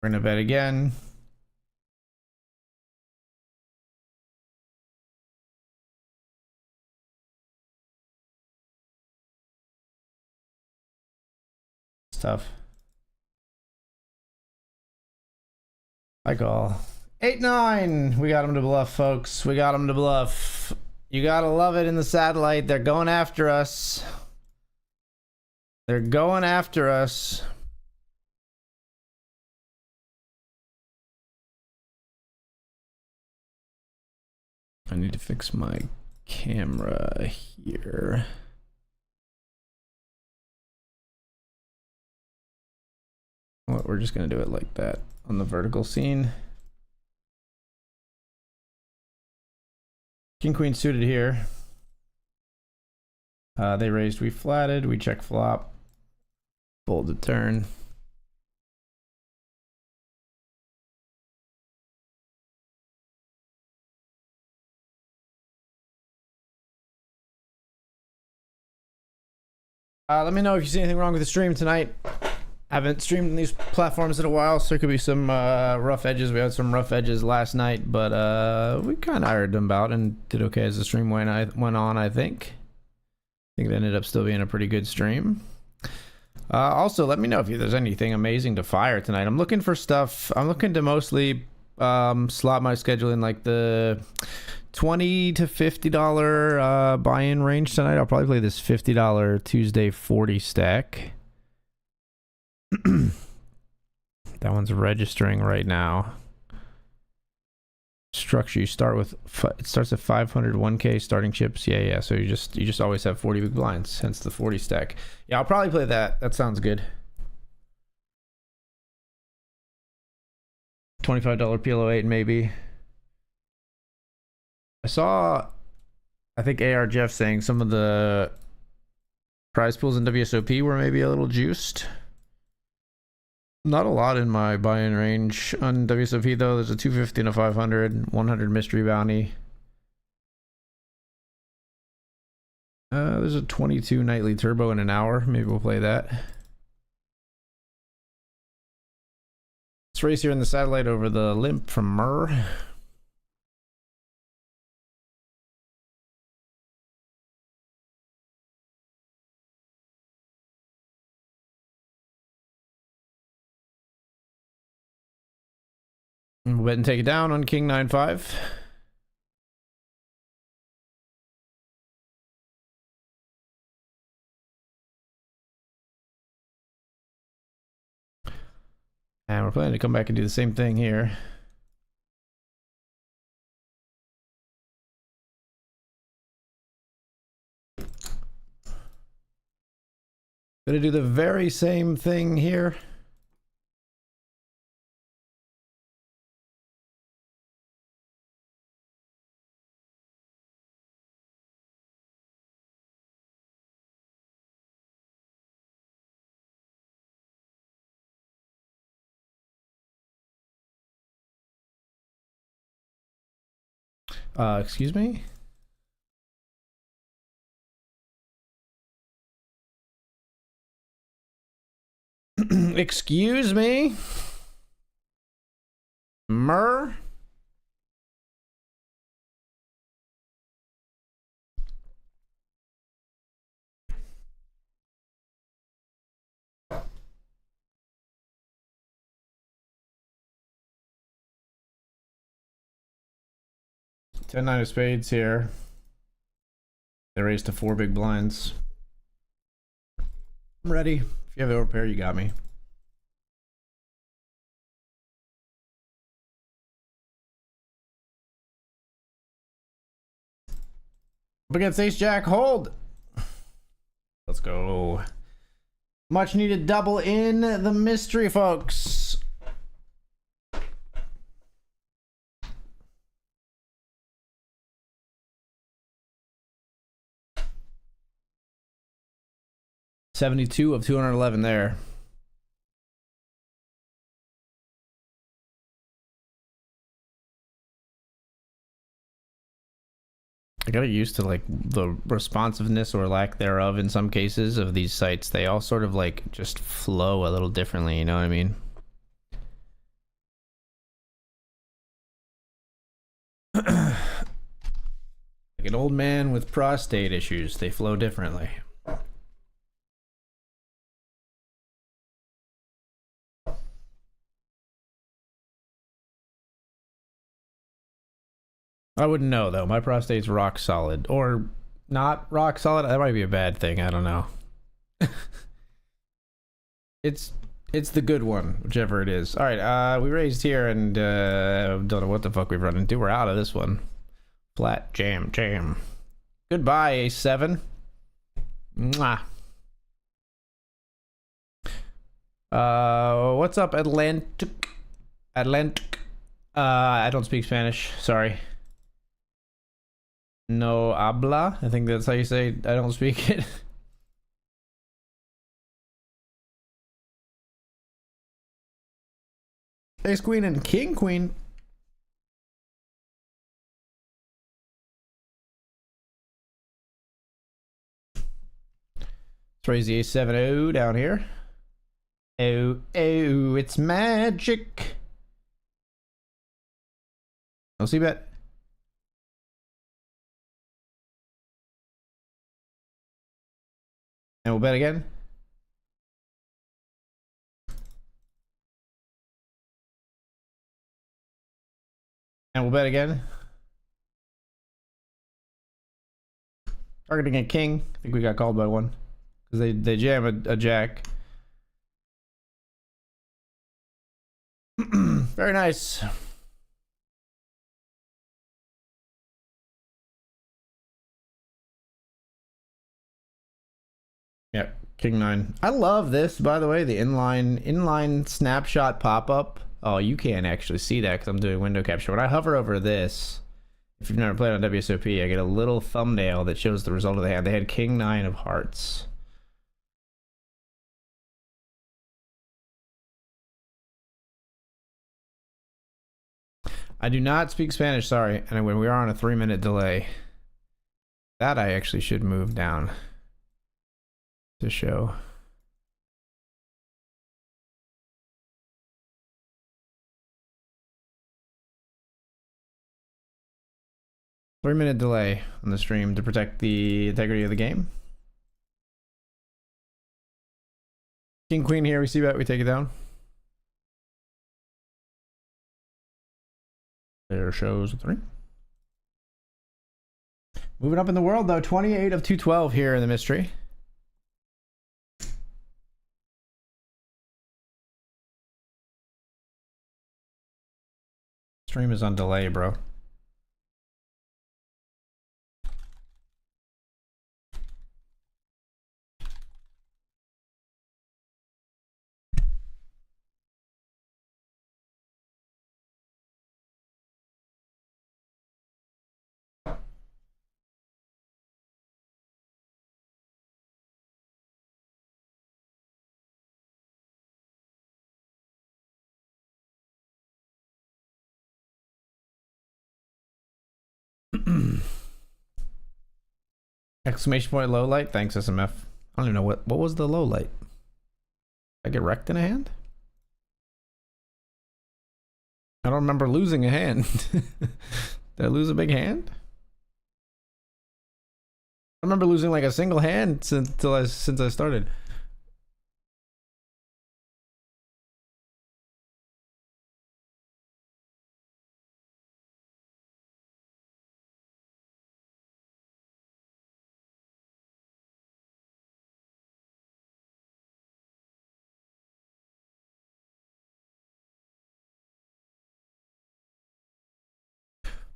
We're gonna bet again. Tough. I call. 8-9. We got him to bluff, folks. We got him to bluff. You gotta love it in the satellite. They're going after us. They're going after us. I need to fix my camera here. Well, we're just gonna do it like that on the vertical scene. King queen suited here. They raised, we flatted, we check flop, fold the turn. Let me know if you see anything wrong with the stream tonight. I haven't streamed on these platforms in a while, so there could be some rough edges. We had some rough edges last night, but we kind of ironed them out and did okay as the stream went on, I think. I think it ended up still being a pretty good stream. Also, let me know if there's anything amazing to fire tonight. I'm looking for stuff. I'm looking to mostly slot my schedule in like the $20 to $50 buy-in range tonight. I'll probably play this $50 Tuesday 40 stack. That one's registering right now. Structure, you start with, it starts at 500 1k starting chips. Yeah, so you just always have 40 big blinds, hence the 40 stack. Yeah, I'll probably play that. That sounds good. $25 PLO8 maybe. I saw, I think AR Jeff saying some of the prize pools in WSOP were maybe a little juiced. Not a lot in my buy-in range on WSOP though. There's a 250 and a 500, 100 mystery bounty. There's a 22 nightly turbo in an hour. Maybe we'll play that. Let's race here in the satellite over the limp from Murr. We'll bet and take it down on King 9-5. And we're planning to come back and do the same thing here. Gonna do the very same thing here. Excuse me? Excuse me? Murr? Ten nine of spades here. They raised to 4 big blinds. I'm ready. If you have an overpair, you got me. Up against ace jack, hold. Let's go. Much needed double in the mystery, folks. $72 of 211 there. I got used to like the responsiveness or lack thereof in some cases of these sites. They all sort of like just flow a little differently, you know what I mean? Like an old man with prostate issues, they flow differently. I wouldn't know though. My prostate's rock solid, or not rock solid. That might be a bad thing. I don't know. it's the good one, whichever it is. All right, we raised here and don't know what the fuck we've run into. We're out of this one. Flat jam. Goodbye, A7. Mwah. What's up, Atlantic? I don't speak Spanish. Sorry. No habla. I think that's how you say I don't speak it. Ace Queen and King Queen. Let's raise the A7-0 down here. Oh, it's magic. No see bet. And we'll bet again. And we'll bet again. Targeting a king. I think we got called by one. Because they jam a jack. Very nice. Yeah, King 9. I love this, by the way, the inline snapshot pop-up. Oh, you can't actually see that because I'm doing window capture. When I hover over this, if you've never played on WSOP, I get a little thumbnail that shows the result of the hand. They had King 9 of hearts. I do not speak Spanish, sorry. And when we are on a 3-minute delay, that I actually should move down to show. Three-minute delay on the stream to protect the integrity of the game. King Queen here, we see that, we take it down. There shows a 3. Moving up in the world though, 28 of 212 here in the mystery. Stream is on delay, bro. Exclamation point low light. Thanks, SMF. I don't even know what was the low light. Did I get wrecked in a hand? I don't remember losing a hand. Did I lose a big hand? I remember losing like a single hand since I started.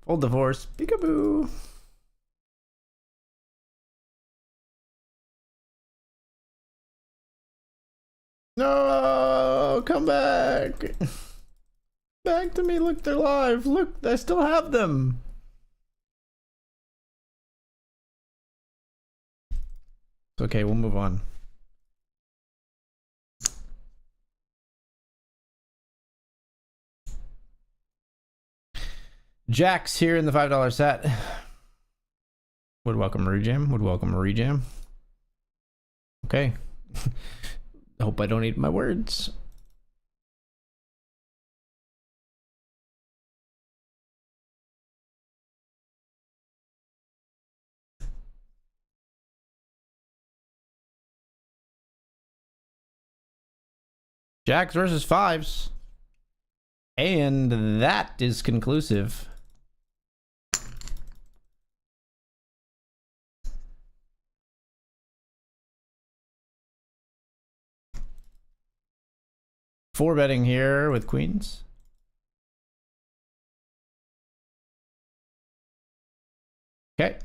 Full divorce. Peekaboo. No, come back. Back to me. Look, they're live. Look, I still have them. It's okay, we'll move on. Jax here in the $5 set. Would welcome a rejam. Would welcome a rejam. Okay. Hope I don't eat my words. Jacks versus fives. And that is conclusive. Four betting here with queens. Okay.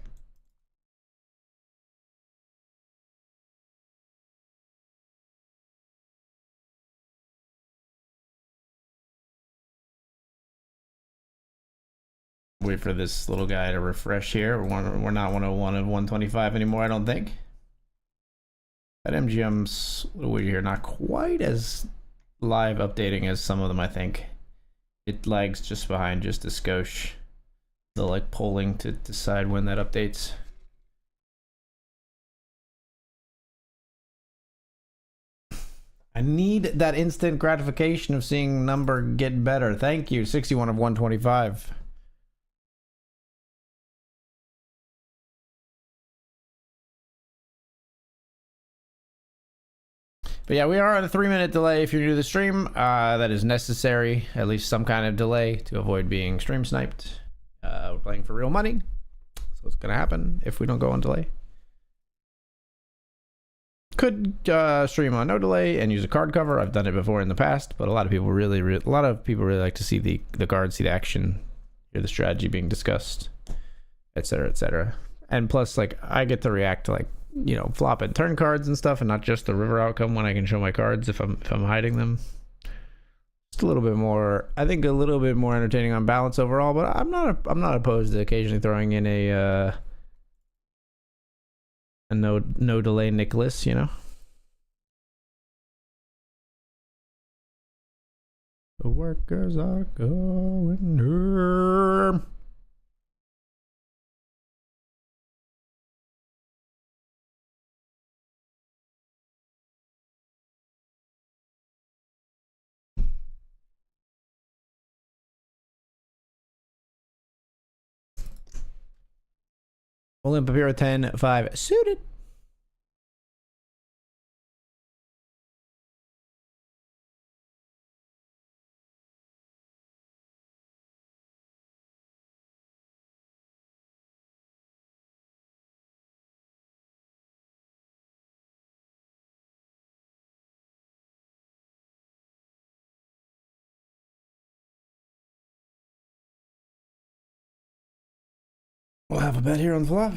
Wait for this little guy to refresh here. We're not 101 of 125 anymore, I don't think. That MGM's a little weird here. Not quite as live updating as some of them, I think. It lags just behind just a skosh. The like polling to decide when that updates. I need that instant gratification of seeing number get better. Thank you. 61 of 125. But yeah, we are at a 3-minute delay if you're new to the stream. That is necessary, at least some kind of delay to avoid being stream sniped. We're playing for real money, so it's gonna happen if we don't go on delay. Could stream on no delay and use a card cover. I've done it before in the past, but a lot of people really like to see the cards, see the action, hear the strategy being discussed, etc., etc. And plus, like, I get to react to, like, you know, flop and turn cards and stuff, and not just the river outcome when I can show my cards if I'm hiding them. Just a little bit more, I think, a little bit more entertaining on balance overall. But I'm not opposed to occasionally throwing in a no delay Nicholas, you know. The workers are going home. Olymp up here with 10-5 suited. We'll have a bet here on the flop.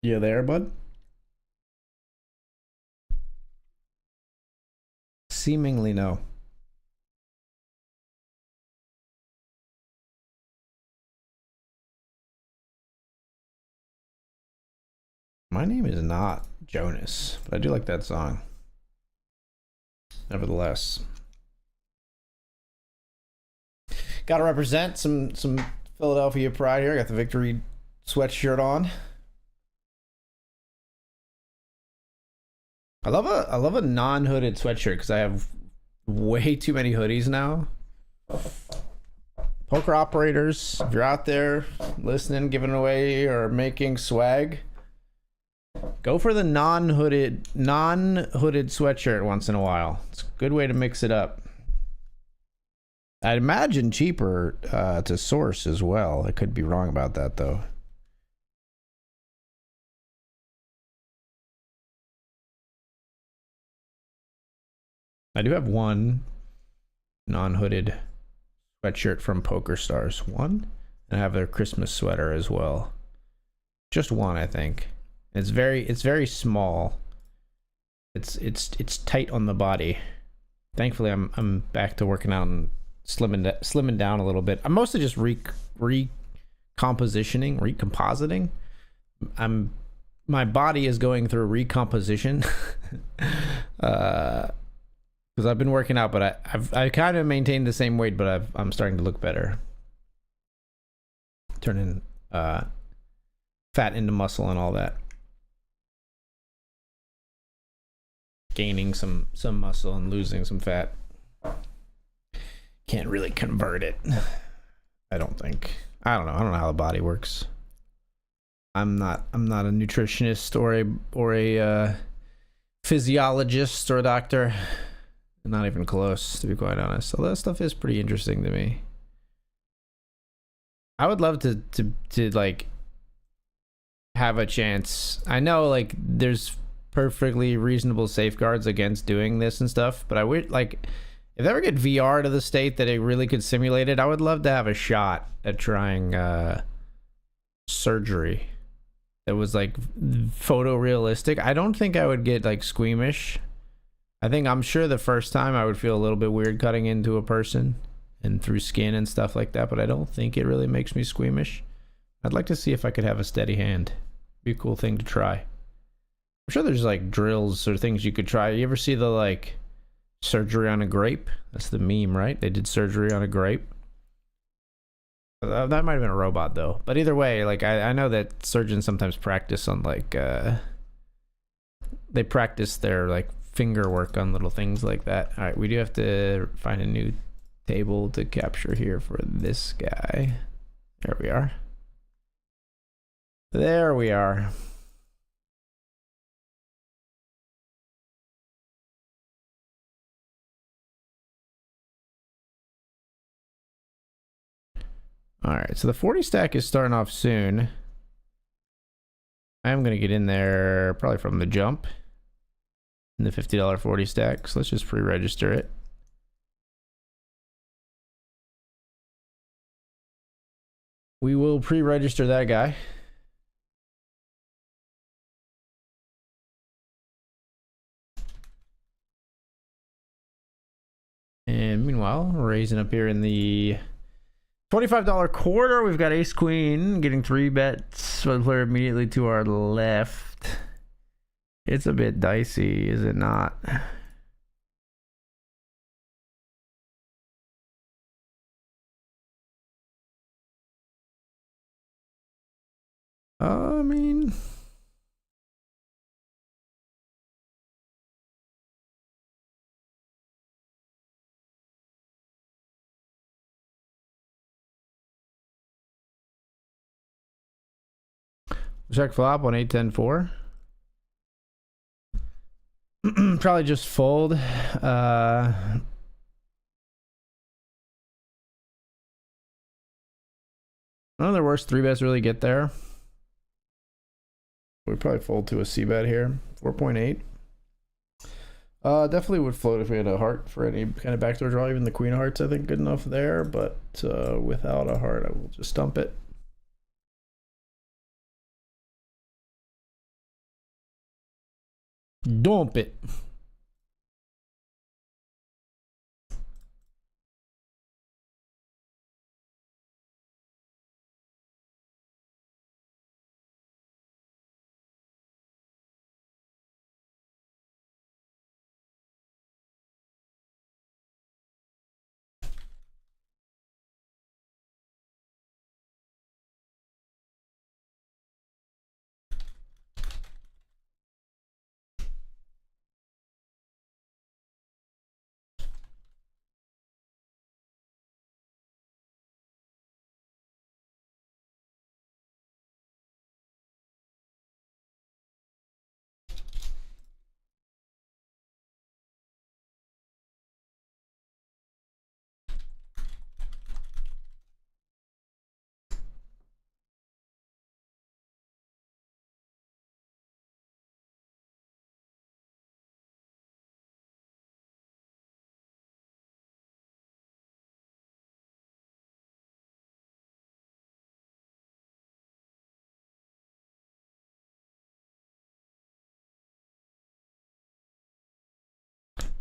You there, bud? Seemingly no. My name is not Jonas, but I do like that song. Nevertheless, gotta represent some Philadelphia pride here. I got the victory sweatshirt on. I love a non-hooded sweatshirt because I have way too many hoodies now. Poker operators, if you're out there listening, giving away or making swag, go for the non-hooded sweatshirt once in a while. It's a good way to mix it up. I'd imagine cheaper to source as well. I could be wrong about that though. I do have one non-hooded sweatshirt from Poker Stars. One, and I have their Christmas sweater as well. Just one, I think. It's very small. It's tight on the body. Thankfully, I'm back to working out and slimming down a little bit. I'm mostly just recompositing. My body is going through recomposition. Because I've been working out, but I kind of maintained the same weight, but I'm starting to look better. Turning fat into muscle and all that. Gaining some muscle and losing some fat. Can't really convert it. I don't think. I don't know. I don't know how the body works. I'm not a nutritionist or a physiologist or a doctor. Not even close, to be quite honest. So that stuff is pretty interesting to me. I would love to like have a chance. I know like there's perfectly reasonable safeguards against doing this and stuff, but I would like if they ever get VR to the state that it really could simulate it, I would love to have a shot at trying surgery that was like photorealistic. I don't think I would get like squeamish. I'm sure the first time I would feel a little bit weird cutting into a person and through skin and stuff like that, but I don't think it really makes me squeamish. I'd like to see if I could have a steady hand. Be a cool thing to try. I'm sure there's like drills or things you could try. You ever see the like surgery on a grape? That's the meme, right? They did surgery on a grape. That might have been a robot though. But either way, like I know that surgeons sometimes practice on like they practice their like finger work on little things like that. All right, we do have to find a new table to capture here for this guy. There we are. There we are. All right, so the 40 stack is starting off soon. I am going to get in there probably from the jump in the $50 40 stack. So let's just pre-register it. We will pre-register that guy. And meanwhile, raising up here in the $25 quarter, we've got ace queen getting 3 bets. One player immediately to our left. It's a bit dicey, is it not? I mean, check flop on 8-10-4. Probably just fold. None of their worst 3 bets really get there. We'd probably fold to a C bet here. 4.8. Definitely would float if we had a heart for any kind of backdoor draw. Even the queen of hearts, I think, good enough there. But without a heart, I will just stump it. Dump it.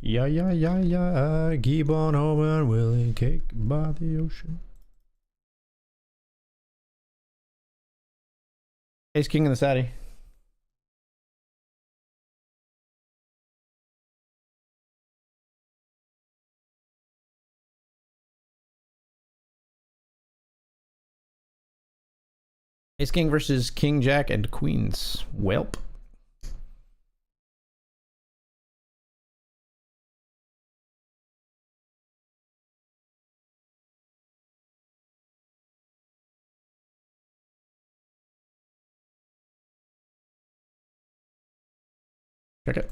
Yeah. Keep on hoping, Willie, cake by the ocean. Ace king in the Saudi. Ace king versus king jack and queens. Welp. Check it.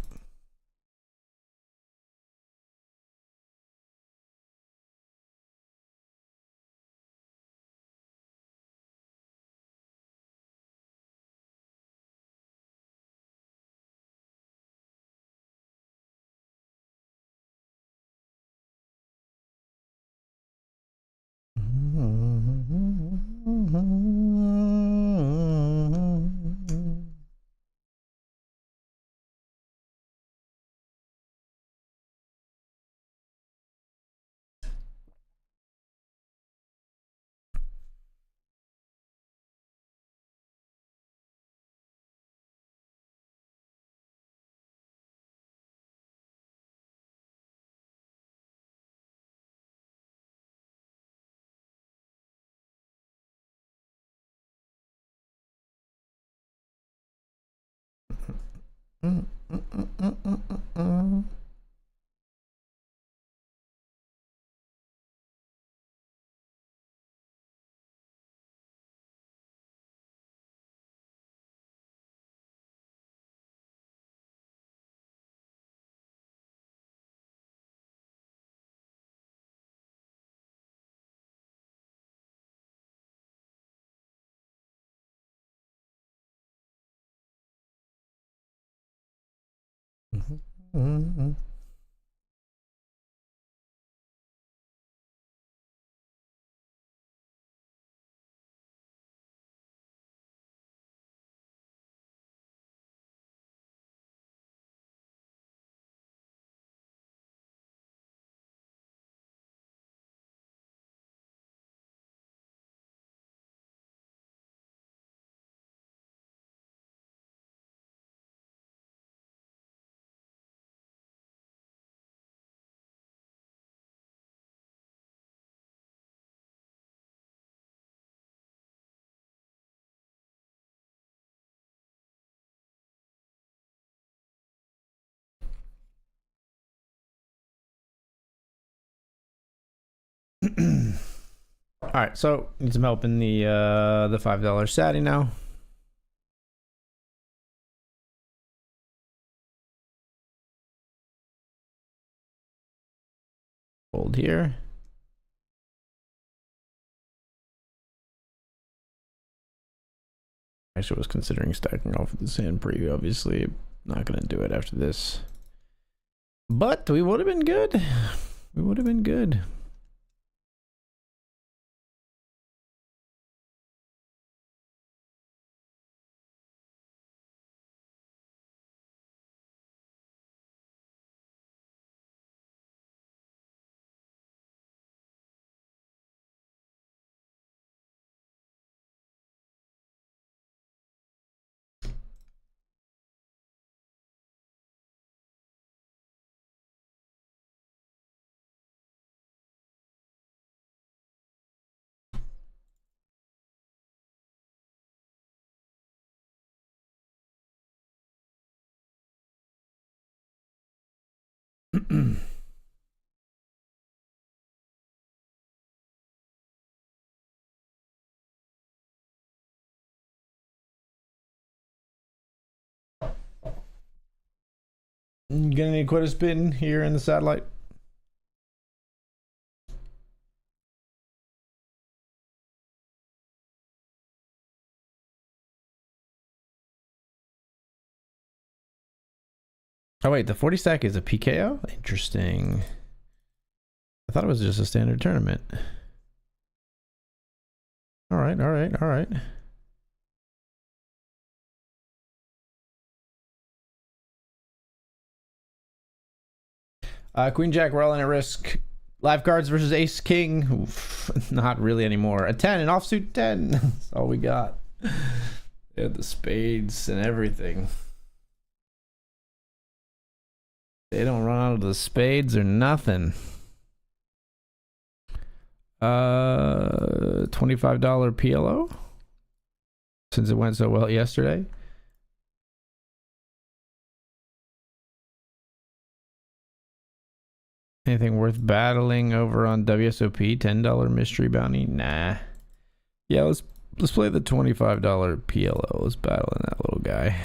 All right, so need some help in the $5 Satty now. Hold here. Actually, was considering stacking off with the sand preview. Obviously, not gonna do it after this. But we would have been good. We would have been good. Gonna need quite a spin here in the satellite. Oh wait, the 40 stack is a PKO? Interesting. I thought it was just a standard tournament. All right, all right, all right. Queen Jack, we're all in at risk. Live cards versus Ace King. Oof, not really anymore. A 10, an offsuit 10. That's all we got. They had the spades and everything. They don't run out of the spades or nothing. $25 PLO. Since it went so well yesterday. Anything worth battling over on WSOP? $10 mystery bounty? Nah. Yeah, let's play the $25 PLO. Let's battle in that little guy.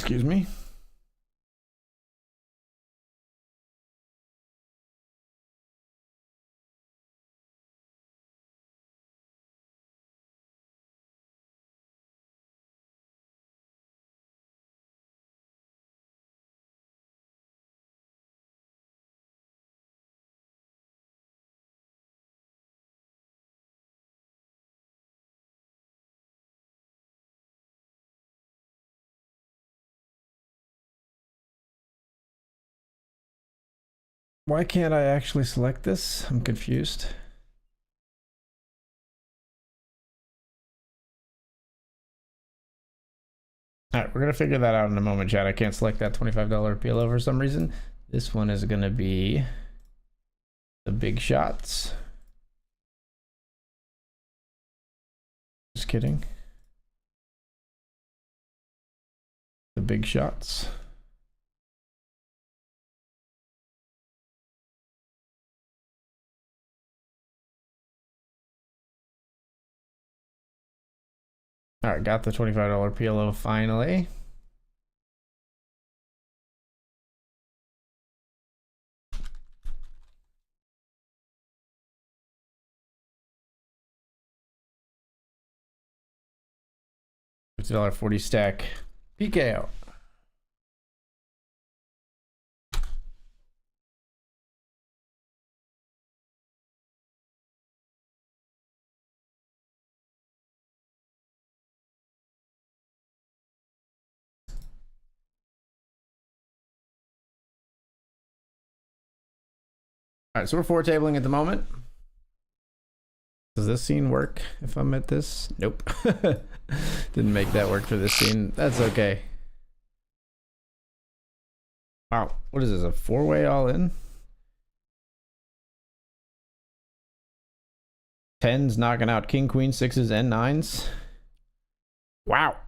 Excuse me. Why can't I actually select this? I'm confused. All right, we're gonna figure that out in a moment, chat. I can't select that $25 PLO for some reason. This one is gonna be the big shots. Just kidding. The big shots. All right, got the $25 PLO finally. $50.40 stack. PKO. All right, so we're four tabling at the moment. Does this scene work if I'm at this? Nope. Didn't make that work for this scene. That's okay. Wow, what is this, a four-way all in? Tens knocking out king, queen, sixes, and nines. Wow.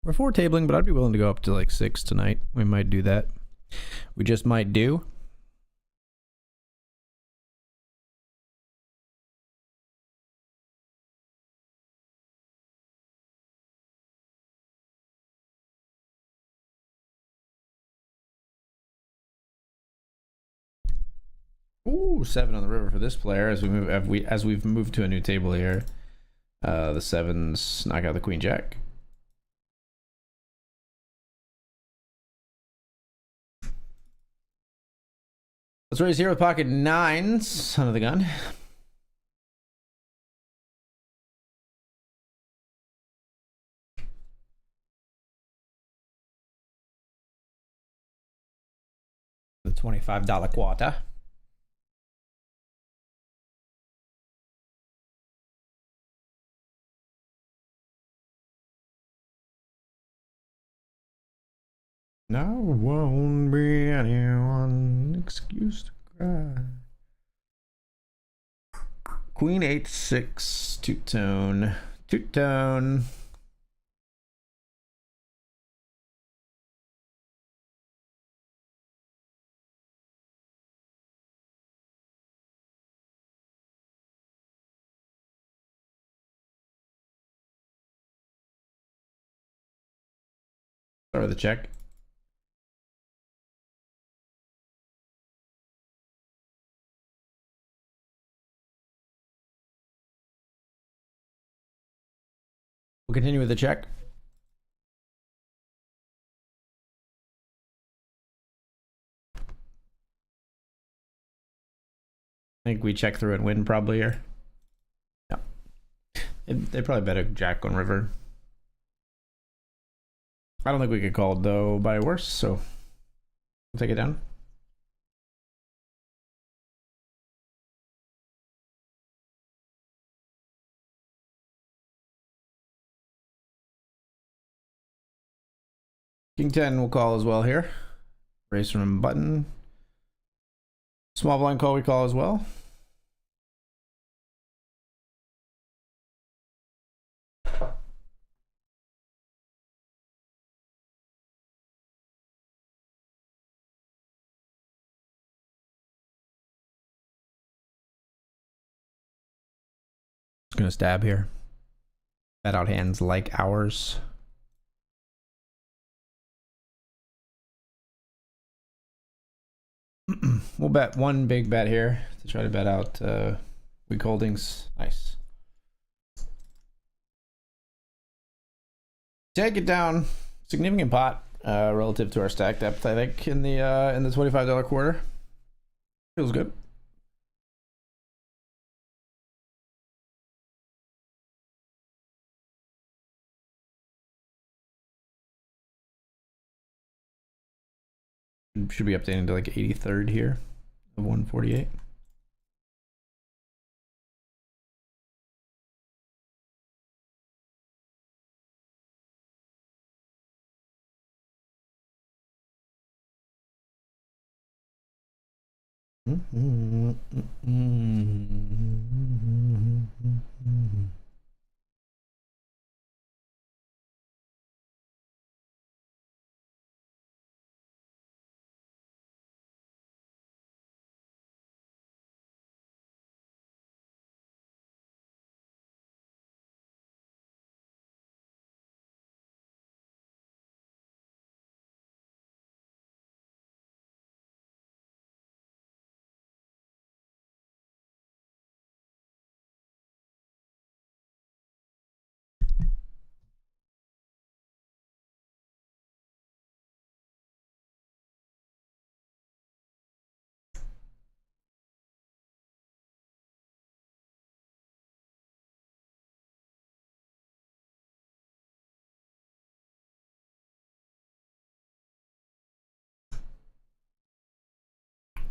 We're four tabling, but I'd be willing to go up to like six tonight. We might do that. We just might do. Ooh, 7 on the river for this player as we move as we've moved to a new table here. The sevens knock out the queen jack. Let's raise here with pocket nines, son of the gun. The $25 quarter. No, won't be anyone excuse to cry. Queen 8-6, two-tone, two-tone. Start with the check. We'll continue with the check. I think we check through and win probably here. Yeah. They probably bet a jack on river. I don't think we could call it though by worse, so we'll take it down. King 10 will call as well here. Raise from button. Small blind call we call as well. Gonna stab here. Bet out hands like ours. We'll bet one big bet here to try to bet out weak holdings. Nice. Take it down. Significant pot relative to our stack depth, I think, in the $25 quarter. Feels good. Should be updating to like 83rd here of 148.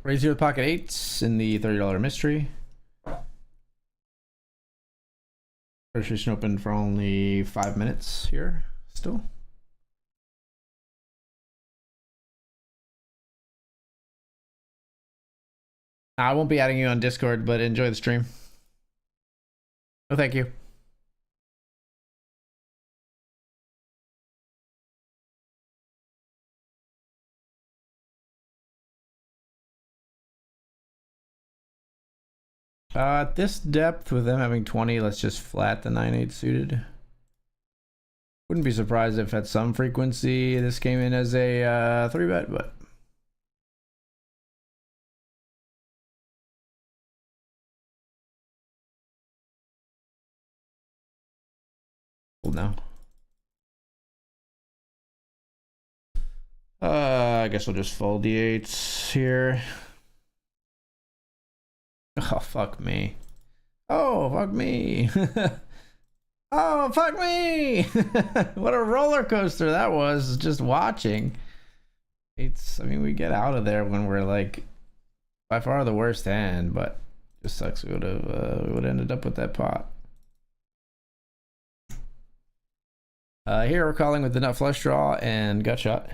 Raise here with pocket eights in the $30 mystery. Registration open for only 5 minutes here still. I won't be adding you on Discord, but enjoy the stream. Oh, thank you. At this depth, with them having 20, let's just flat the 9-8 suited. Wouldn't be surprised if at some frequency this came in as a 3-bet, but now. I guess we'll just fold the 8s here. Oh, fuck me. Oh, fuck me. Oh, fuck me. What a roller coaster that was, just watching. I mean, we get out of there when we're like by far the worst hand, but it just sucks we would have ended up with that pot. Here we're calling with the nut flush draw and gut shot.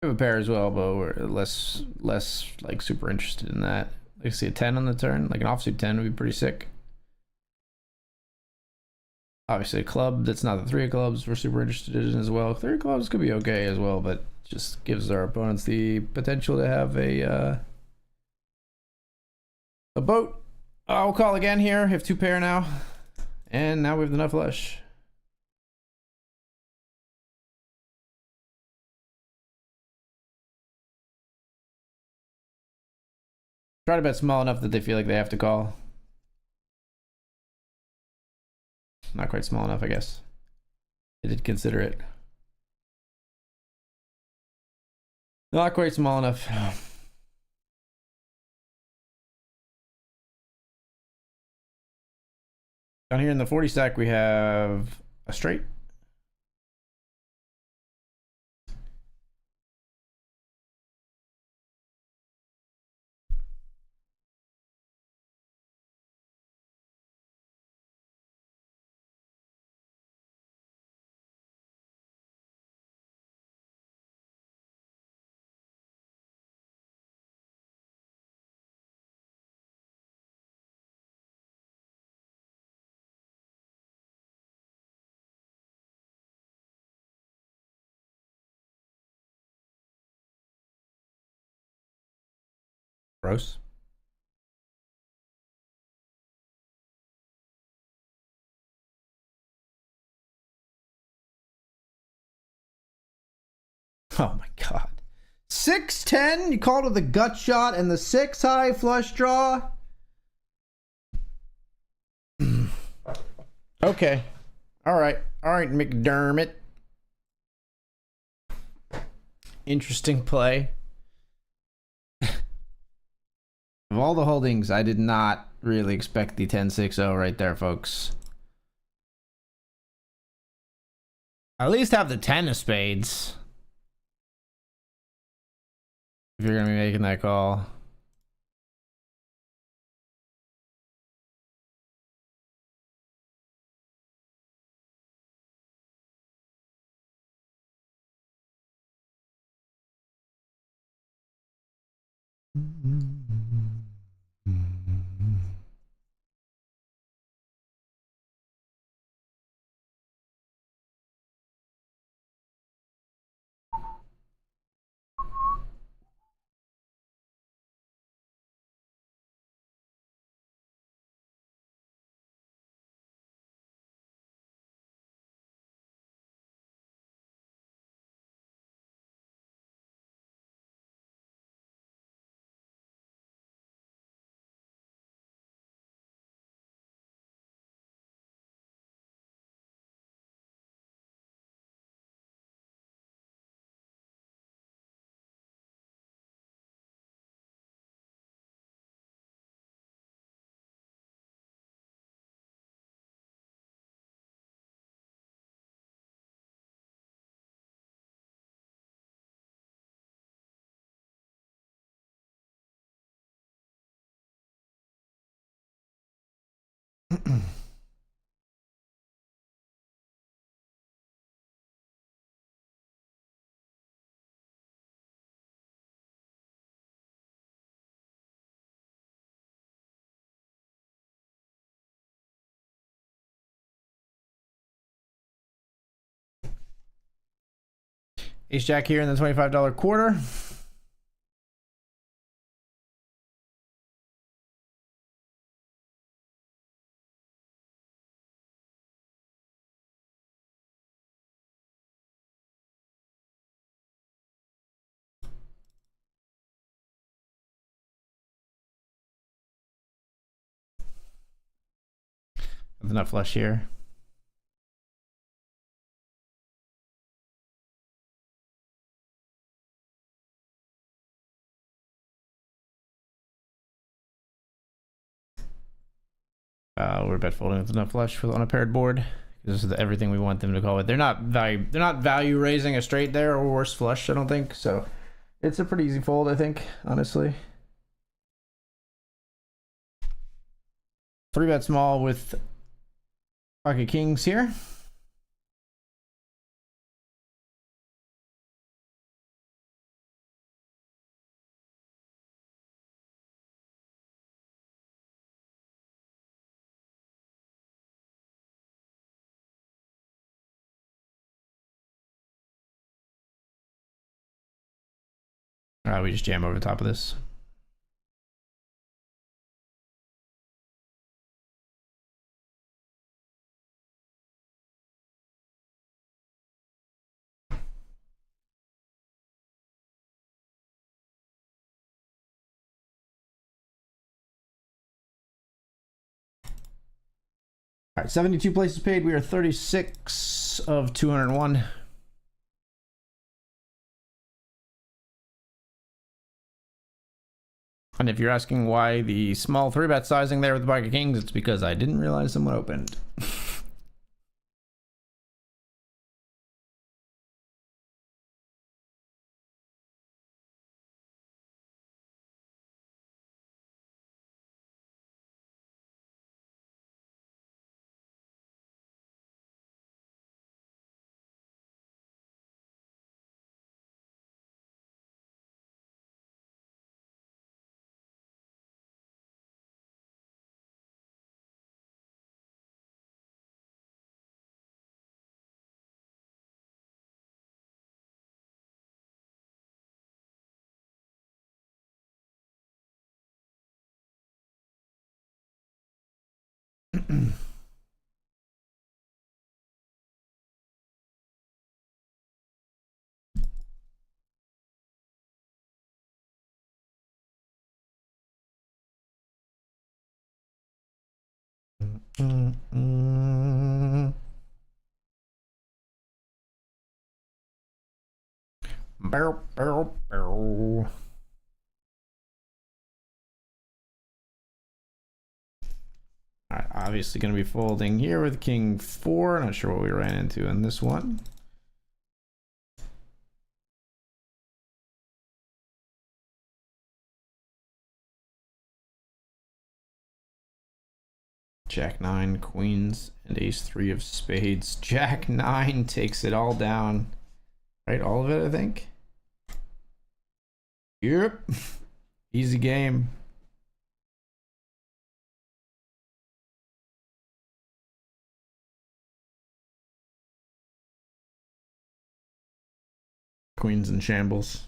We have a pair as well, but we're less like super interested in that. Like, see a 10 on the turn, like an offsuit 10 would be pretty sick. Obviously a club that's not the 3 of clubs we're super interested in as well. 3 of clubs could be okay as well, but just gives our opponents the potential to have a boat. I'll call again here. We have 2 pair now, and now we have the nut flush. Try to bet small enough that they feel like they have to call. Not quite small enough, I guess. They did consider it. Not quite small enough. Down here in the 40 stack, we have a straight. Gross. Oh my god. 6-10, you called with a gut shot and the 6 high flush draw. Okay. All right, McDermott. Interesting play. Of all the holdings, I did not really expect the 10-6-0 right there, folks. At least have the 10 of spades. If you're going to be making that call. Ace Jack here in the $25 quarter. With enough flush here. We're bet folding with enough flush with on a paired board. This is everything we want them to call it. They're not value raising a straight there or worse flush, I don't think. So it's a pretty easy fold, I think, honestly. 3-bet small with pocket kings here. We just jam over the top of this. All right, 72 places paid. We are 36 of 201. And if you're asking why the small 3-bet sizing there with the pocket kings, it's because I didn't realize someone opened. Mm-mm. Bow, bow, bow. Alright, obviously going to be folding here with king 4. Not sure what we ran into in this one. Jack 9, queens, and ace 3 of spades. Jack 9 takes it all down. Right, all of it, I think. Yep. Easy game. Queens in shambles.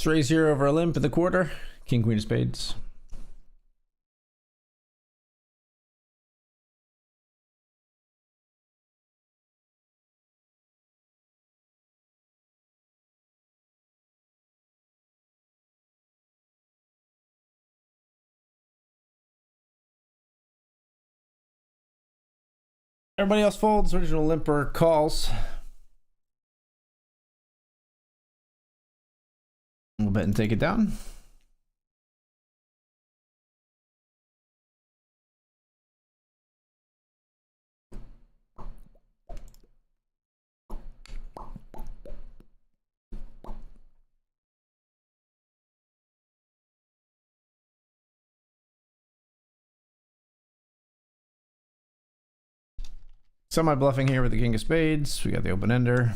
Let's raise here over a limp in the quarter. King, queen of spades. Everybody else folds. Original limper calls. We'll bet and take it down. Semi bluffing here with the king of spades. We got the open ender.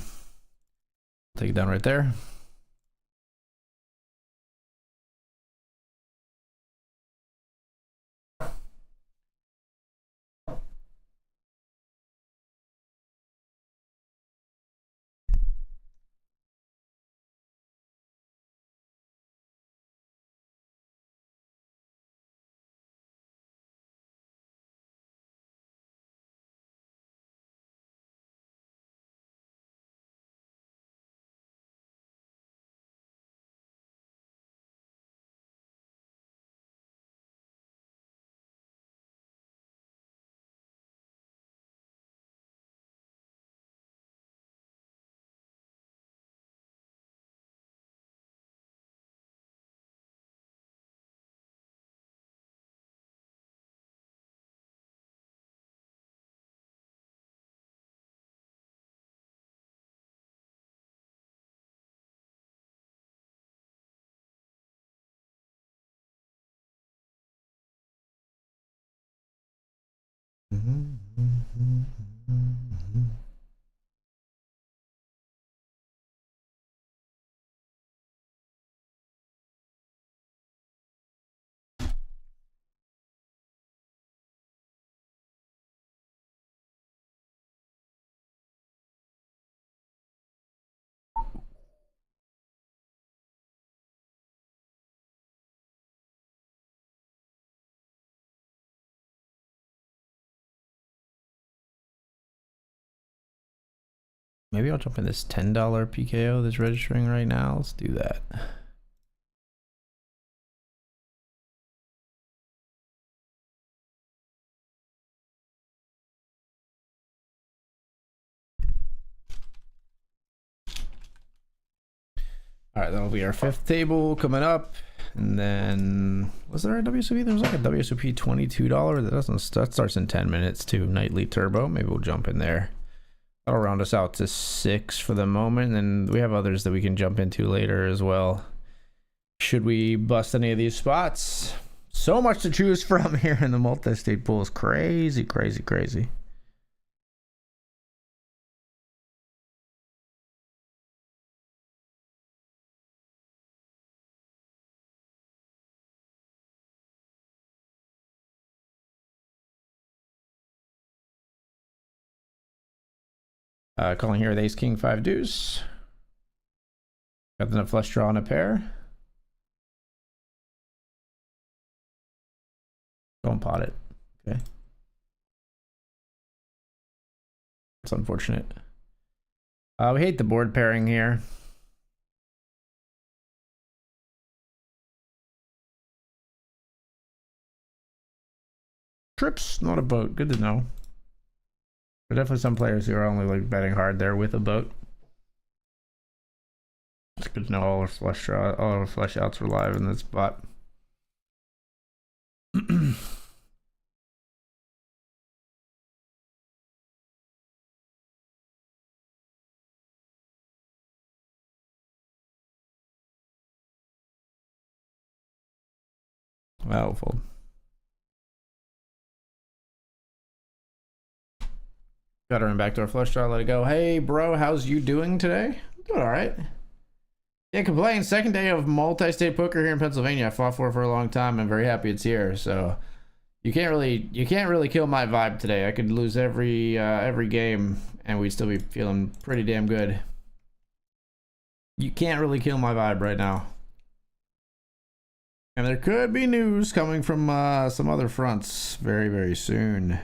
Take it down right there. Maybe I'll jump in this $10 PKO that's registering right now. Let's do that. All right, that'll be our 5th table coming up. And then, was there a WSOP? There was like a WSOP $22. That starts in 10 minutes too. Nightly Turbo. Maybe we'll jump in there. That'll round us out to 6 for the moment. And we have others that we can jump into later as well. Should we bust any of these spots? So much to choose from here in the multi-state pool. Is crazy, crazy, crazy. Calling here with ace king 5 deuce. Got the flush draw on a pair. Don't pot it. Okay. It's unfortunate. We hate the board pairing here. Trips, not a boat. Good to know. There are definitely some players who are only like betting hard there with a boat. It's good to know all our flush draw, all our flush outs were live in this spot. Well, fold. Got her in backdoor flush draw, let it go. Hey bro, how's you doing today? Doing all right. Can't complain. Second day of multi-state poker here in Pennsylvania. I fought for it for a long time. I'm very happy it's here. So you can't really kill my vibe today. I could lose every game and we'd still be feeling pretty damn good. You can't really kill my vibe right now. And there could be news coming from some other fronts very, very soon.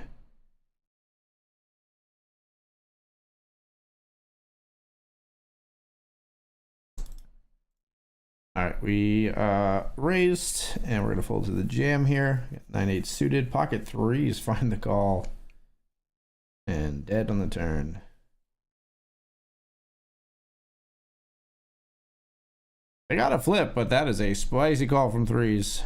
All right, we raised, and we're gonna fold to the jam here. 9-8 suited, pocket threes, find the call, and dead on the turn. I got a flip, but that is a spicy call from threes.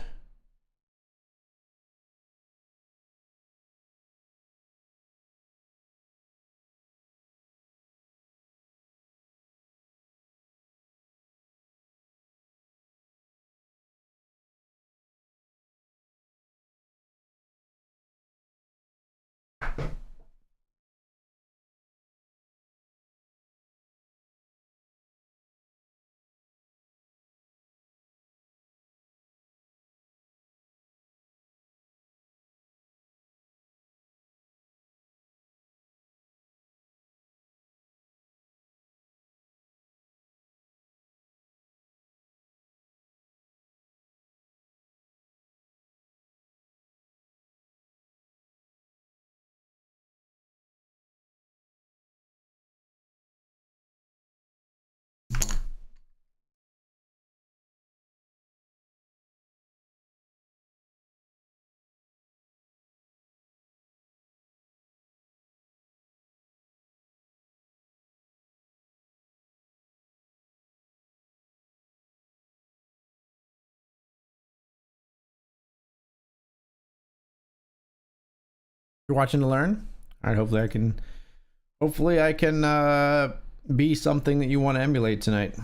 You're watching to learn. All right, hopefully I can be something that you want to emulate tonight.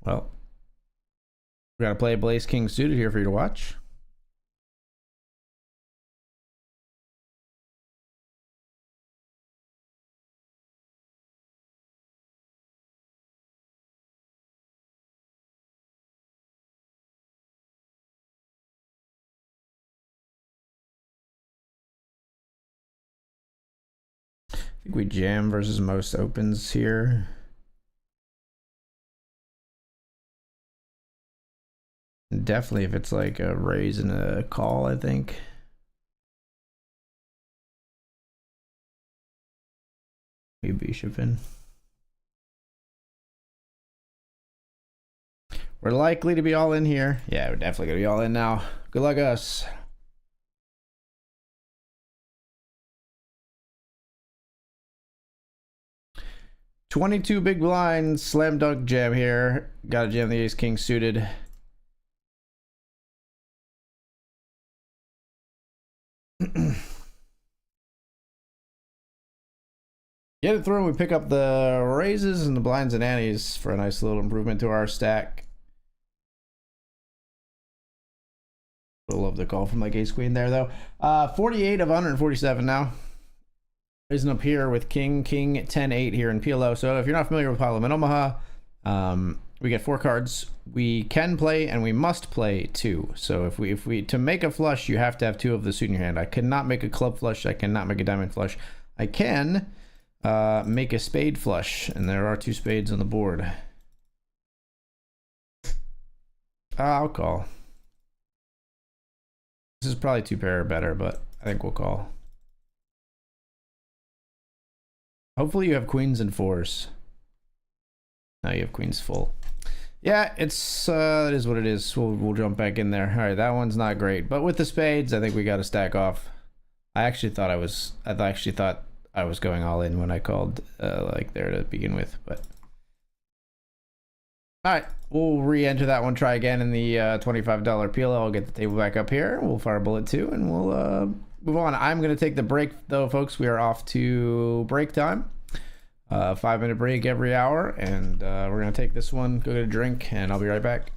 Well, we gotta play Blaze King suited here for you to watch. I think we jam versus most opens here. Definitely if it's like a raise and a call, I think. We bishop in. We're likely to be all in here. Yeah, we're definitely gonna be all in now. Good luck us. $22 big blinds, slam dunk jam here. Gotta jam the ace king suited. Get it through and we pick up the raises and the blinds and antes for a nice little improvement to our stack. I love the call from like ace queen there though. 48 of 147 now. Raising up here with king 10-8 here in PLO. So if you're not familiar with Parliament Omaha, we get 4 cards. We can play and we must play 2. So if we to make a flush, you have to have 2 of the suit in your hand. I cannot make a club flush. I cannot make a diamond flush. I can make a spade flush, and there are 2 spades on the board. I'll call. This is probably 2 pair or better, but I think we'll call. Hopefully you have queens and 4s. Now you have queens full. Yeah, it is what it is. We'll jump back in there. All right, that one's not great, but with the spades, I think we got to stack off. I actually thought I was going all in when I called like there to begin with, but all right, we'll re-enter that one. Try again in the $25 PLO. I'll get the table back up here. We'll fire a bullet 2, and we'll move on. I'm gonna take the break though, folks. We are off to break time. 5-minute break every hour, and we're gonna take this one, go get a drink, and I'll be right back.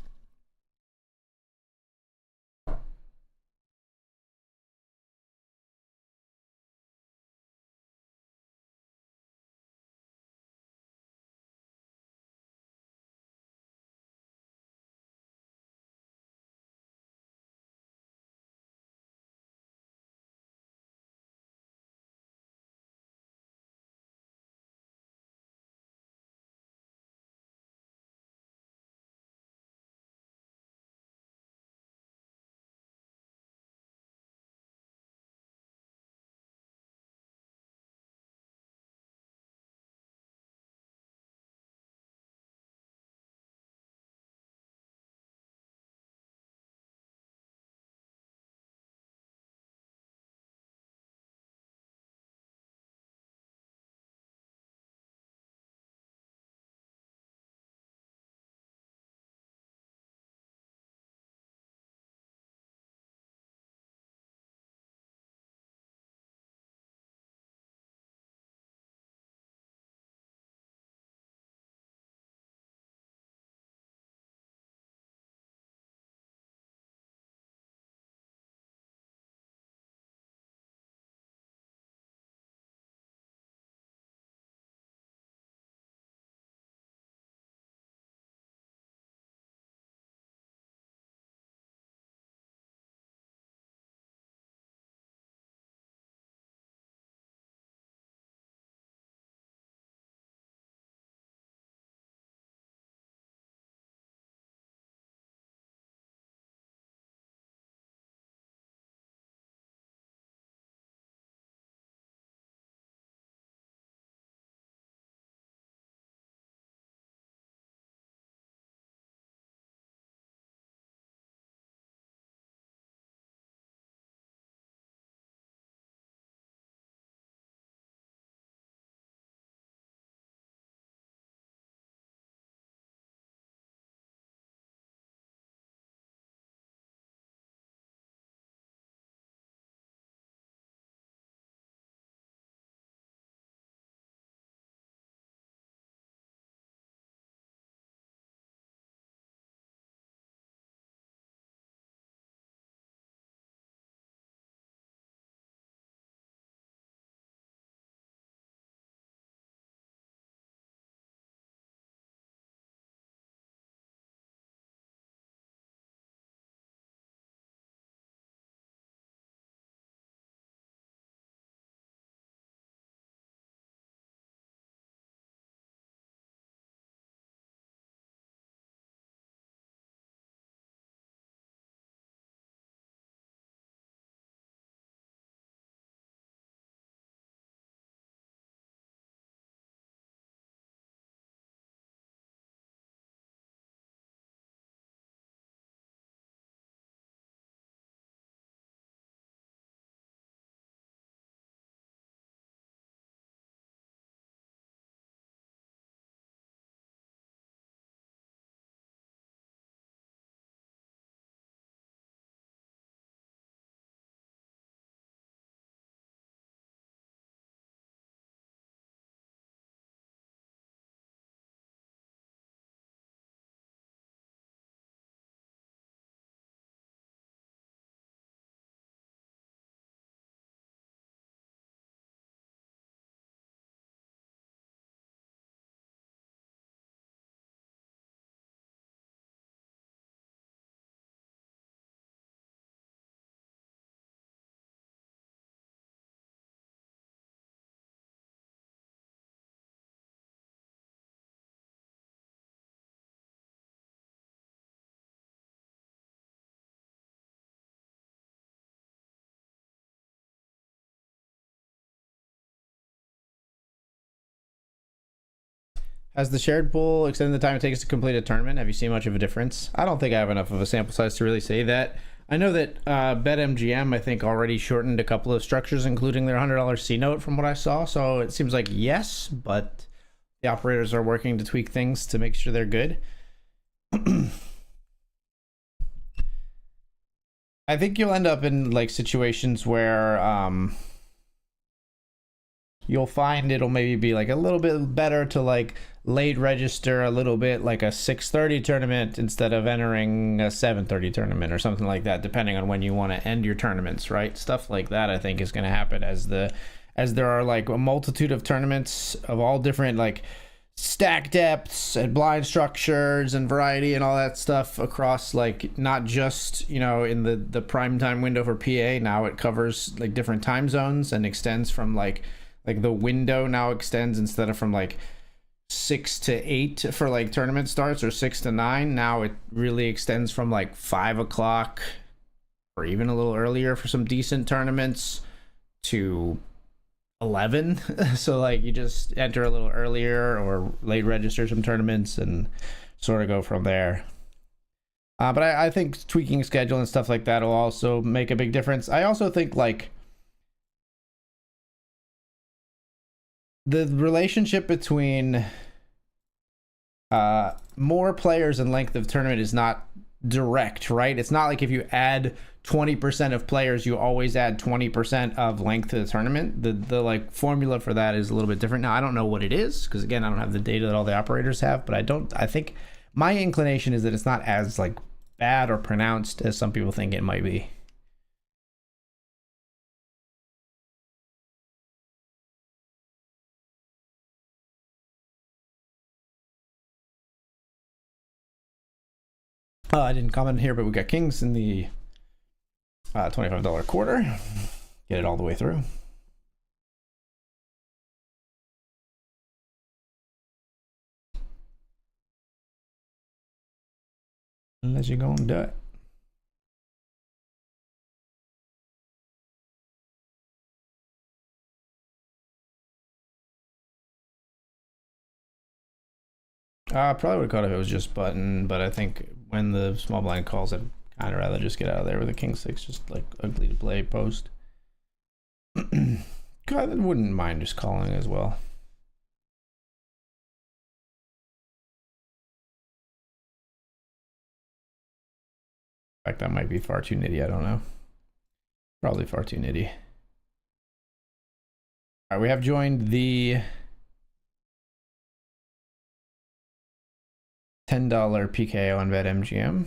Has the shared pool extended the time it takes to complete a tournament? Have you seen much of a difference? I don't think I have enough of a sample size to really say that. I know that BetMGM, I think, already shortened a couple of structures, including their $100 C note from what I saw. So it seems like yes, but the operators are working to tweak things to make sure they're good. I think you'll end up in like situations where you'll find it'll maybe be like a little bit better to like late register a little bit, like a 6:30 tournament instead of entering a 7:30 tournament or something like that, depending on when you want to end your tournaments, right? Stuff like that I think is going to happen as there are like a multitude of tournaments of all different like stack depths and blind structures and variety and all that stuff across, like not just, you know, in the prime time window for PA. Now it covers like different time zones and extends from like the window now extends, instead of from like 6 to 8 for like tournament starts or 6 to 9, now it really extends from like 5 o'clock or even a little earlier for some decent tournaments to 11. So like you just enter a little earlier or late register some tournaments and sort of go from there. But I think tweaking schedule and stuff like that will also make a big difference. I also think like the relationship between more players and length of tournament is not direct, right? It's not like if you add 20% of players, you always add 20% of length to the tournament. The like formula for that is a little bit different. Now I don't know what it is, because again, I don't have the data that all the operators have, but I think my inclination is that it's not as like bad or pronounced as some people think it might be. I didn't comment here, but we got kings in the $25 quarter. Get it all the way through. Unless you're going to do it. Probably would have caught if it was just button, but I think when the small blind calls, I'd kind of rather just get out of there with a king six, just like ugly to play post. God, I wouldn't mind just calling as well. In fact, that might be far too nitty. I don't know. Probably far too nitty. All right, we have joined the $10 PKO on BetMGM.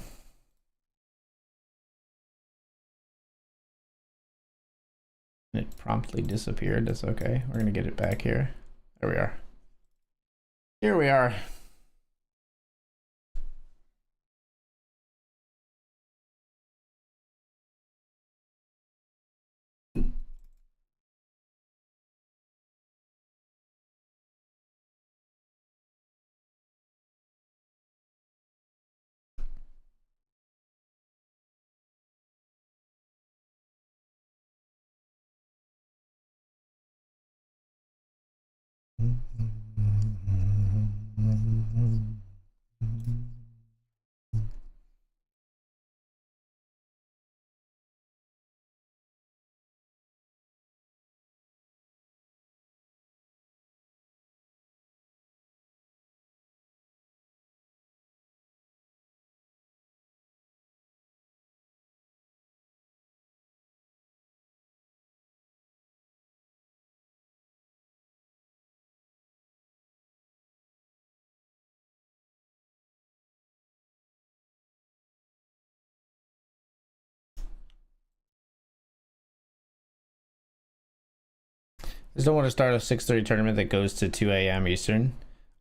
It promptly disappeared. That's okay. We're gonna get it back here. There we are. Here we are. Just don't want to start a 6:30 tournament that goes to 2 a.m. Eastern.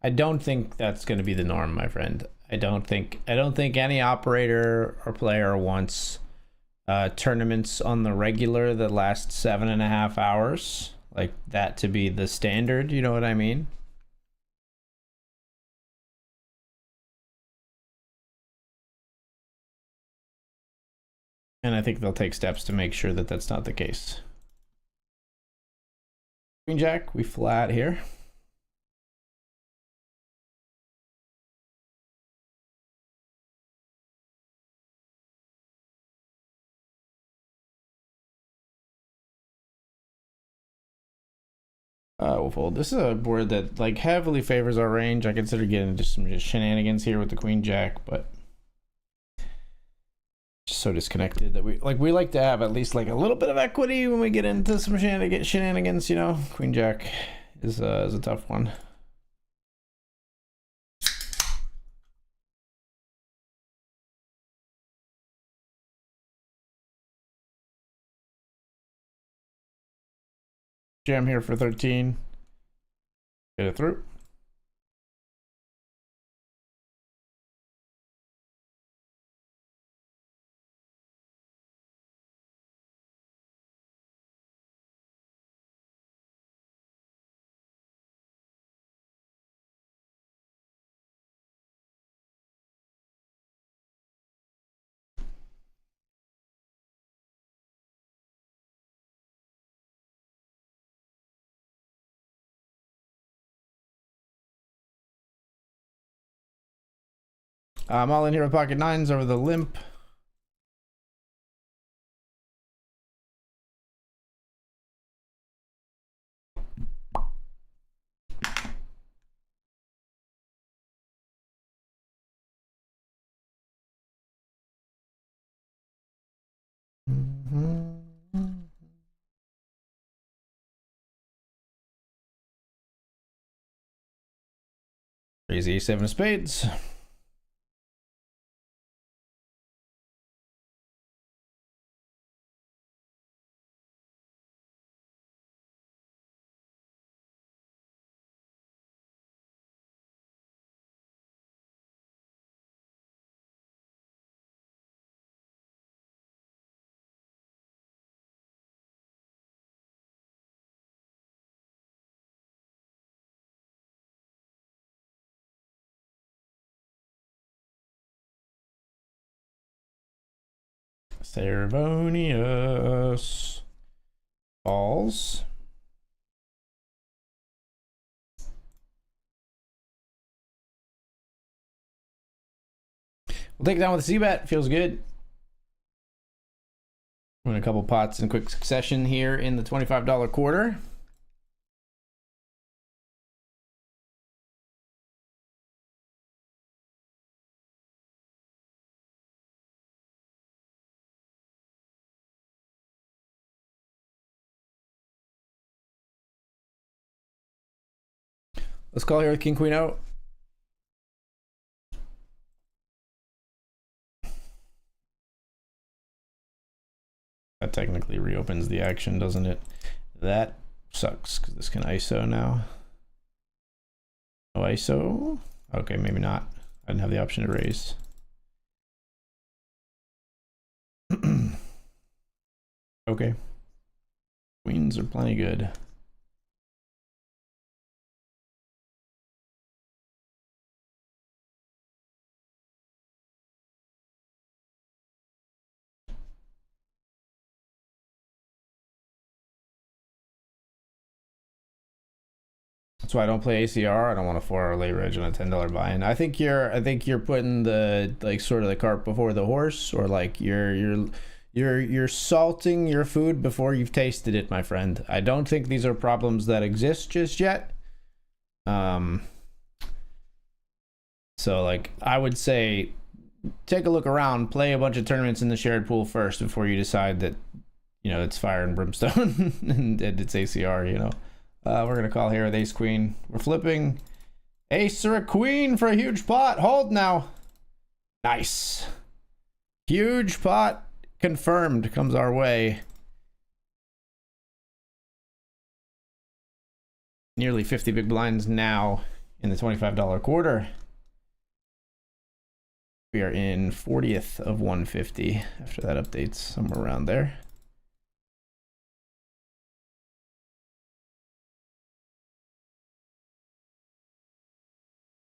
I don't think that's going to be the norm, my friend. I don't think any operator or player wants tournaments on the regular that last 7.5 hours, like that to be the standard. You know what I mean? And I think they'll take steps to make sure that that's not the case. Queen Jack, we flat here. We'll fold. This is a board that like heavily favors our range. I consider getting just some shenanigans here with the queen jack, but just so disconnected that we like to have at least like a little bit of equity when we get into some shenanigans. You know, queen jack is a tough one. Jam here for 13. Get it through. I'm all in here with pocket nines over the limp. Crazy 7 of spades. Ceremonious balls. We'll take it down with a C-bet. Feels good. Win a couple pots in quick succession here in the $25 quarter. Let's call here with King Queen out. That technically reopens the action, doesn't it? That sucks because this can ISO now. No ISO? Okay, maybe not. I didn't have the option to raise. Okay. Queens are plenty good. That's why I don't play ACR. I don't want a 4-hour late reg on a $10 buy-in. I think you're putting the like sort of the cart before the horse, or like you're salting your food before you've tasted it, my friend. I don't think these are problems that exist just yet. So like I would say take a look around, play a bunch of tournaments in the shared pool first before you decide that, you know, it's fire and brimstone and it's ACR, you know. We're gonna call here with ace queen. We're flipping ace or a queen for a huge pot. Hold now. Nice. Huge pot confirmed comes our way. Nearly 50 big blinds now in the $25 quarter. We are in 40th of 150 after that updates, somewhere around there.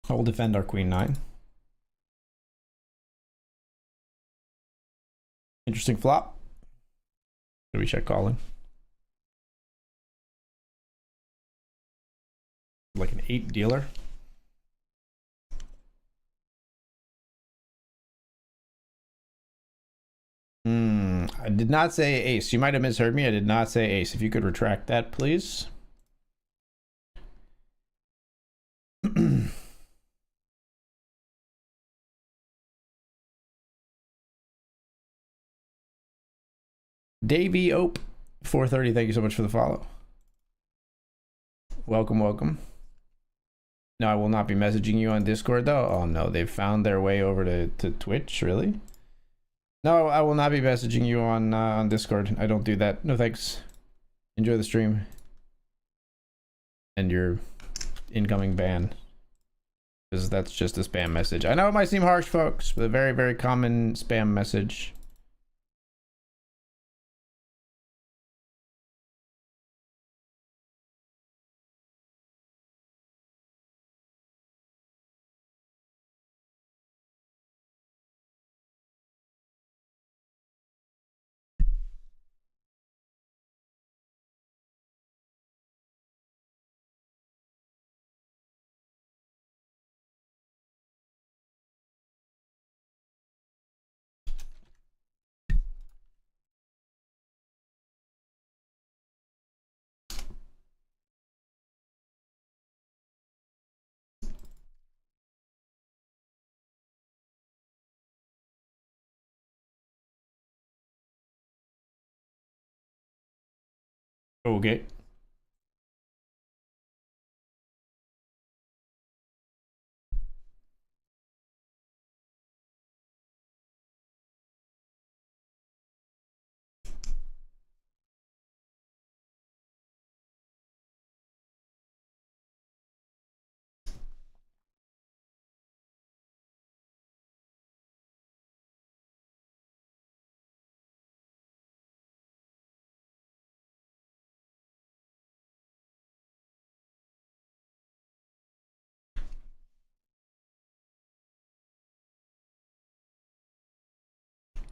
I will defend our queen 9. Interesting flop. Should we check calling? Like an 8 dealer. I did not say ace. You might have misheard me. I did not say ace. If you could retract that, please. Davey Ope 430, thank you so much for the follow. Welcome, welcome. No, I will not be messaging you on Discord though. Oh no, they've found their way over to Twitch, really? No, I will not be messaging you on Discord. I don't do that. No thanks. Enjoy the stream. And your incoming ban. Because that's just a spam message. I know it might seem harsh, folks, but a very, very common spam message. Okay.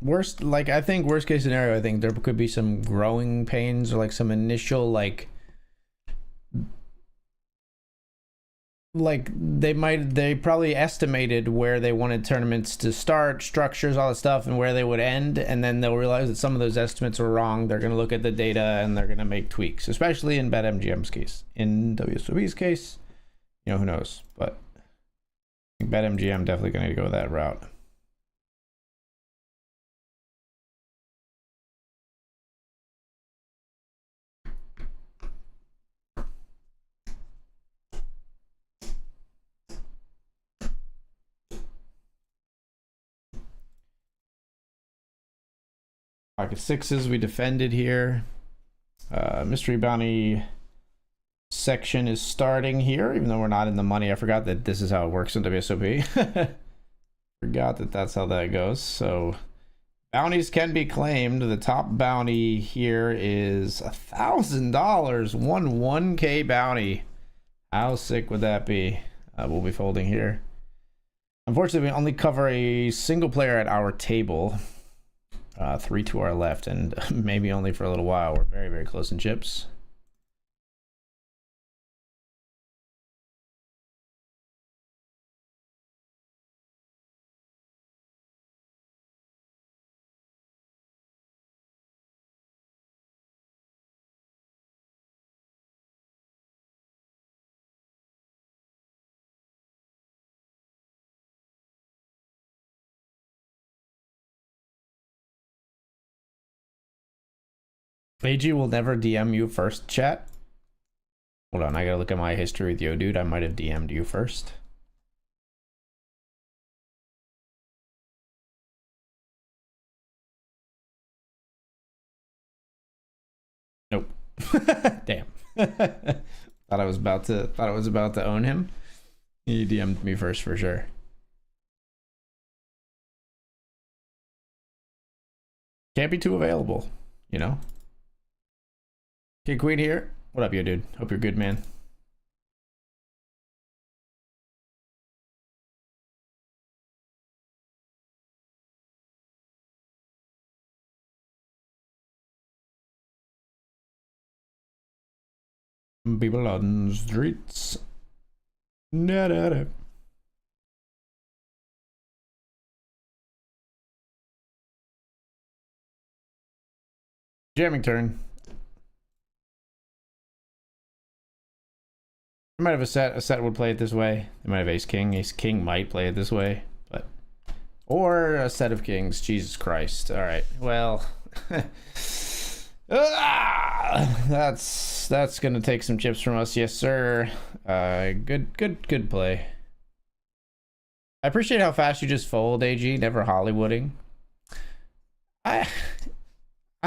Worst, like, I think worst case scenario, I think there could be some growing pains or like some initial like they probably estimated where they wanted tournaments to start, structures, all that stuff, and where they would end, and then they'll realize that some of those estimates were wrong. They're going to look at the data and they're going to make tweaks, especially in BetMGM's case. In WSOB's case, you know, who knows, but I think BetMGM definitely going to go that route. Pocket sixes we defended here. Mystery bounty section is starting here, even though we're not in the money. I forgot that this is how it works in WSOP. Forgot that that's how that goes. So bounties can be claimed. The top bounty here is $1,000, 1K bounty. How sick would that be? We'll be folding here. Unfortunately, we only cover a single player at our table. 3 to our left, and maybe only for a little while. We're very, very close in chips. AG will never DM you first, chat. Hold on, I gotta look at my history with Yo Dude. I might have DM'd you first. Nope. Damn. thought I was about to own him. He DM'd me first for sure. Can't be too available, you know? Okay, Queen here. What up, Yo Dude? Hope you're good, man. People on the streets. Da, da, da. Jamming turn. They might have a set would play it this way. They might have ace king might play it this way, but or a set of kings. Jesus Christ. All right, well That's gonna take some chips from us, yes sir. Good play. I appreciate how fast you just fold, AG. Never Hollywooding. I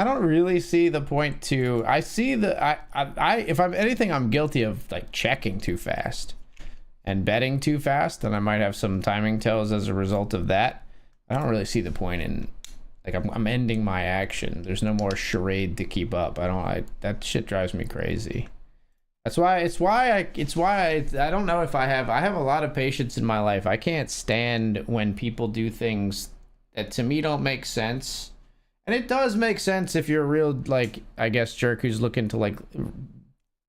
don't really see the point to. I see the I if I'm anything, I'm guilty of like checking too fast and betting too fast, and I might have some timing tells as a result of that. I don't really see the point in like I'm ending my action. There's no more charade to keep up. That shit drives me crazy. It's why I don't know if I have a lot of patience in my life. I can't stand when people do things that to me don't make sense. And it does make sense if you're a real, like, I guess, jerk who's looking to, like,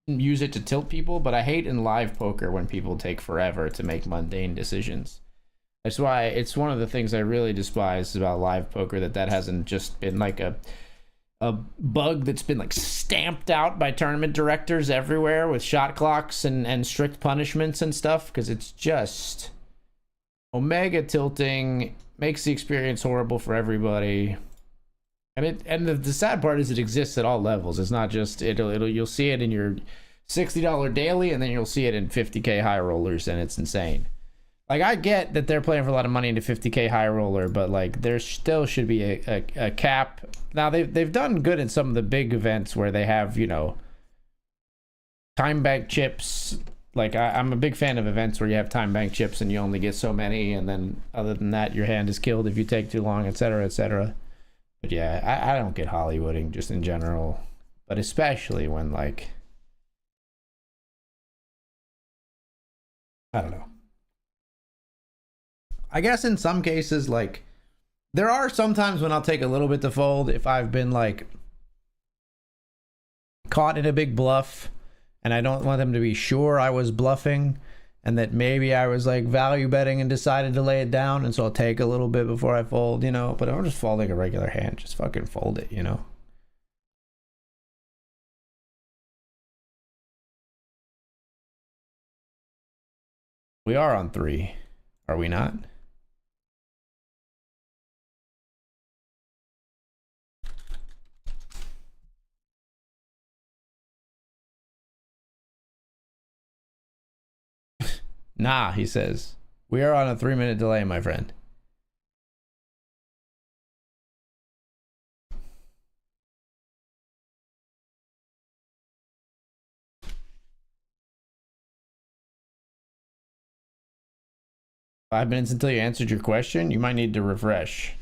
use it to tilt people. But I hate in live poker when people take forever to make mundane decisions. That's why it's one of the things I really despise about live poker, that hasn't just been, like, a bug that's been, like, stamped out by tournament directors everywhere with shot clocks and strict punishments and stuff. Because it's just omega tilting, makes the experience horrible for everybody. And the sad part is it exists at all levels. It's not just you'll see it in your $60 daily, and then you'll see it in 50K high rollers, and it's insane. Like, I get that they're playing for a lot of money into 50K high roller, but like there still should be a cap. Now they've done good in some of the big events where they have, you know, time bank chips. Like I'm a big fan of events where you have time bank chips and you only get so many, and then other than that your hand is killed if you take too long, etc., etc. But yeah, I don't get Hollywooding just in general, but especially when, like, I don't know. I guess in some cases, like, there are some times when I'll take a little bit to fold if I've been, like, caught in a big bluff and I don't want them to be sure I was bluffing and that maybe I was, like, value betting and decided to lay it down, and so I'll take a little bit before I fold, you know. But I'm just folding a regular hand. Just fucking fold it, you know. We are on 3, are we not? Nah, he says. We are on a 3-minute delay, my friend. Five minutes until you answered your question. You might need to refresh.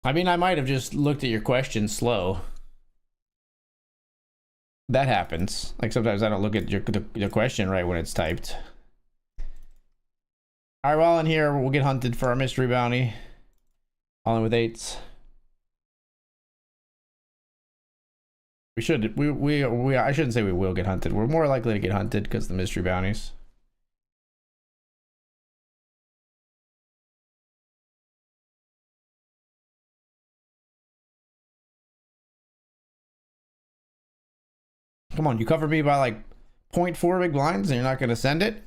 I mean, I might have just looked at your question slow. That happens. Like, sometimes I don't look at the question right when it's typed. All right, well, in here, we'll get hunted for our mystery bounty. All in with 8s. We should, I shouldn't say we will get hunted. We're more likely to get hunted because of the mystery bounties. Come on, you covered me by like 0.4 big blinds and you're not going to send it?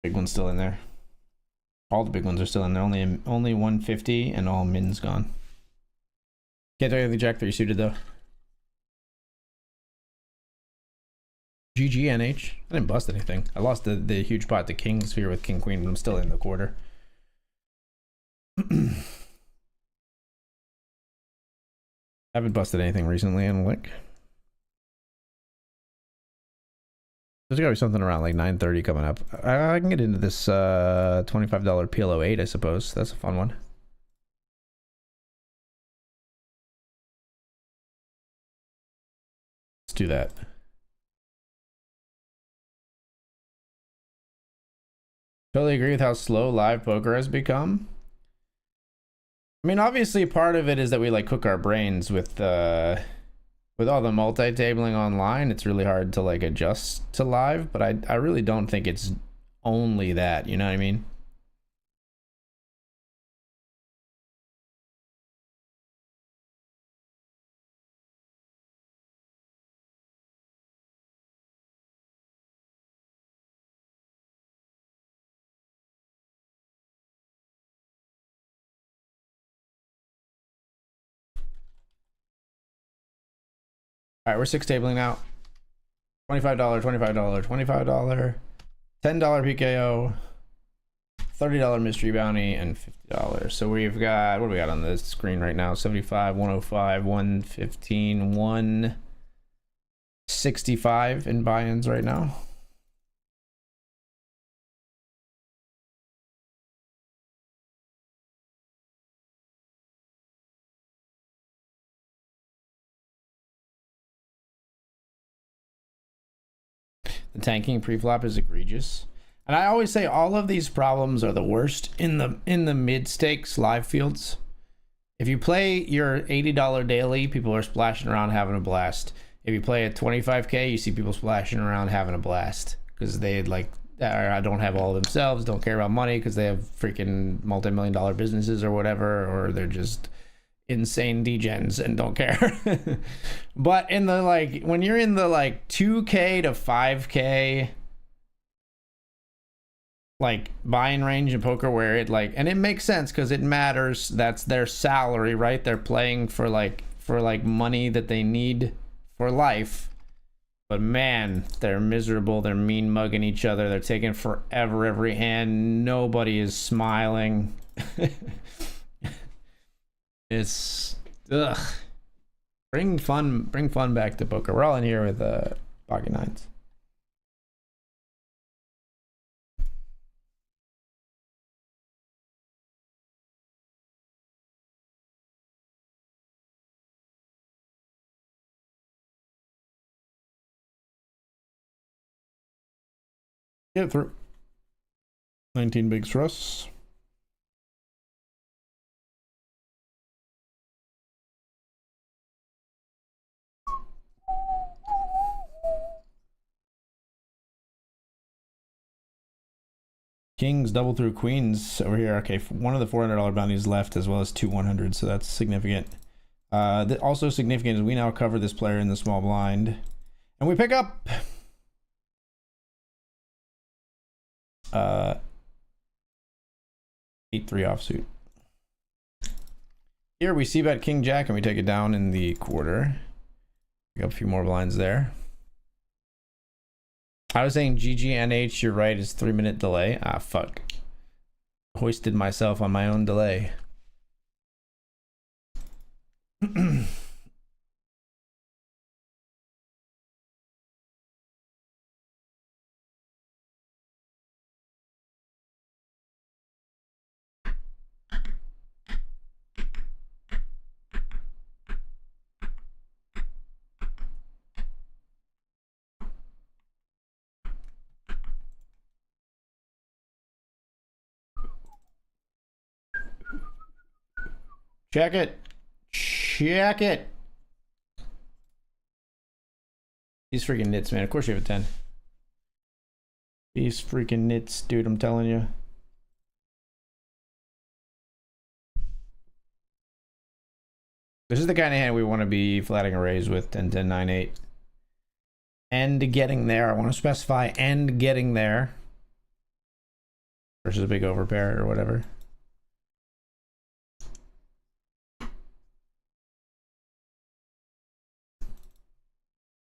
Big one's still in there. All the big ones are still in there. Only 150 and all min's gone. Can't tell you the jack 3 suited though. GG NH. I didn't bust anything. I lost the huge pot to king sphere with king queen, but I'm still in the quarter. Haven't busted anything recently in Lick. There's gotta be something around like 9:30 coming up. I can get into this $25 PLO 8, I suppose. That's a fun one. Let's do that. Totally agree with how slow live poker has become. I mean, obviously part of it is that we like cook our brains with all the multi-tabling online. It's really hard to like adjust to live, but I really don't think it's only that, you know what I mean? All right, we're 6 tabling now. $25, $25, $25, $10 PKO, $30 mystery bounty, and $50. So we've got, what do we got on this screen right now? 75, 105, 115, 165 in buy-ins right now. The tanking pre-flop is egregious. And I always say all of these problems are the worst in the mid-stakes live fields. If you play your $80 daily, people are splashing around having a blast. If you play at 25K, you see people splashing around having a blast because they like don't have all themselves, don't care about money because they have freaking multi-million-dollar businesses or whatever, or they're just insane degens and don't care. But in the like when you're in the like 2K to 5K like buying range in poker where it like, and it makes sense because it matters, that's their salary, right? They're playing for like money that they need for life. But man, they're miserable, they're mean mugging each other, they're taking forever every hand, nobody is smiling. It's ugh. Bring fun back to poker. We're all in here with pocket nines. Get it through. 19 bigs for us. Kings double through queens over here. Okay, one of the $400 bounties left, as well as two 100s, so that's significant. Also significant is we now cover this player in the small blind, and we pick up 8-3 offsuit. Here we see bet king jack and we take it down in the quarter. Pick up a few more blinds there. I was saying GGNH, you're right, is 3-minute delay. Ah, fuck. Hoisted myself on my own delay. Check it. Check it. These freaking nits, man. Of course you have a 10. These freaking nits, dude, I'm telling you. This is the kind of hand we want to be flatting a raise with. 10, 10, 9, 8. And getting there. I want to specify and getting there. Versus a big overpair or whatever.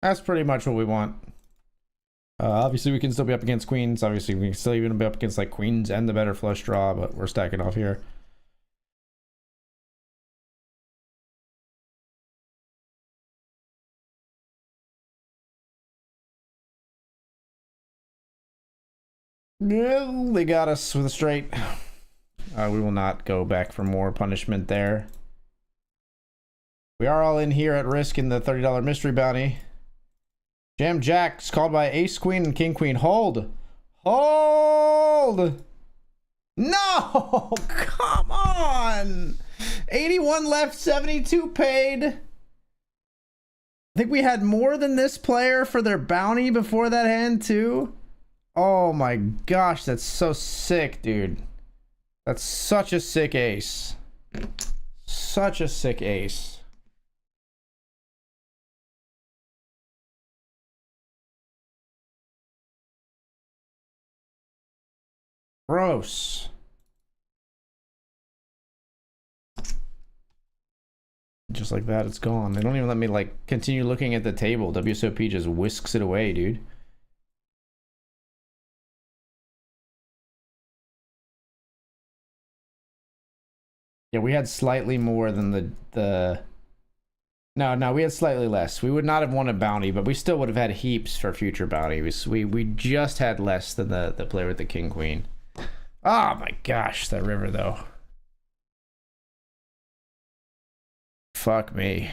That's pretty much what we want. Obviously, we can still be up against queens. Obviously, we can still even be up against like queens and the better flush draw, but we're stacking off here. Yeah, they got us with a straight. We will not go back for more punishment there. We are all in here at risk in the $30 mystery bounty. Jam Jack's called by ace queen and king queen. Hold. Hold. No, come on. 81 left, 72 paid. I think we had more than this player for their bounty before that hand too. Oh my gosh, that's so sick, dude. That's such a sick ace. Such a sick ace. Gross. just like that, it's gone. They don't even let me like continue looking at the table. WSOP just whisks it away, dude. Yeah, we had slightly more than the no, we had slightly less. We would not have won a bounty, but we still would have had heaps for future bounties. We just had less than the player with the king queen. Oh my gosh, that river though. Fuck me.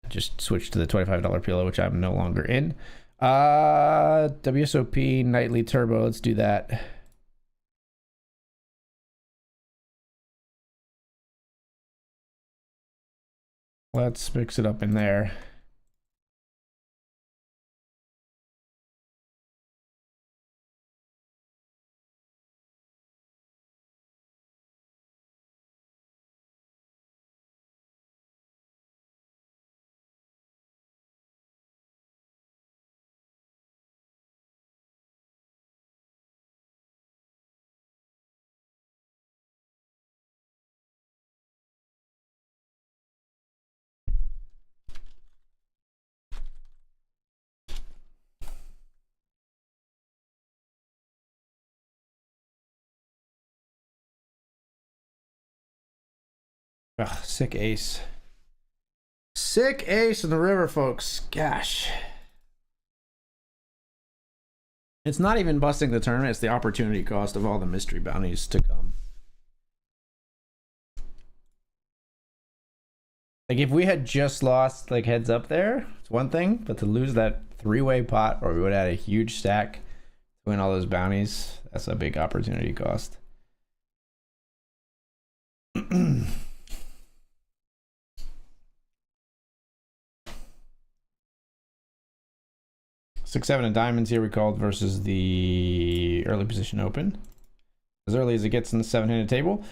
Just switch to the $25 pillow, which I'm no longer in. WSOP nightly turbo. Let's do that. Let's mix it up in there. Ugh, sick ace. Sick ace in the river, folks. Gosh. It's not even busting the tournament, it's the opportunity cost of all the mystery bounties to come. Like, if we had just lost, like, heads up there, it's one thing, but to lose that three-way pot where we would have had a huge stack to win all those bounties, that's a big opportunity cost. 6-7 and diamonds here we called versus the early position open. As early as it gets in the 7-handed table.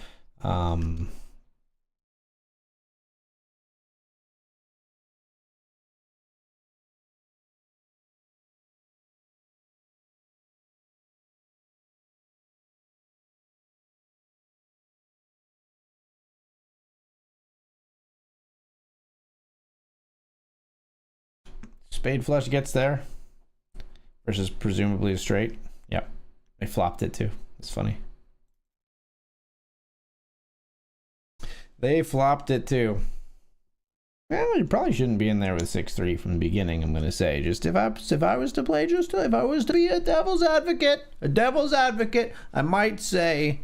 Spade flush gets there. Versus presumably a straight. Yep. They flopped it too. It's funny. They flopped it too. Well, you probably shouldn't be in there with 6-3 from the beginning, I'm gonna say. Just if I was to play, if I was to be a devil's advocate, I might say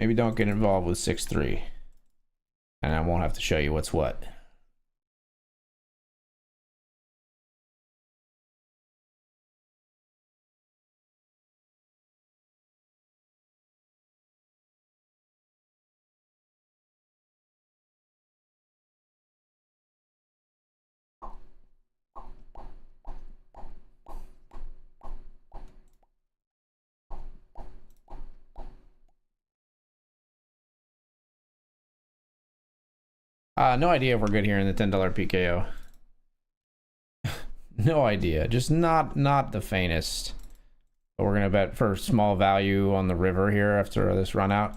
maybe don't get involved with 6-3. And I won't have to show you what's what. No idea if we're good here in the $10 PKO. No idea. Just not the faintest. But we're gonna bet for small value on the river here after this run out.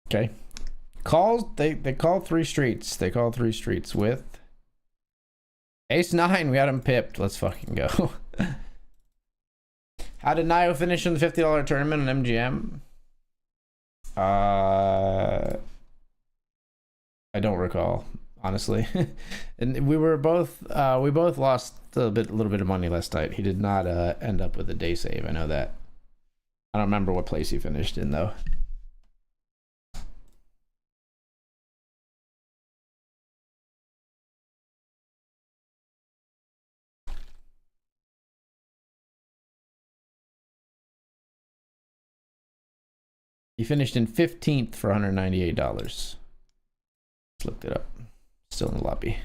Okay. Calls they call 3 streets. They call 3 streets with Ace-9. We had him pipped. Let's fucking go. How did Nio finish in the $50 tournament on MGM? I don't recall, honestly. And we both lost a little bit of money last night. He did not end up with a day save. I know that. I don't remember what place he finished in though. He finished in 15th for $198. Just looked it up. Still in the lobby.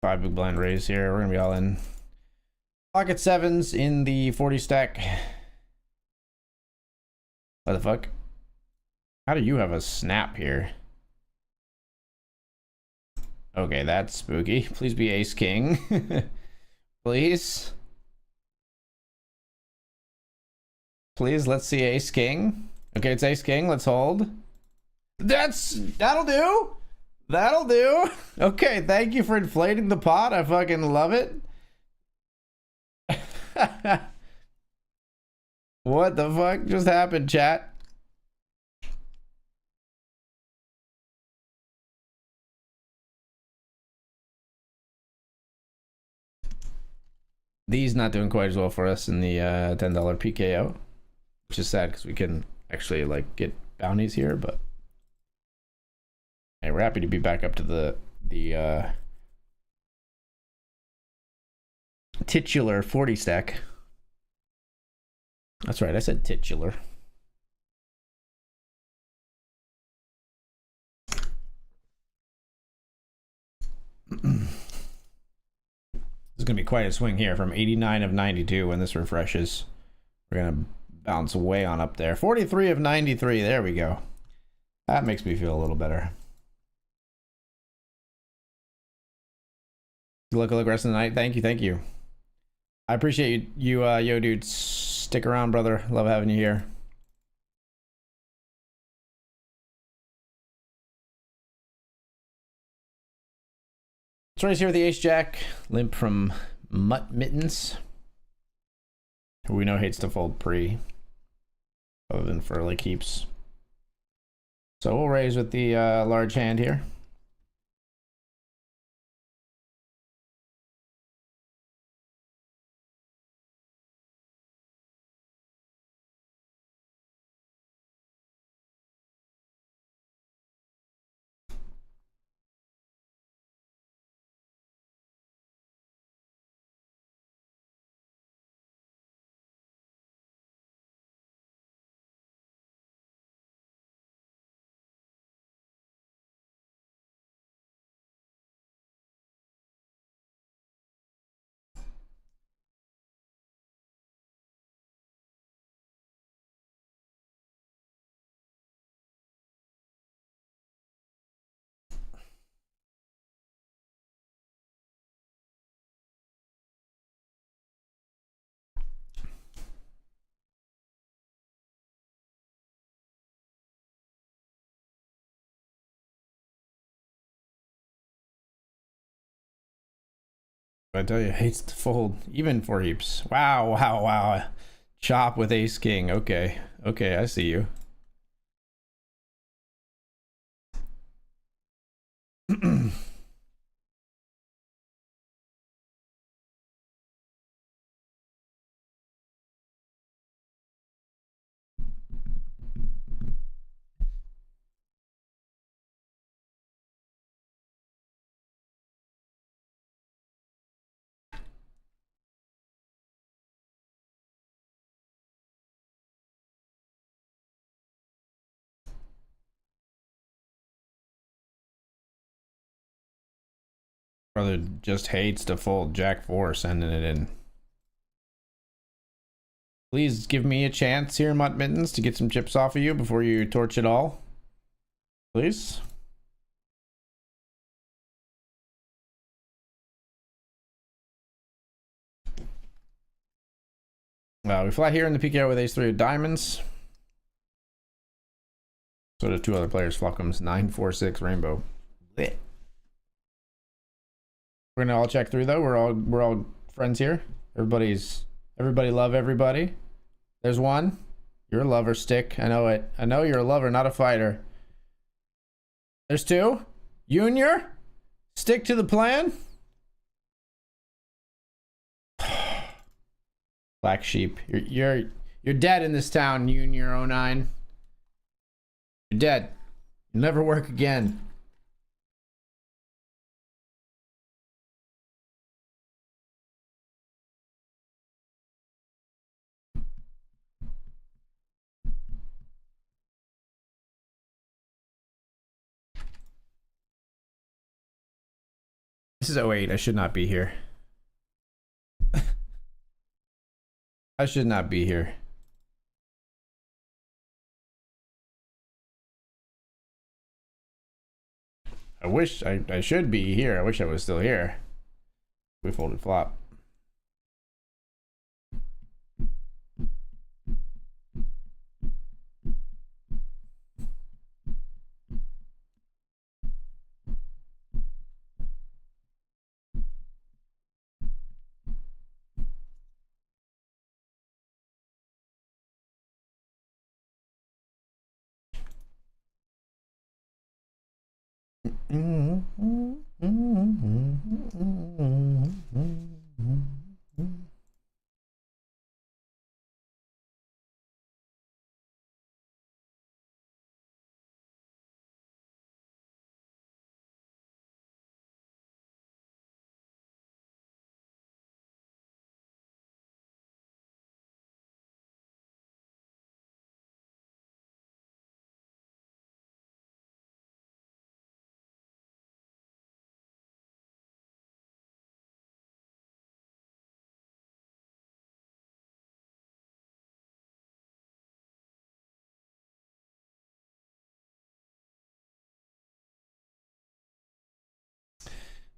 5 big blind raise here. We're gonna be all in. Pocket sevens in the 40 stack. What the fuck? How do you have a snap here? Okay, that's spooky. Please be ace king. Please. Please, let's see ace king. Okay, it's ace king. Let's hold. That'll do. That'll do. Okay, thank you for inflating the pot. I fucking love it. What the fuck just happened, chat? These not doing quite as well for us in the $10 PKO, which is sad because we can actually like get bounties here, but hey, we're happy to be back up to the titular 40 stack. That's right, I said titular. This is gonna be quite a swing here from 89 of 92 when this refreshes. We're gonna bounce way on up there. 43 of 93, there we go. That makes me feel a little better. Good luck rest of the night. Thank you, thank you. I appreciate you, yo dude. Stick around, brother. Love having you here. Let's raise here with the ace jack. Limp from Mutt Mittens, who we know hates to fold pre, other than for like keeps. So we'll raise with the large hand here. I tell you, hates to fold even for heaps. Wow, wow, wow. Chop with ace king. Okay, okay, I see you. Brother just hates to fold. Jack 4 sending it in. Please give me a chance here, Mutt Mittens, to get some chips off of you before you torch it all. Please. We fly here in the PKO with ace 3 of diamonds. So do 2 other players. Flockums 9, 4, 6 rainbow. Blech. We're gonna all check through though. We're all friends here. Everybody love everybody. There's one. You're a lover, Stick. I know it. I know you're a lover, not a fighter. There's 2. Junior, stick to the plan. Black sheep. You're dead in this town, Junior 09. You're dead. You'll never work again. This is 08. I should not be here. I should not be here. I wish I should be here. I wish I was still here. We folded flop.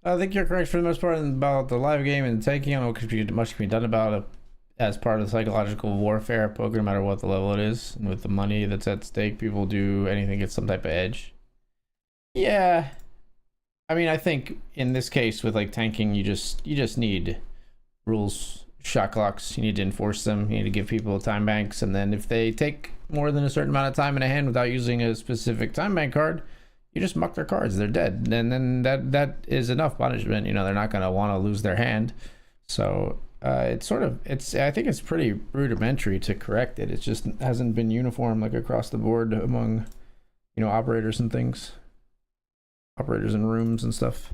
I think you're correct for the most part about the live game and tanking. I don't know much can be done about it as part of the psychological warfare of poker, no matter what the level it is. And with the money that's at stake, people do anything to get some type of edge. Yeah. I mean, I think in this case with like tanking, you just need rules, shot clocks. You need to enforce them. You need to give people time banks, and then if they take more than a certain amount of time in a hand without using a specific time bank card, you just muck their cards. They're dead, and then that is enough punishment. You know, they're not going to want to lose their hand. So I think it's pretty rudimentary to correct it. It just hasn't been uniform like across the board among, you know, operators and things, operators in rooms and stuff.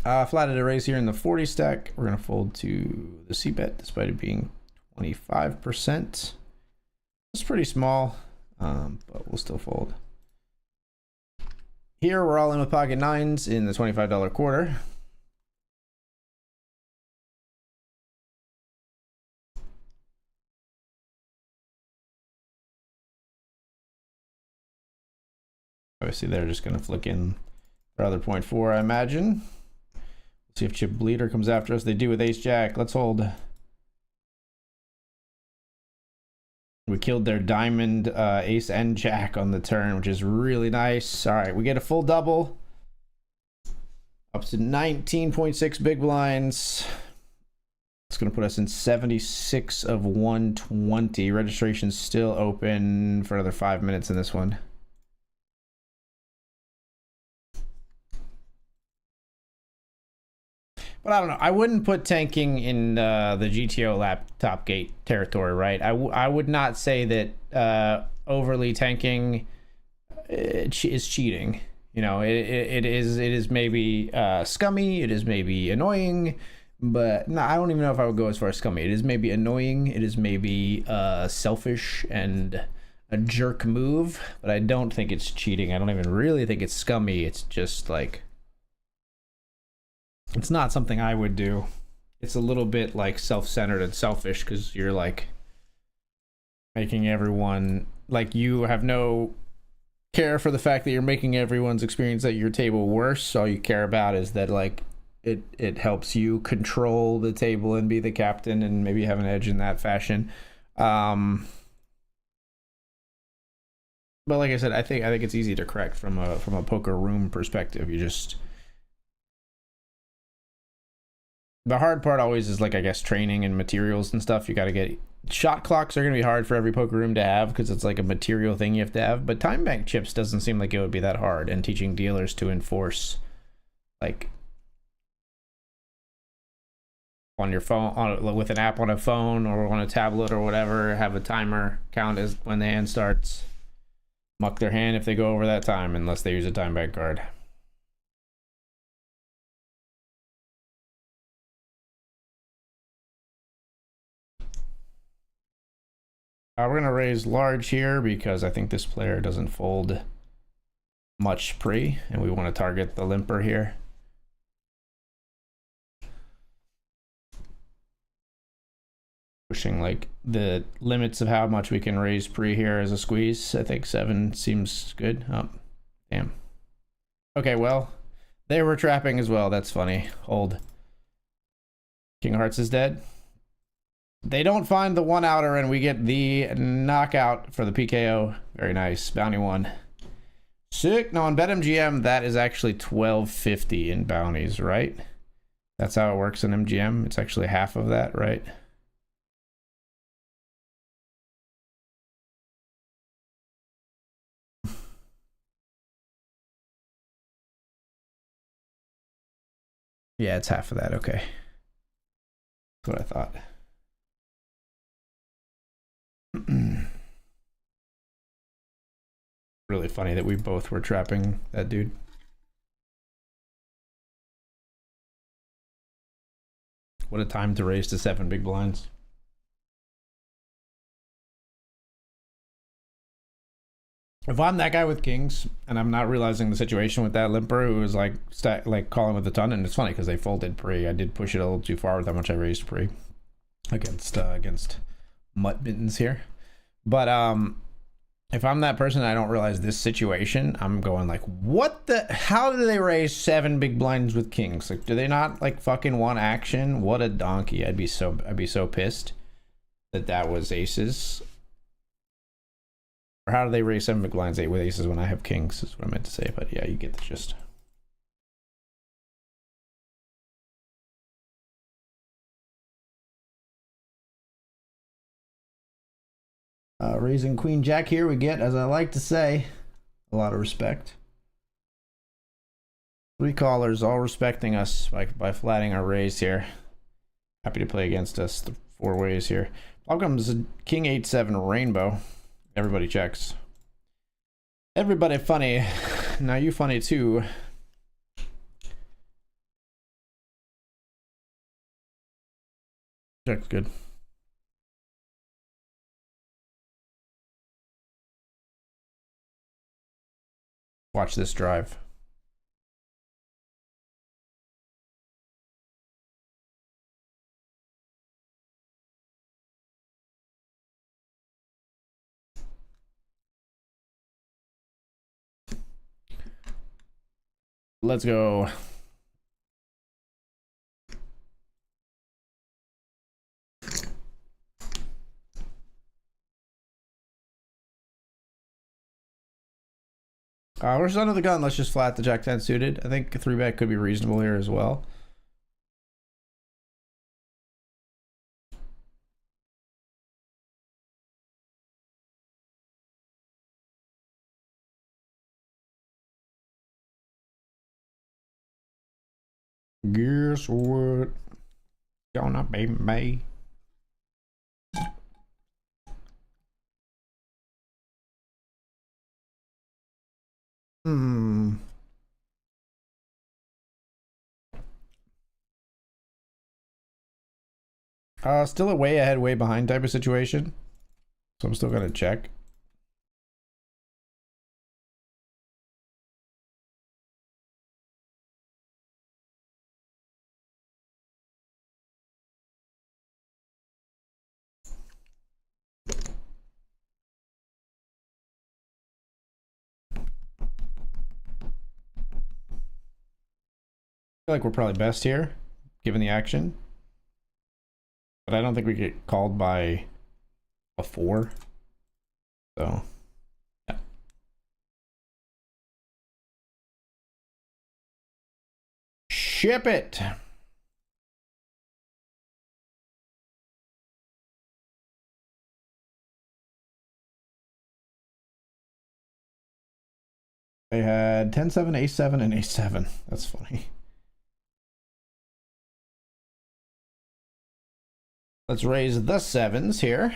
Flatted a raise here in the 40 stack. We're going to fold to the C bet despite it being 25%. It's pretty small, but we'll still fold. Here we're all in with pocket nines in the $25 quarter. Obviously they're just going to flick in for other 0.4, I imagine. See if chip bleeder comes after us. They do with ace jack. Let's hold. We killed their diamond ace and jack on the turn, which is really nice. All right, we get a full double. Up to 19.6 big blinds. It's going to put us in 76 of 120. Registration's still open for another 5 minutes in this one. But I don't know. I wouldn't put tanking in the GTO laptop gate territory, right? I would not say that overly tanking is cheating. You know, it is maybe scummy. It is maybe annoying. But no, I don't even know if I would go as far as scummy. It is maybe annoying. It is maybe selfish and a jerk move. But I don't think it's cheating. I don't even really think it's scummy. It's just like... it's not something I would do. It's a little bit like self-centered and selfish because you're like making everyone, like, you have no care for the fact that you're making everyone's experience at your table worse. All you care about is that, like, it helps you control the table and be the captain and maybe have an edge in that fashion. But like I said, I think it's easy to correct from a poker room perspective. You just... the hard part always is, like, I guess, training and materials and stuff. You got to get... shot clocks are going to be hard for every poker room to have because it's like a material thing you have to have. But time bank chips doesn't seem like it would be that hard. And teaching dealers to enforce, like, on your phone, with an app on a phone or on a tablet or whatever, have a timer count as when the hand starts. Muck their hand if they go over that time, unless they use a time bank card. We're gonna raise large here because I think this player doesn't fold much pre, and we want to target the limper here. Pushing like the limits of how much we can raise pre here as a squeeze. I think 7 seems good. Oh, damn. Okay, well, they were trapping as well. That's funny. Hold. King of Hearts is dead. They don't find the one outer, and we get the knockout for the PKO. Very nice. Bounty 1. Sick. Now on BetMGM, that is actually 1250 in bounties, right? That's how it works in MGM. It's actually half of that, right? Yeah, it's half of that. Okay. That's what I thought. Really funny that we both were trapping that dude. What a time to raise to 7 big blinds. If I'm that guy with kings and I'm not realizing the situation with that limper who was like calling with a ton, and it's funny because they folded pre. I did push it a little too far with how much I raised pre against Mutt Mittens here. But if I'm that person and I don't realize this situation, I'm going like, what the, how do they raise 7 big blinds with kings? Like, do they not like fucking want action? What a donkey. I'd be so pissed that was aces. Or how do they raise 7 big blinds 8 with aces when I have kings is what I meant to say. But yeah, you get the gist. Raising queen jack here, we get, as I like to say, a lot of respect. 3 callers all respecting us by flatting our raise here. Happy to play against us 4 ways here. Up comes a king 8-7 rainbow. Everybody checks. Everybody funny. Now you funny too. Check's good. Watch this drive. Let's go. We're just under the gun. Let's just flat the jack 10 suited. I think a 3-bet could be reasonable here as well. Guess what? Gonna be me. Still a way ahead, way behind type of situation. So I'm still gonna check. I feel like we're probably best here, given the action. But I don't think we get called by a 4. So, yeah. Ship it! They had 10-7, ace-7, and ace-7. That's funny. Let's raise the 7s here.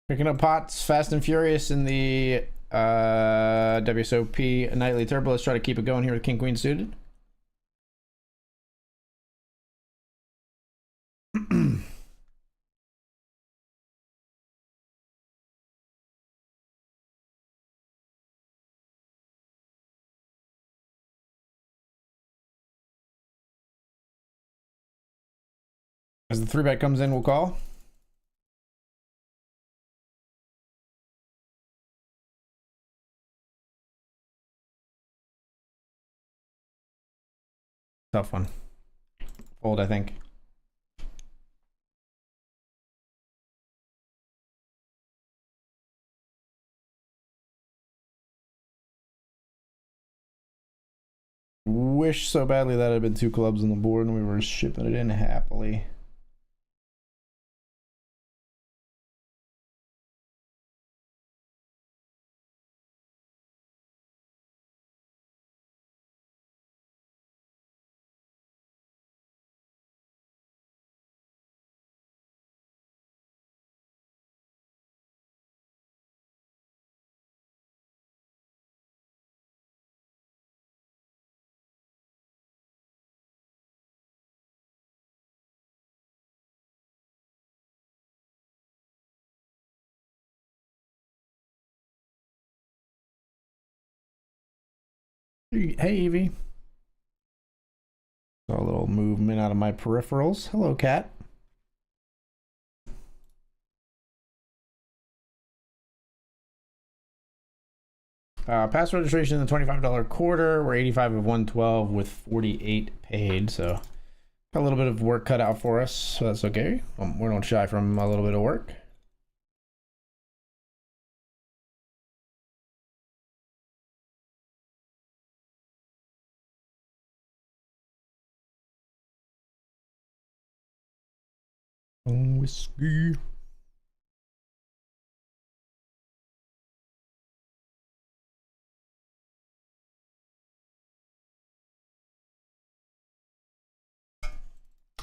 Picking up pots, fast and furious in the WSOP nightly turbo. Let's try to keep it going here with King Queen suited. As the 3-bet comes in, we'll call. Tough one. Fold, I think. Wish so badly that had been 2 clubs on the board and we were shipping it in happily. Hey, Evie. Saw a little movement out of my peripherals. Hello, cat. Pass registration in the $25 quarter. We're 85 of 112 with 48 paid. So a little bit of work cut out for us. So that's okay. We don't shy from a little bit of work. Whiskey.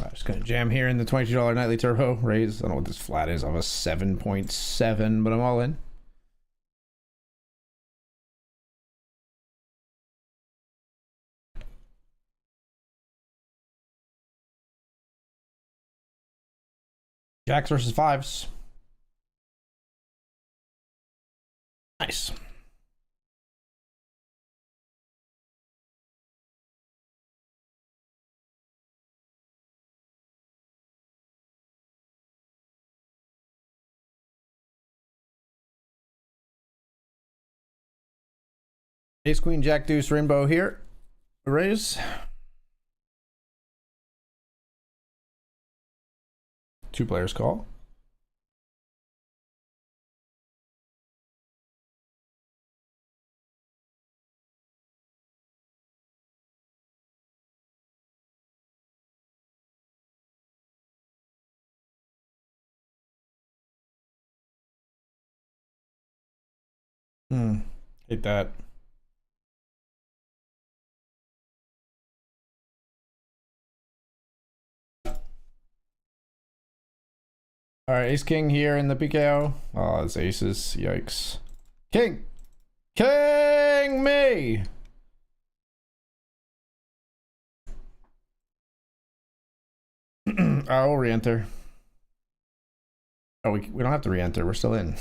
I'm just gonna jam here in the $22 nightly turbo raise. I don't know what this flat is. I'm a 7.7, but I'm all in. Jacks versus 5s. Nice. Ace, queen, jack, deuce, rainbow here. Raise. 2 players call. Hate that. All right, ace king here in the PKO. Oh, it's aces. Yikes. King. King me. I'll re-enter. Oh, we don't have to re-enter. We're still in.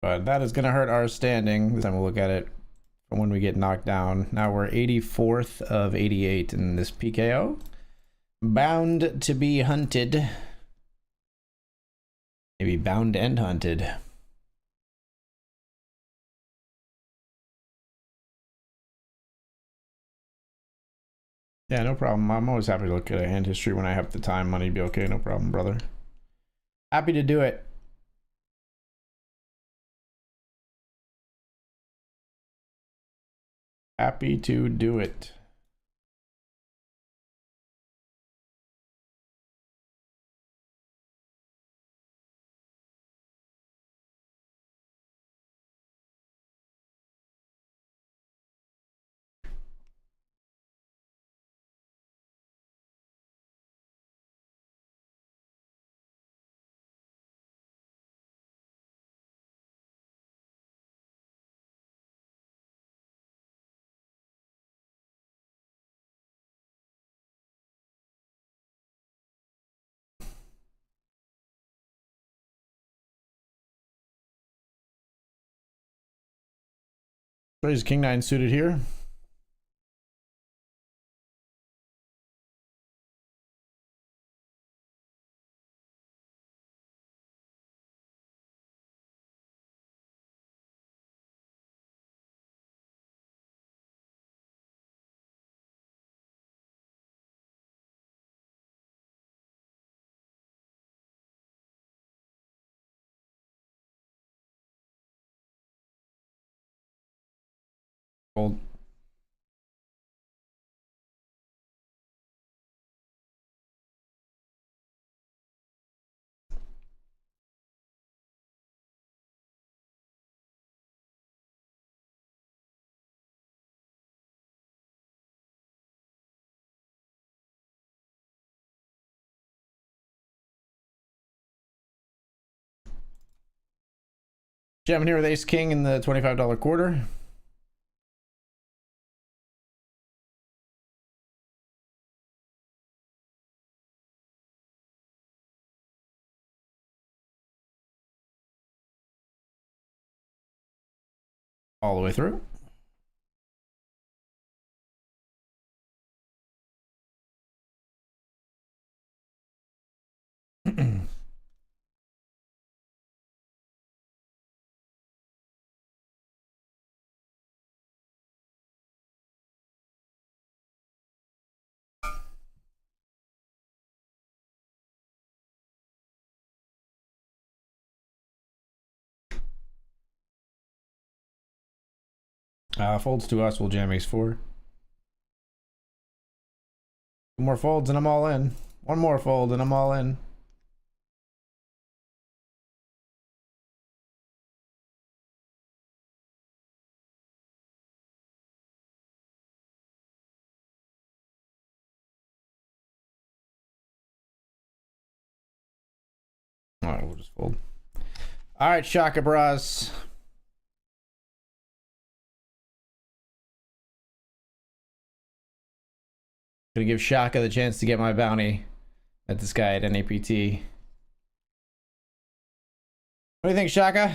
But that is going to hurt our standing. This time we'll look at it from when we get knocked down. Now we're 84th of 88 in this PKO. Bound to be hunted. Maybe bound and hunted. Yeah, no problem. I'm always happy to look at a hand history when I have the time. Money be okay. No problem, brother. Happy to do it. Happy to do it. Raise king nine suited here. Fold. Jamming here with ace king in the $25 quarter. All the way through. Folds to us, we'll jam ace four. Two more folds and I'm all in. One more fold and I'm all in. All right, we'll just fold. All right, Shaka Bras. Gonna give Shaka the chance to get my bounty at this guy at NAPT. What do you think, Shaka?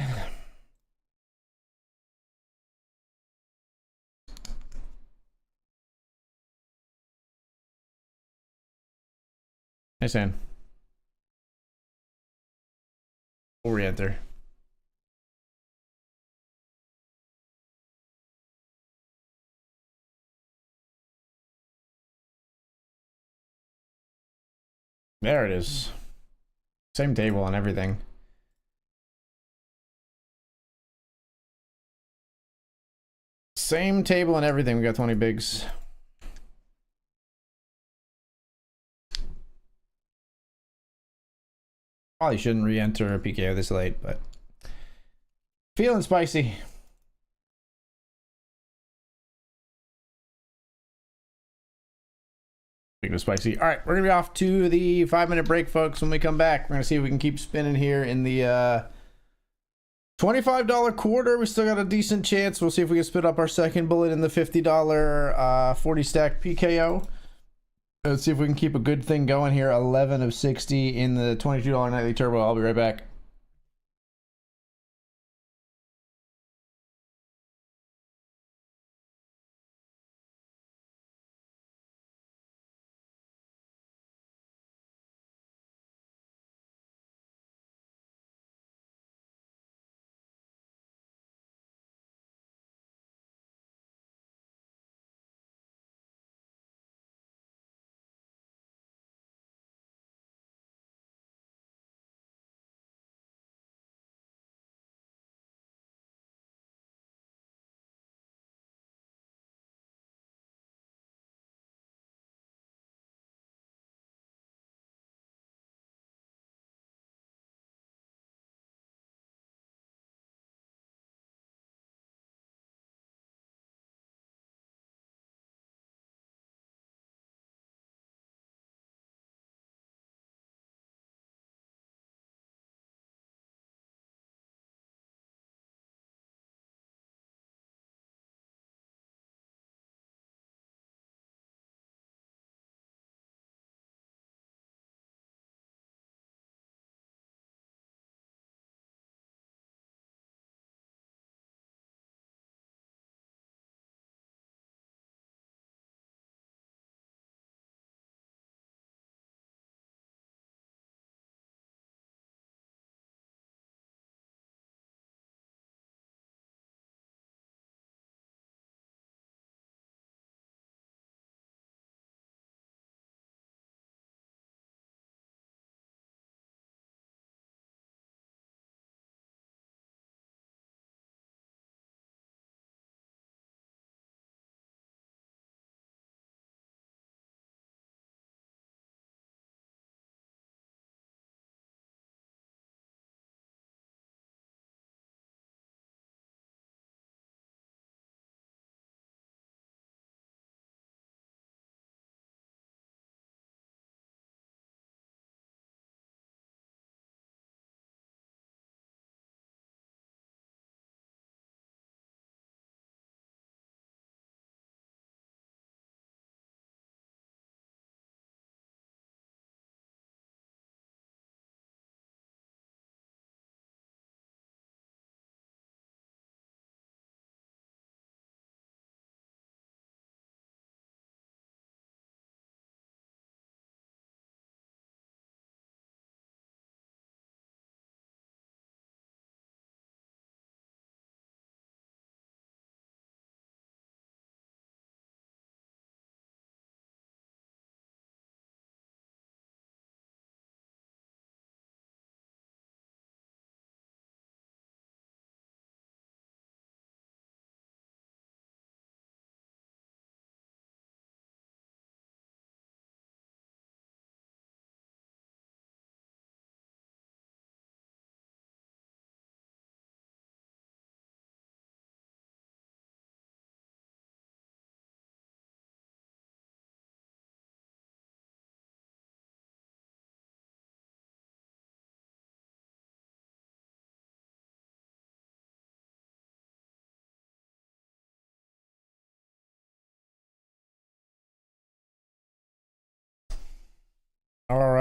Nice hand. We'll re-enter. There it is. Same table and everything. Same table and everything. We got 20 bigs. Probably shouldn't re-enter a PKO this late, but feeling spicy. Speaking of spicy. All right, we're gonna be off to the 5-minute break, folks. When we come back, we're gonna see if we can keep spinning here in the $25 quarter. We still got a decent chance. We'll see if we can spit up our second bullet in the $50 40 stack PKO. Let's see if we can keep a good thing going here. 11 of 60 in the $22 nightly turbo. I'll be right back.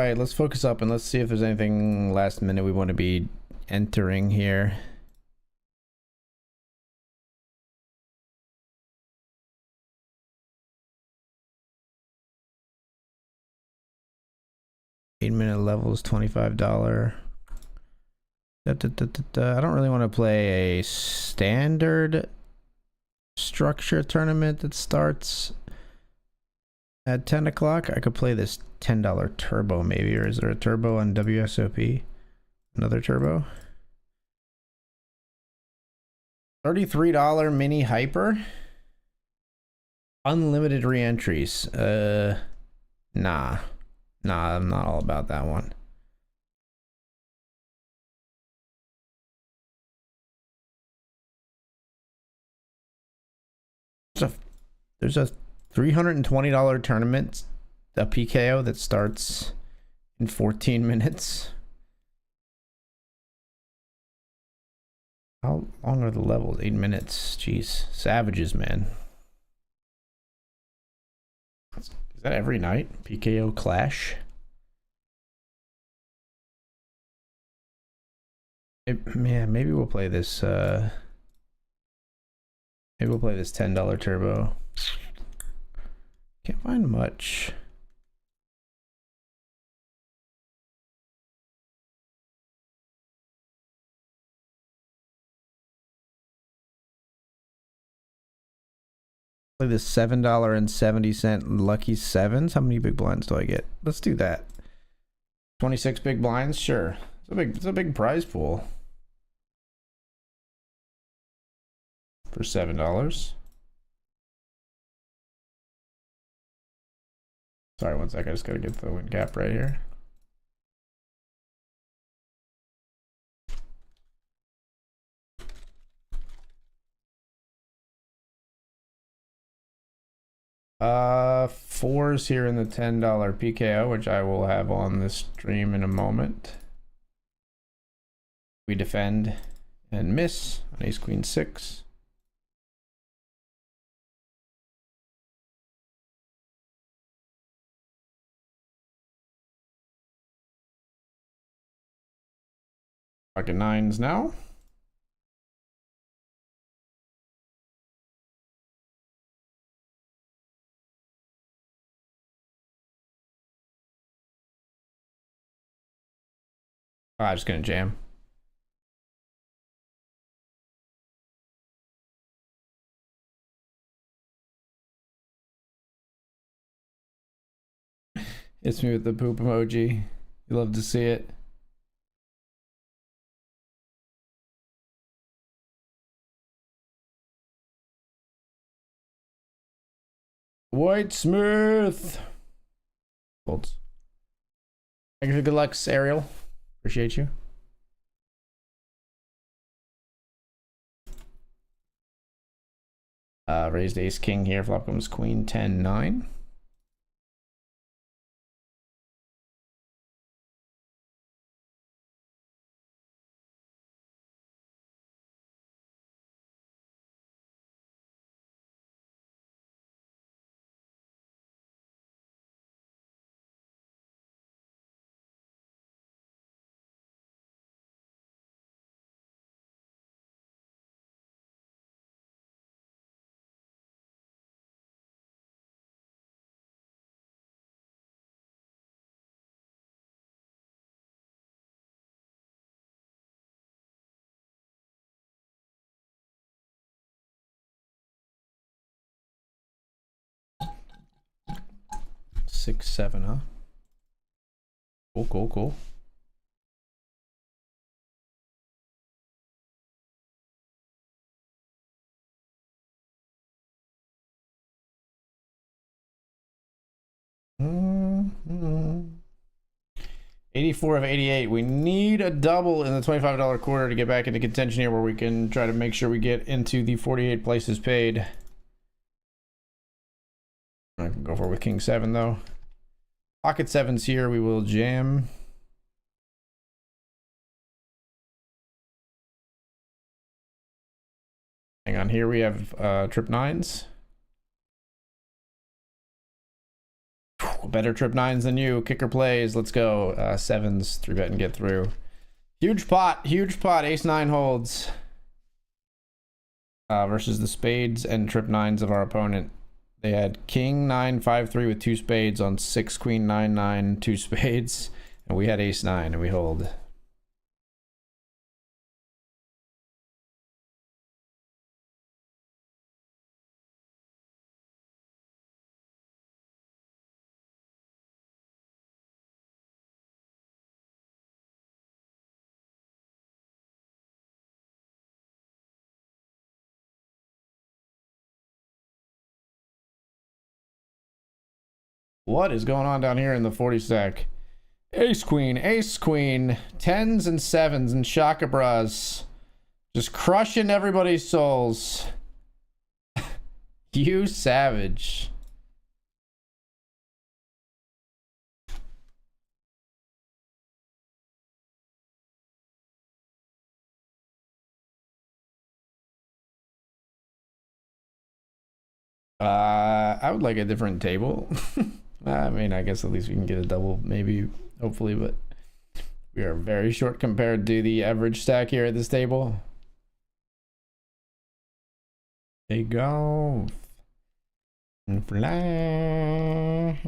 right, let's focus up and let's see if there's anything last minute we want to be entering here. Eight-minute levels, $25. I don't really want to play a standard structure tournament that starts at 10 o'clock. I could play this $10 turbo maybe, or is there a turbo on WSOP? Another turbo? $33 mini hyper? Unlimited re-entries. Nah, I'm not all about that one. There's a $320 tournament, a PKO that starts in 14 minutes. How long are the levels? 8 minutes. Jeez, savages, man. Is that every night? PKO Clash? Man, maybe we'll play this. Maybe we'll play this $10 turbo. Can't find much. Play this $7.70 lucky sevens. How many big blinds do I get? Let's do that. 26 big blinds, sure. It's a big prize pool for $7. Sorry, one sec. I just gotta get the win cap right here. Fours here in the $10 PKO, which I will have on this stream in a moment. We defend and miss on ace queen 6. Pocket nines now. Oh, I'm just gonna jam. It's me with the poop emoji. You love to see it. White Smith. Folds. Thank you for good luck, Ariel. Appreciate you. Raised ace king here. Flop comes queen 10-9. Six, seven, huh? Cool. Mm-hmm. 84 of 88. We need a double in the $25 quarter to get back into contention here, where we can try to make sure we get into the 48 places paid. I can go for with king 7 though. Pocket 7's here. We will jam. Hang on, here we have trip 9s. better trip nines than you. Kicker plays. Let's go. Sevens, 3-bet and get through. Huge pot. Huge pot. Ace 9 holds. Versus the spades and trip nines of our opponent. They had king 9 5-3 with 2 spades on 6 queen 9 9 2 spades, and we had ace 9 and we hold. What is going on down here in the 40 stack? Ace queen, 10s and 7s and shaka bras. Just crushing everybody's souls. You savage. I would like a different table. I mean, I guess at least we can get a double, maybe, hopefully, but we are very short compared to the average stack here at this table. They go. And fly.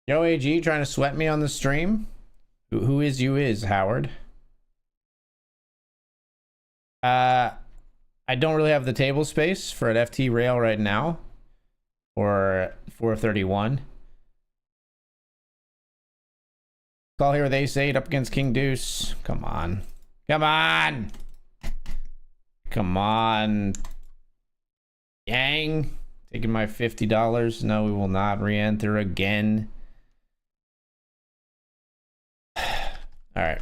Yo, AG, trying to sweat me on the stream? Who is you is, Howard? I don't really have the table space for an FT rail right now. Or 431. Call here with ace 8 up against king deuce. Come on. Come on! Come on. Yang. Taking my $50. No, we will not re-enter again. All right.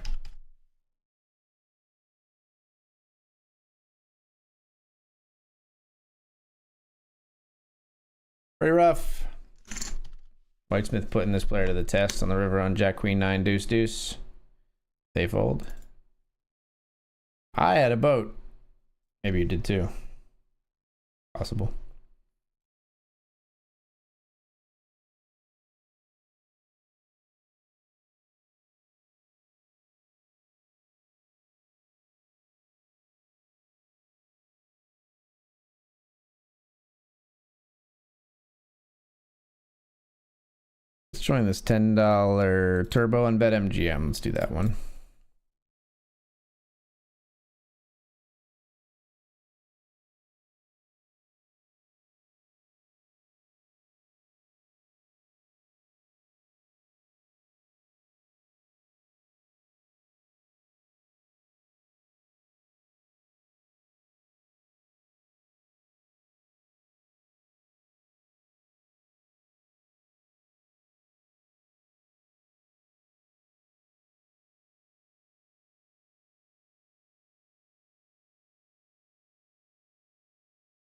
Pretty rough. Whitesmith putting this player to the test on the river on jack queen 9 deuce deuce. They fold. I had a boat. Maybe you did too. Possible. Let's join this $10 turbo and bet MGM. Let's do that one.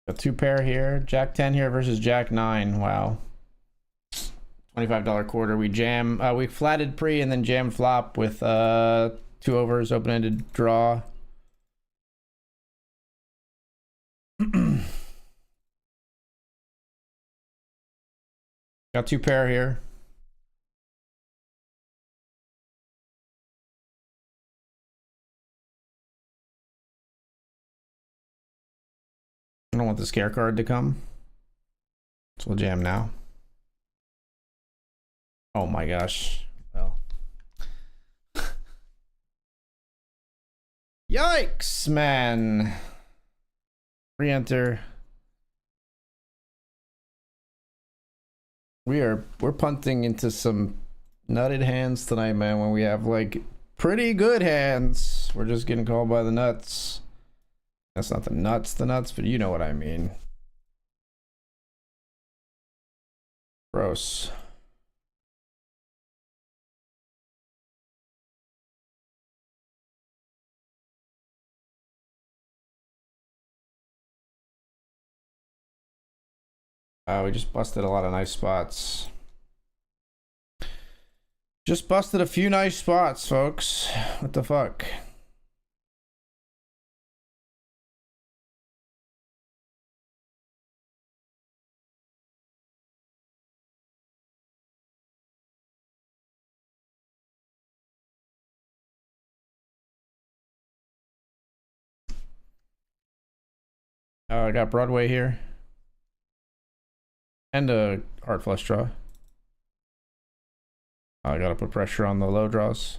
A 2-pair here. Jack 10 here versus Jack 9. Wow. $25 quarter. We jam. We flatted pre and then jam flop with 2 overs, open-ended draw. Got 2-pair here. I don't want the scare card to come. So we'll jam now. Oh my gosh. Well. Yikes, man. Re-enter. We're punting into some nutted hands tonight, man, when we have like pretty good hands. We're just getting called by the nuts. That's not the nuts, but you know what I mean. Gross. We just busted a lot of nice spots. Just busted a few nice spots, folks. What the fuck? Oh, I got Broadway here. And a hard flush draw. I gotta put pressure on the low draws.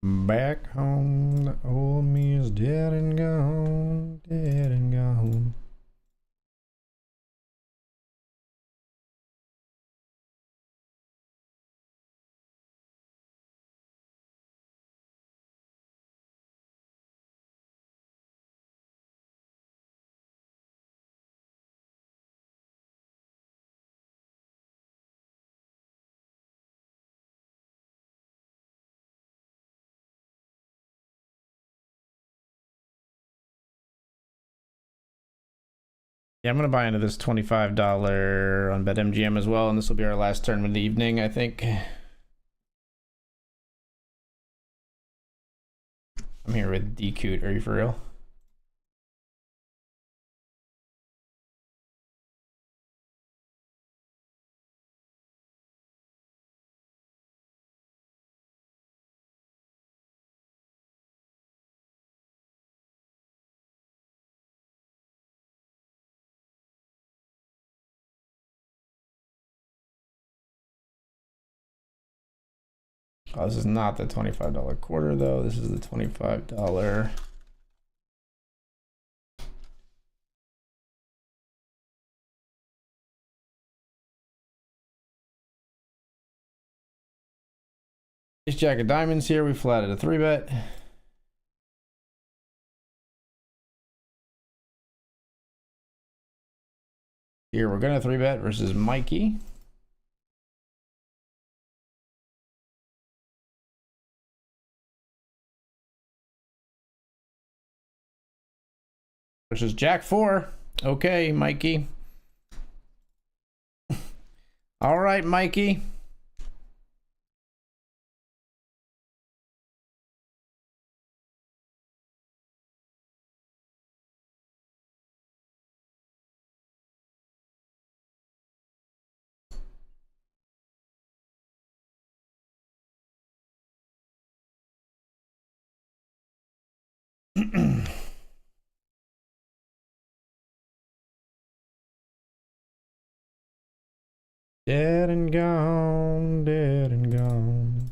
Back home, the old me is dead and gone, dead and gone. Yeah, I'm gonna buy into this $25 on BetMGM as well, and this will be our last tournament of the evening, I think. I'm here with D-Coot. Are you for real? Oh, this is not the $25 quarter though. This is the $25. Ace Jack of Diamonds here. We flatted a 3-bet. Here we're gonna 3-bet versus Mikey. Versus Jack 4. Okay, Mikey. All right, Mikey. Dead and gone, dead and gone.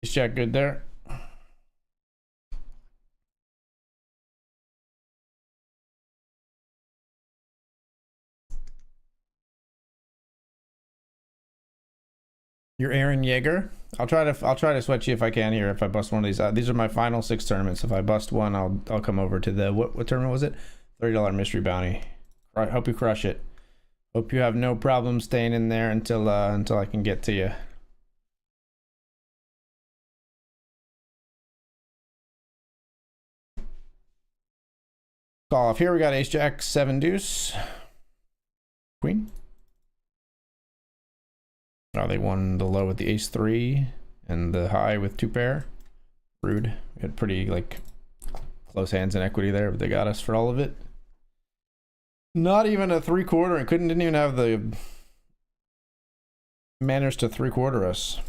Ace Jack good there. You're Aaron Yeager. I'll try to sweat you if I can here. If I bust one of these, these are my final 6 tournaments. If I bust one, I'll come over to the what tournament was it? $30 mystery bounty. I hope you crush it. Hope you have no problem staying in there until I can get to you. Call off here. We got Ace Jack 7 deuce. Queen. Oh, they won the low with the Ace 3 and the high with 2 pair. Rude. We had pretty like close hands and equity there, but they got us for all of it. Not even a 3/4, and didn't even have the manners to 3/4 us.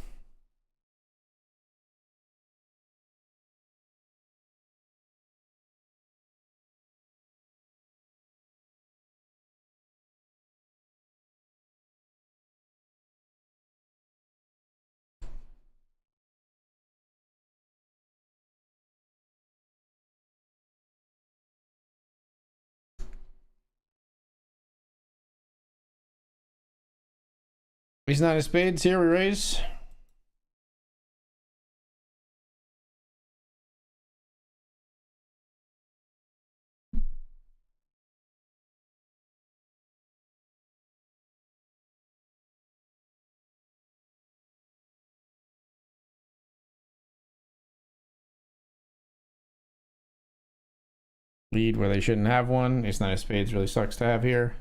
He's 9 of spades here, we raise. Lead where they shouldn't have one. Ace 9 of spades really sucks to have here.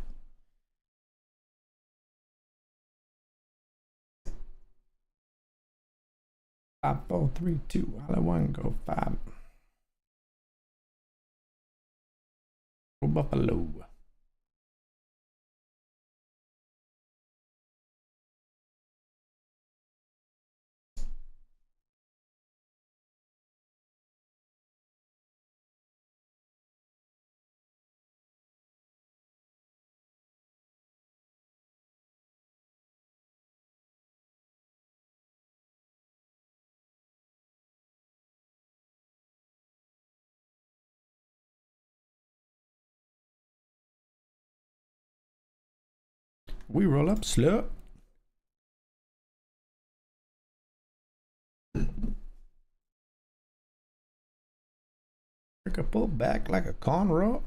Five, 4, 3, 2. All I want go 5. Go Buffalo. We roll up slow. Take a pull back like a cornrow.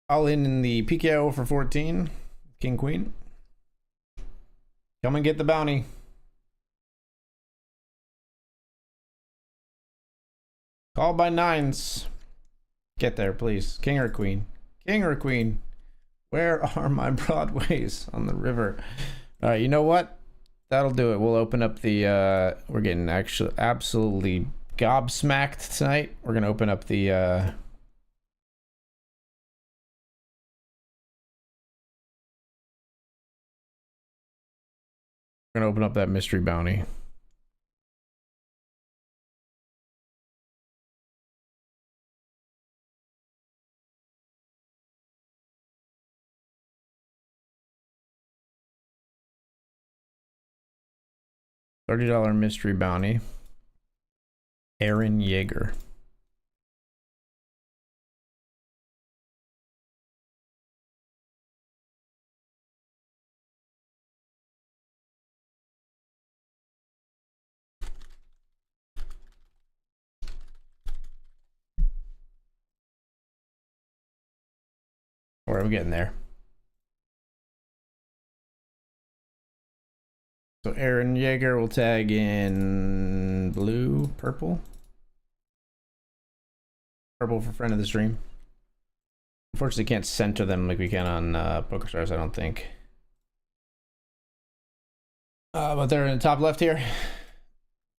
All in the PKO for 14. King, queen. Come and get the bounty. Call by 9s. Get there, please. King or queen? King or queen? Where are my broadways on the river? All right, you know what? That'll do it. We'll open up the, we're getting actually absolutely gobsmacked tonight. We're going to open up the, we're going to open up that mystery bounty. $30 mystery bounty. Aaron Yeager. Where are we getting there? So Aaron Yeager will tag in blue, purple. Purple for friend of the stream. Unfortunately, can't center them like we can on PokerStars, I don't think. But they're in the top left here.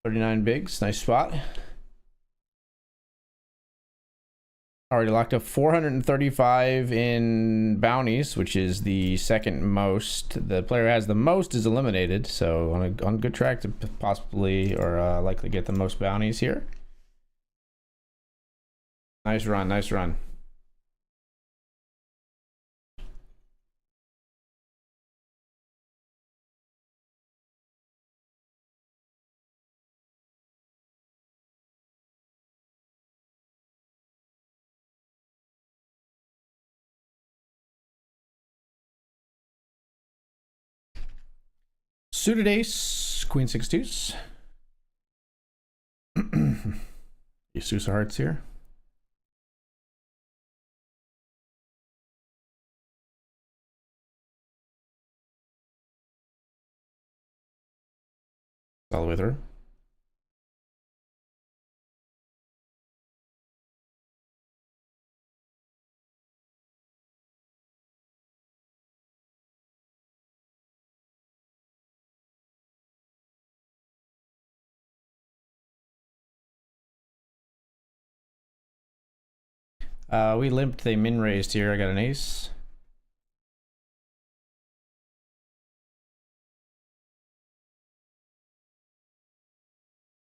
39 bigs, nice spot. Already locked up 435 in bounties, which is the second most. The player who has the most is eliminated, so on good track to possibly or likely get the most bounties here. Nice run, nice run. Suited ace, queen 6 deuce. Ace of hearts here. All the way through. We limped, they min raised here. I got an ace.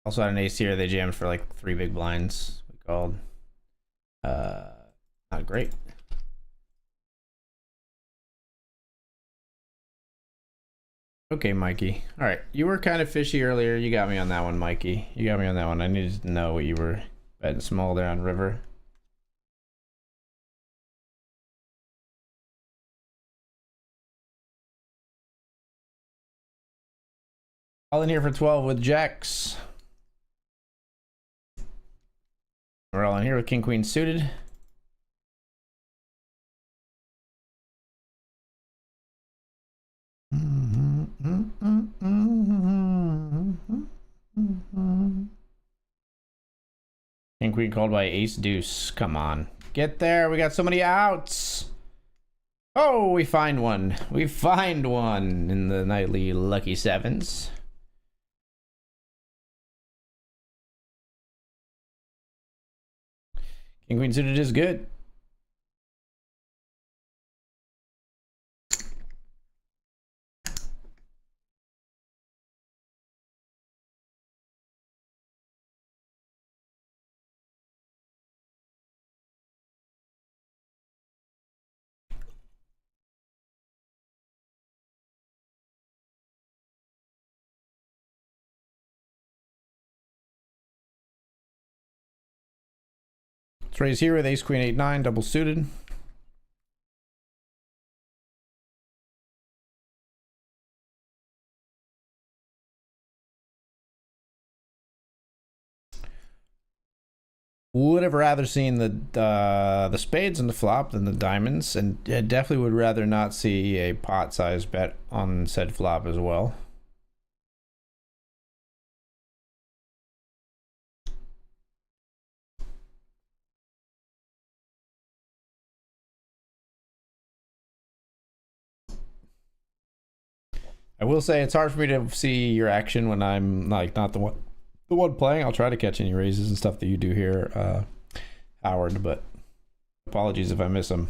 Also had an ace here. They jammed for like 3 big blinds. We called. Not great. Okay, Mikey. All right, you were kind of fishy earlier. You got me on that one, Mikey. You got me on that one. I needed to know what you were betting small there on river. All in here for 12 with jacks. We're all in here with king queen suited. King queen called by ace deuce. Come on, get there. We got so many outs. Oh, we find one. We find one in the nightly lucky sevens. King queen suited is good. Let's raise here with ace queen 8-9 double suited. Would have rather seen the spades in the flop than the diamonds, and definitely would rather not see a pot size bet on said flop as well. I will say it's hard for me to see your action when I'm like not the one playing. I'll try to catch any raises and stuff that you do here, Howard, but apologies if I miss them.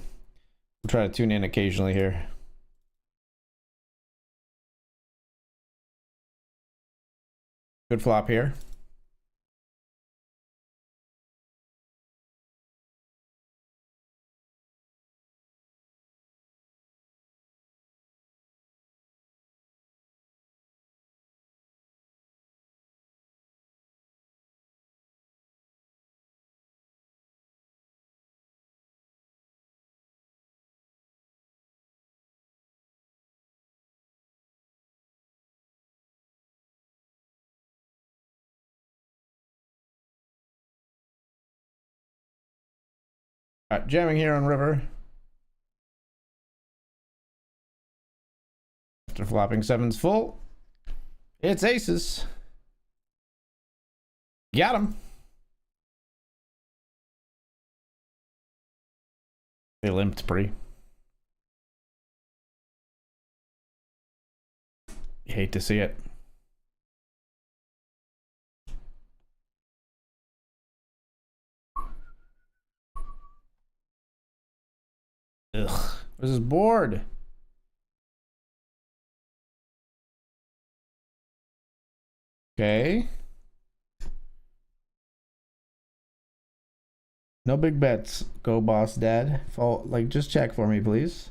I'll try to tune in occasionally here. Good flop here. All right, jamming here on river. After flopping sevens full, it's aces. Got him. They limped pretty. You hate to see it. Ugh, where's his board? Okay. No big bets. Go boss dad. Fall, like, just check for me, please.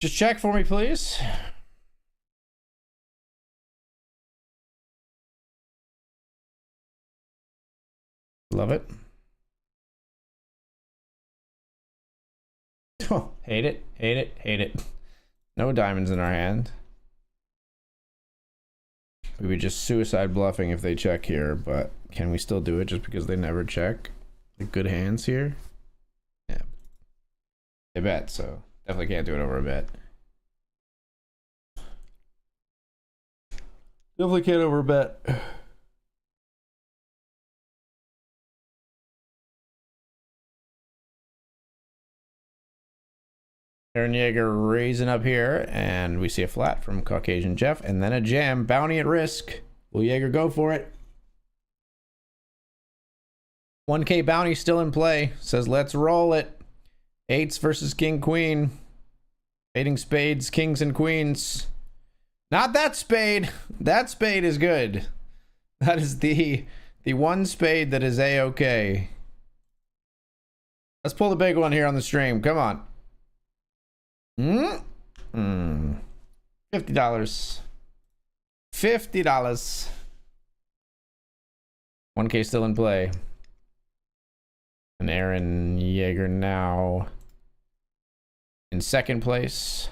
Just check for me, please. Love it. Oh, hate it, hate it, hate it. No diamonds in our hand. We would just suicide bluffing if they check here, but can we still do it just because they never check? Like good hands here? Yeah. They bet, so definitely can't do it over a bet. Definitely can't over a bet. Aaron Yeager raising up here, and we see a flat from Caucasian Jeff, and then a jam. Bounty at risk. Will Yeager go for it? 1K bounty still in play. Says let's roll it. Eights versus king queen. Fading spades, kings and queens. Not that spade. That spade is good. That is the one spade that is a-okay. Let's pull the big one here on the stream. Come on. $50. $50. 1K still in play. And Aaron Yeager now in second place.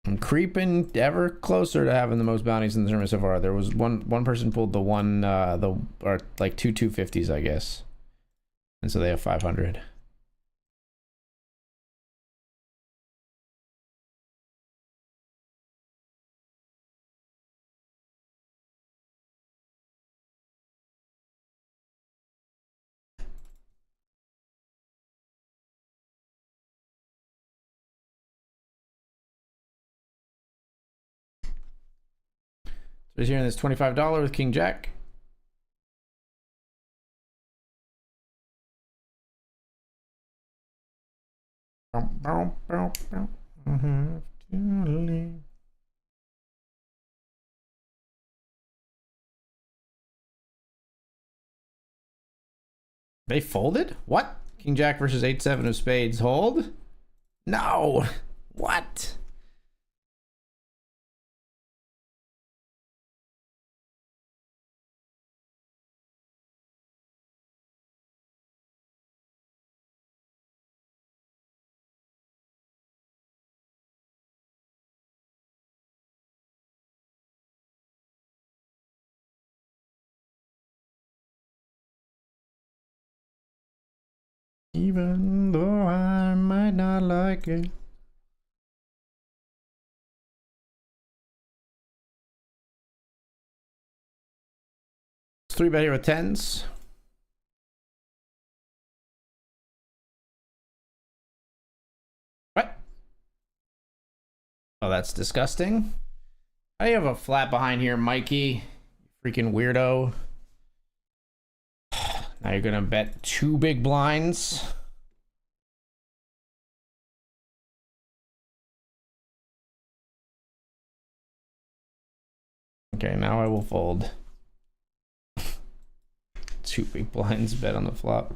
I'm creeping ever closer to having the most bounties in the tournament so far. There was one person pulled the one or like two 250s, I guess. And so they have 500. So he's here in this $25 with King Jack. They folded? What? King Jack versus 8-7 of spades. Hold? No. What? Even though I might not like it. It's 3-bet here with 10s. What? Oh, that's disgusting. How do you have a flat behind here, Mikey? Freaking weirdo. Now you're gonna bet 2 big blinds. Okay, now I will fold. 2 big blinds bet on the flop.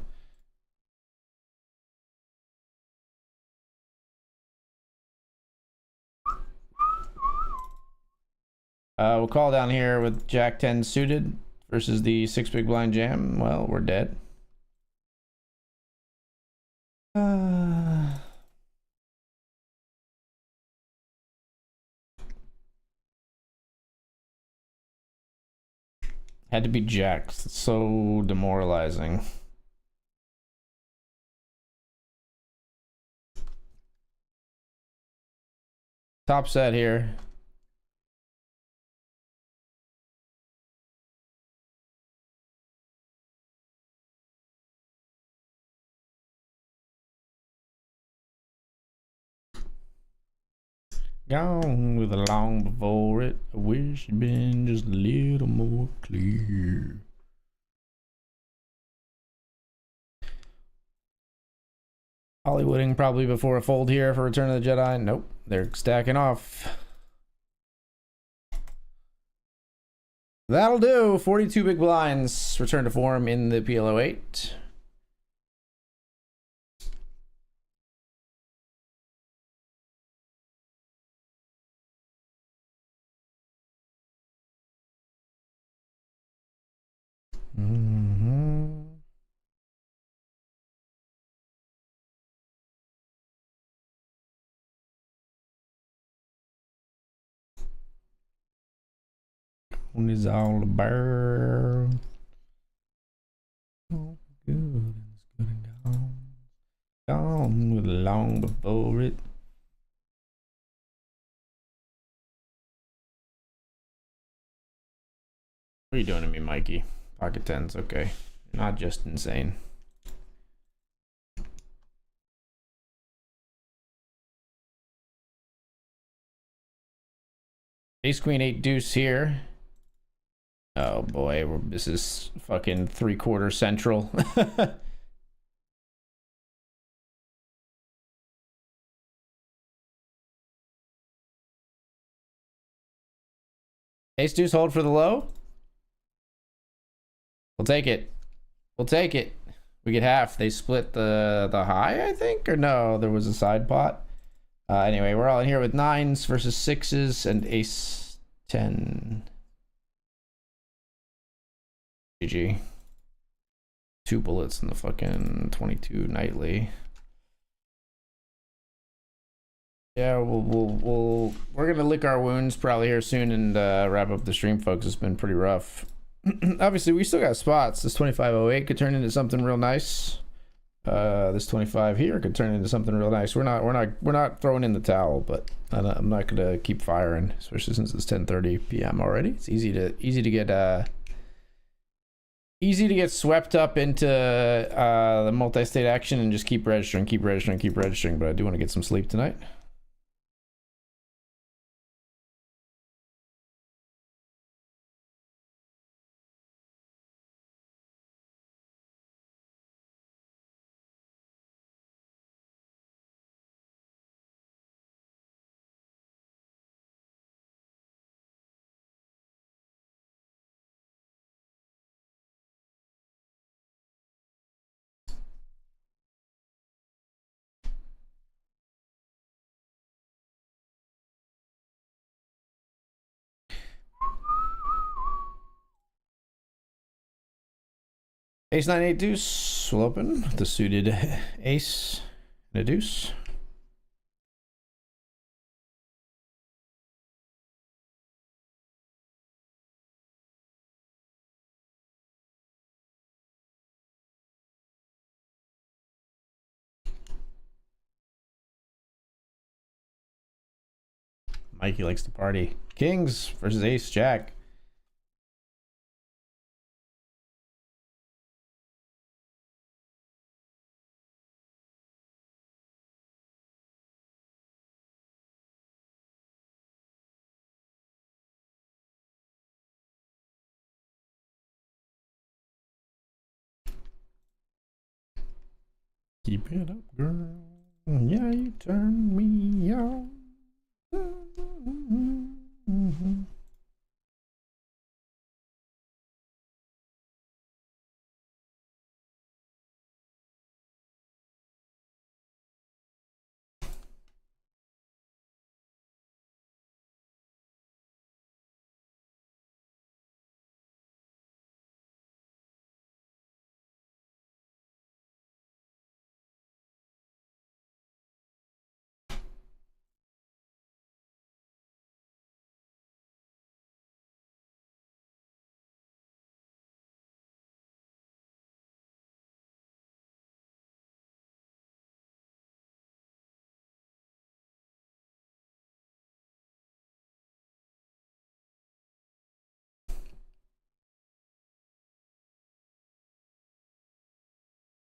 We'll call down here with Jack 10 suited versus the 6 big blind jam. Well, we're dead. Had to be jacks. It's so demoralizing. Top set here. Gone with the long before it. I wish it'd been just a little more clear. Hollywooding probably before a fold here for Return of the Jedi. Nope, they're stacking off. That'll do. 42 big blinds. Return to form in the PLO 8. One is all about. Oh, good, it's good and gone. Gone with long before it. What are you doing to me, Mikey? Pocket tens, okay. Not just insane. Ace, queen, 8, deuce here. Oh boy, this is fucking 3/4 central. Ace deuce hold for the low. We'll take it. We'll take it. We get half. They split the high, I think, or no? There was a side pot. Anyway, we're all in here with 9s versus 6s and ace 10. GG. 2 bullets in the fucking 22 nightly. Yeah, we're gonna lick our wounds probably here soon and wrap up the stream, folks. It's been pretty rough. Obviously, we still got spots. This 2508 could turn into something real nice. This 25 here could turn into something real nice. We're not throwing in the towel, but I'm not gonna keep firing, especially since it's 10:30 p.m. already. It's easy to get swept up into the multi-state action and just keep registering. But I do want to get some sleep tonight. Ace 9 8 deuce will open the suited ace and a deuce. Mikey likes to party. Kings versus ace jack. Keep it up, girl. Yeah, you turn me on.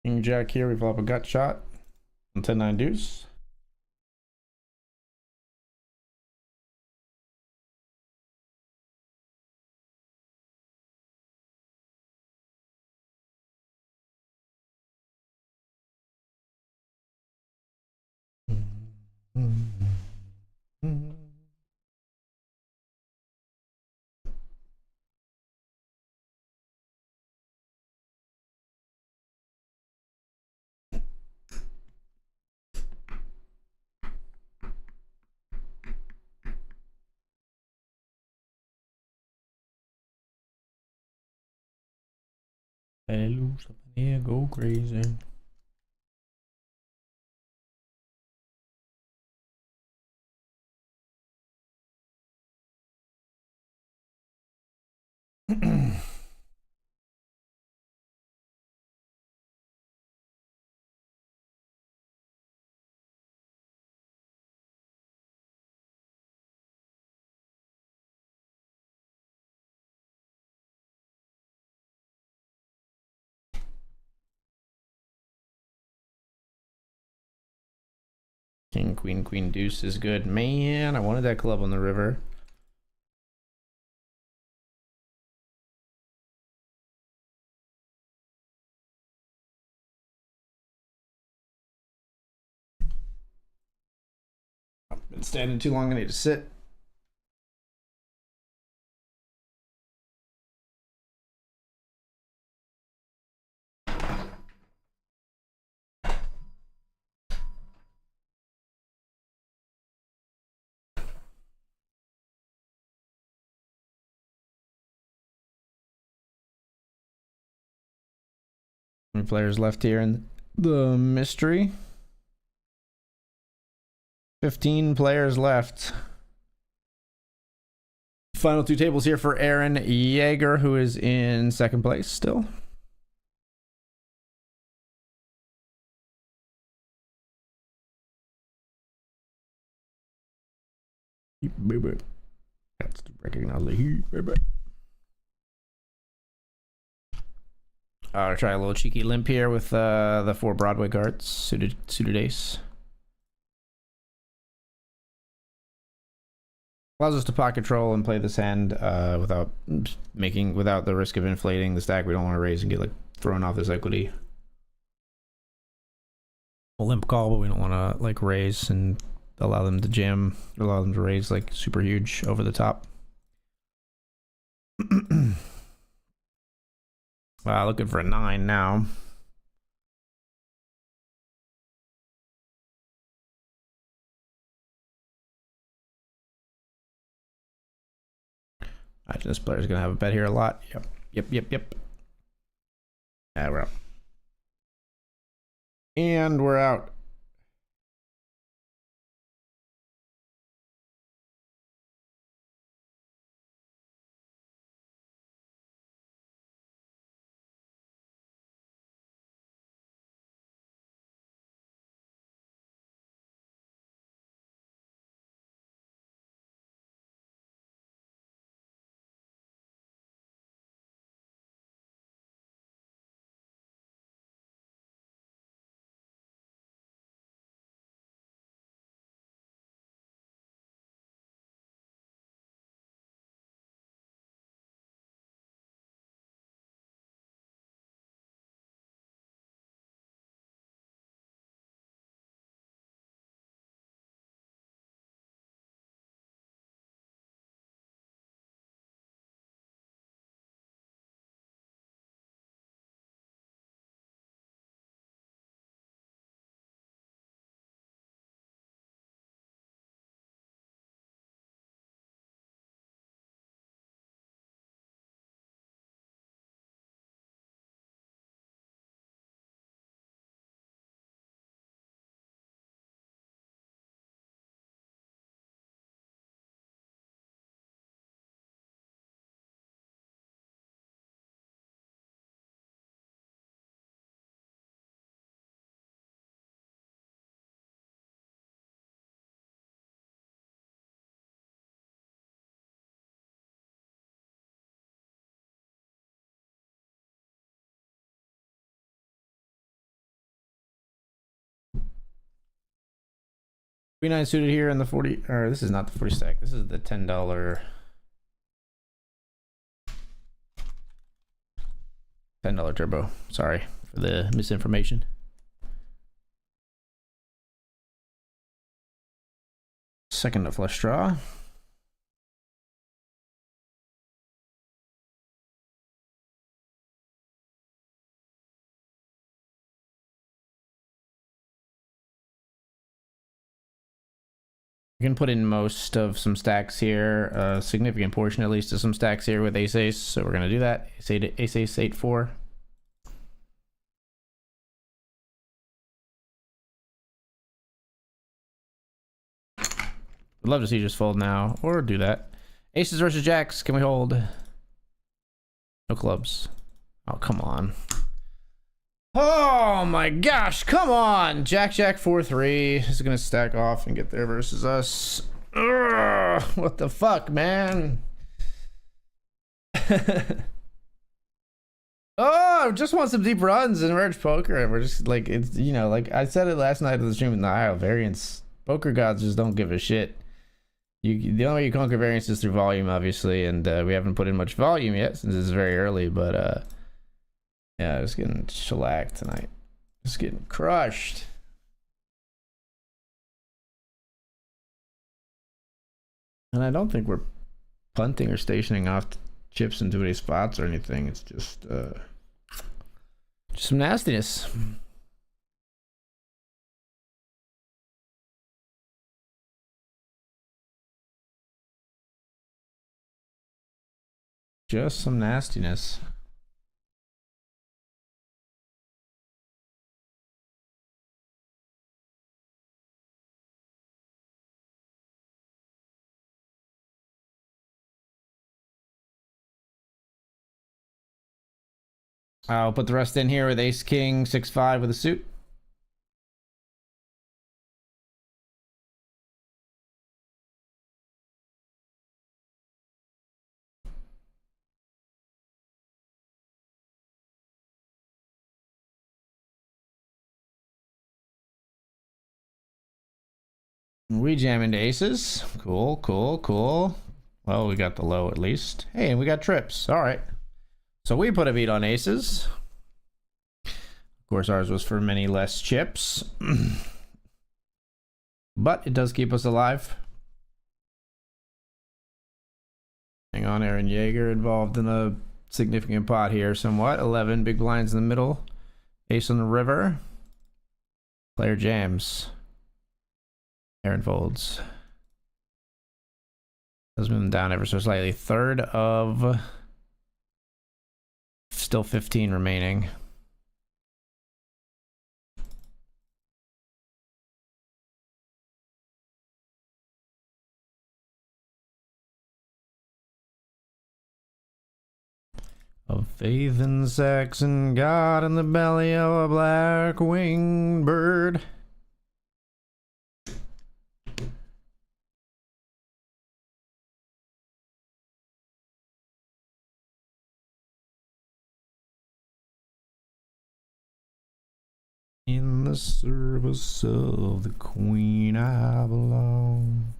King jack here, we flop a gut shot on 10-9 deuce. Hey, loose up in here, go crazy. King, queen, deuce is good. Man, I wanted that club on the river. Standing too long, I need to sit. How many players left here in the mystery? 15 players left. Final two tables here for Aaron Yeager, who is in second place still. Baby. That's to recognize the heat, baby. I'll try a little cheeky limp here with the 4 Broadway cards, suited ace. Allows us to pocket control and play this hand without the risk of inflating the stack. We don't want to raise and get like thrown off this equity. We'll limp call, but we don't want to like raise and allow them to jam, allow them to raise like super huge over the top. Wow, looking for a 9 now. Imagine this player's gonna have a bet here a lot. Yep. Yeah, we're out. And we're out. Queen-9 suited here in the 40, or this is not the 40 stack. This is the $10. $10 turbo. Sorry for the misinformation. Second to flush draw. We can put in most of some stacks here, a significant portion at least of some stacks here with ace ace, so we're gonna do that. Ace ace 8-4. I'd love to see you just fold now or do that. Aces versus jacks, can we hold? No clubs. Oh, come on. Oh my gosh, come on! Jack 4-3 is gonna stack off and get there versus us. Ugh, what the fuck, man? Oh, I just want some deep runs in merge poker, and we're just like, it's, you know, like I said it last night on the stream with the IO variance. Poker gods just don't give a shit. The only way you conquer variance is through volume, obviously, and we haven't put in much volume yet since it's very early, but yeah, I was getting shellacked tonight. Just getting crushed. And I don't think we're punting or stationing off chips in too many spots or anything. It's just some nastiness. Just some nastiness. I'll put the rest in here with ace king 6-5 with a suit. We jam into aces. Cool, cool, cool. Well, we got the low at least. Hey, and we got trips. All right. So we put a beat on aces. Of course, ours was for many less chips. But it does keep us alive. Hang on, Aaron Yeager involved in a significant pot here somewhat. 11 big blinds in the middle. Ace on the river. Player jams. Aaron folds. Let's move them down ever so slightly. Third of... Still 15 remaining. Of faith in Saxon God in the belly of a black-winged bird. In the service of the Queen I belong.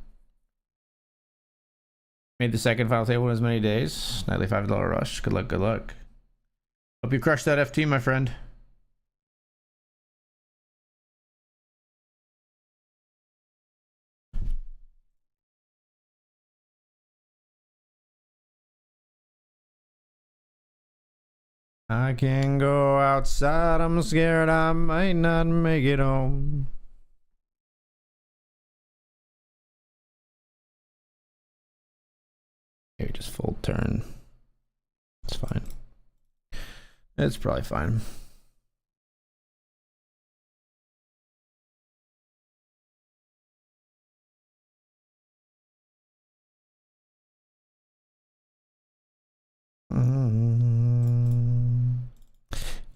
Made the second final table in as many days. Nightly $5 rush. Good luck, good luck. Hope you crushed that FT, my friend. I can't go outside, I'm scared I might not make it home. Okay, just fold turn. It's fine. It's probably fine.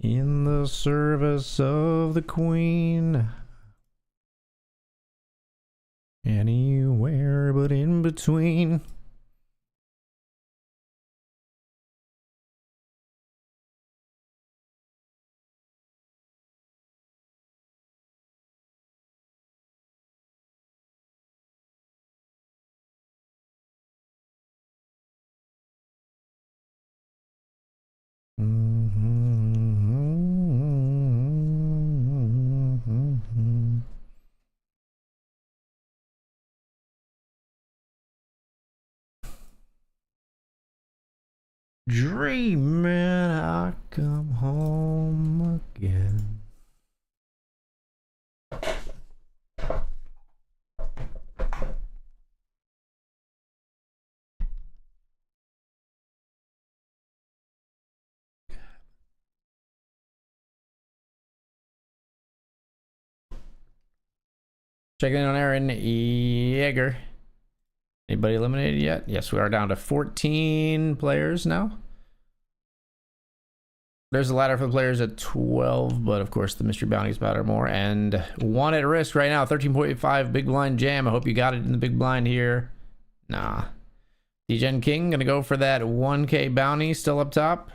In the service of the Queen. Anywhere but in between. Dreaming I come home again. Checking in on Aaron Yeager. Anybody eliminated yet? Yes, we are down to 14 players now. There's a ladder for the players at 12, but of course the mystery bounties matter more. And one at risk right now, 13.5 big blind jam. I hope you got it in the big blind here. Nah. DGen King gonna go for that 1K bounty still up top.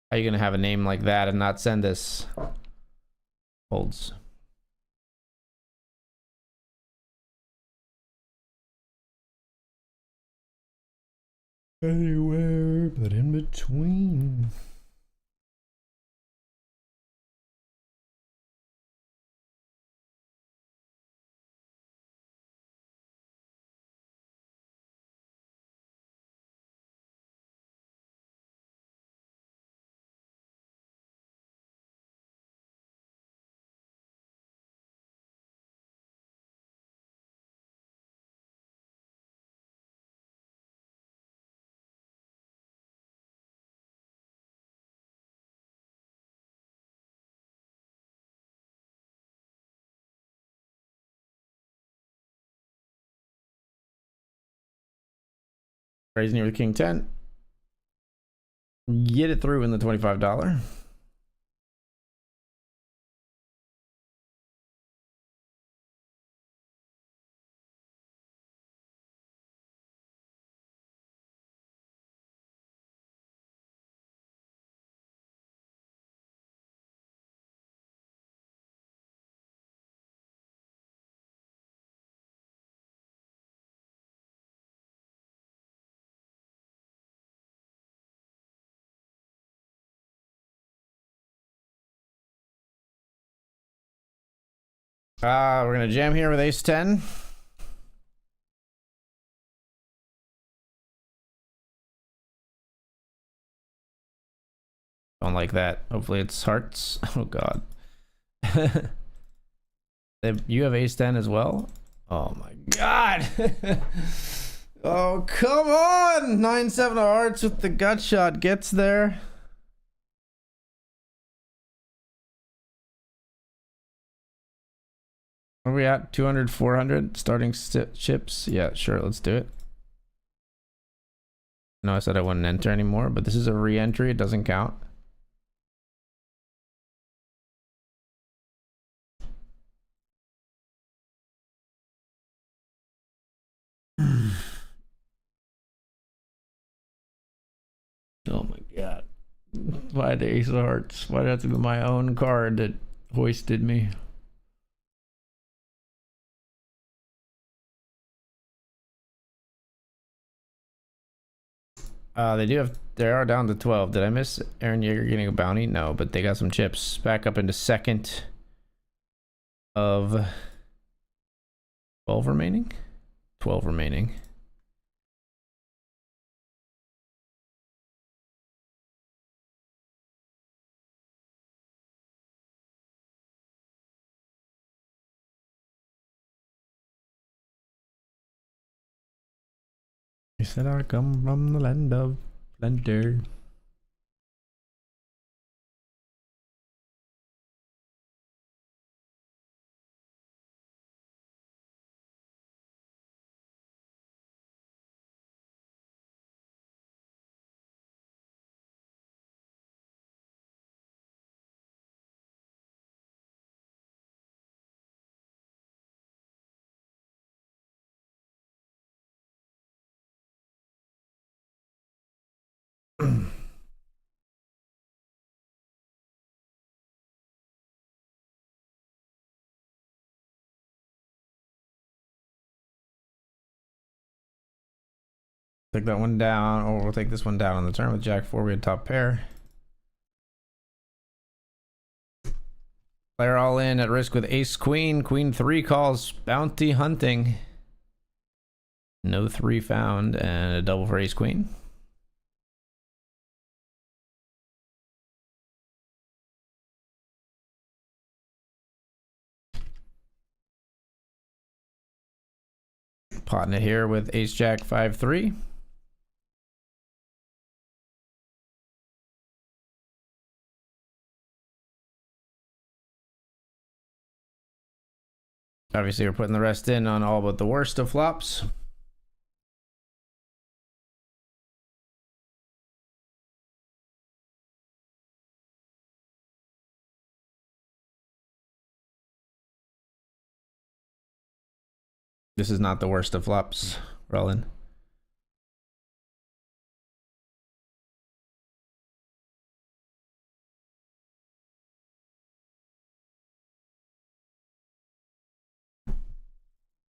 How are you gonna have a name like that and not send this? Holds. Anywhere but in between. Raising here with King 10. Get it through in the $25. We're gonna jam here with ace 10. Don't like that. Hopefully it's hearts. Oh god. You have ace 10 as well? Oh my god. Oh come on! 9-7 of hearts with the gut shot gets there. Where are we at? 200, 400 starting chips? Yeah, sure, let's do it. No, I said I wouldn't enter anymore, but this is a re-entry. It doesn't count. Oh my god. Why the ace of hearts? Why'd it have to be my own card that hoisted me? They are down to 12. Did I miss Aaron Yeager getting a bounty? No, but they got some chips. Back up into second of 12 remaining? 12 remaining. He said I come from the land of plenty. Take that one down, or we'll take this one down on the turn with Jack 4. We had top pair. Player all in at risk with ace queen. Queen 3 calls bounty hunting. No 3 found, and a double for ace queen. Potting it here with ace jack 5-3. Obviously, we're putting the rest in on all but the worst of flops. This is not the worst of flops. We're all in.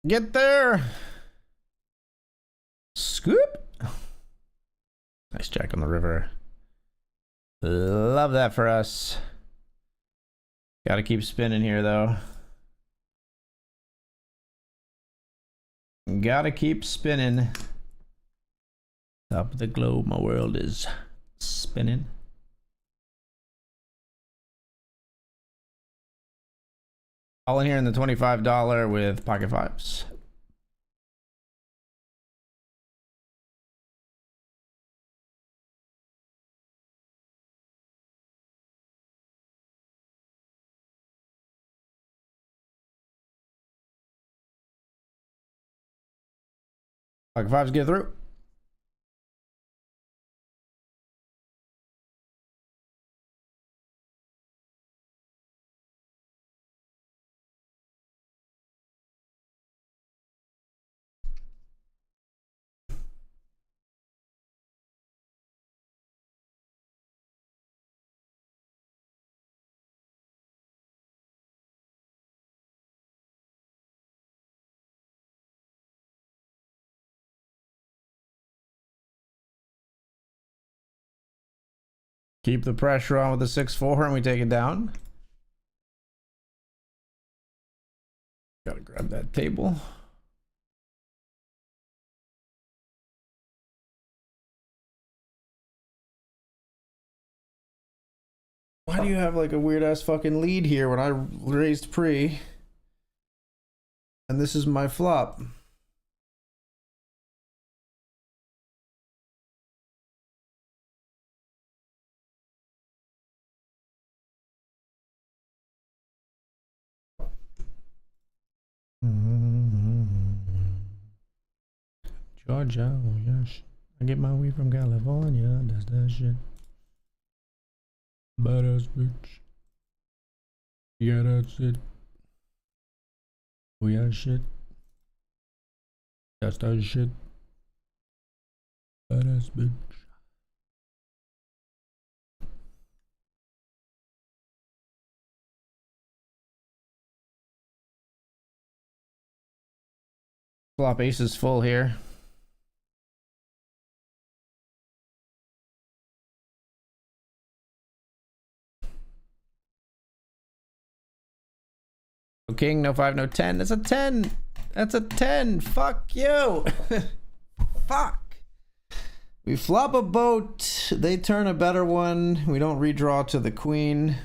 Get there. Scoop. Nice jack on the river. Love that for us. Gotta keep spinning here though. Gotta keep spinning. Top of the globe, my world is spinning. All in here in the $25 with pocket fives. Pocket fives get through. Keep the pressure on with the 6-4 and we take it down. Gotta grab that table. Why do you have like a weird ass fucking lead here when I raised pre? And this is my flop. Georgia, oh yes. I get my weed from California, that's that shit. Badass bitch. Yeah, that's it. Oh yeah, shit. That's that shit. Badass bitch. Flop ace is full here. No king, no 5, no 10. That's a 10. That's a 10. Fuck you. Fuck. We flop a boat. They turn a better one. We don't redraw to the queen.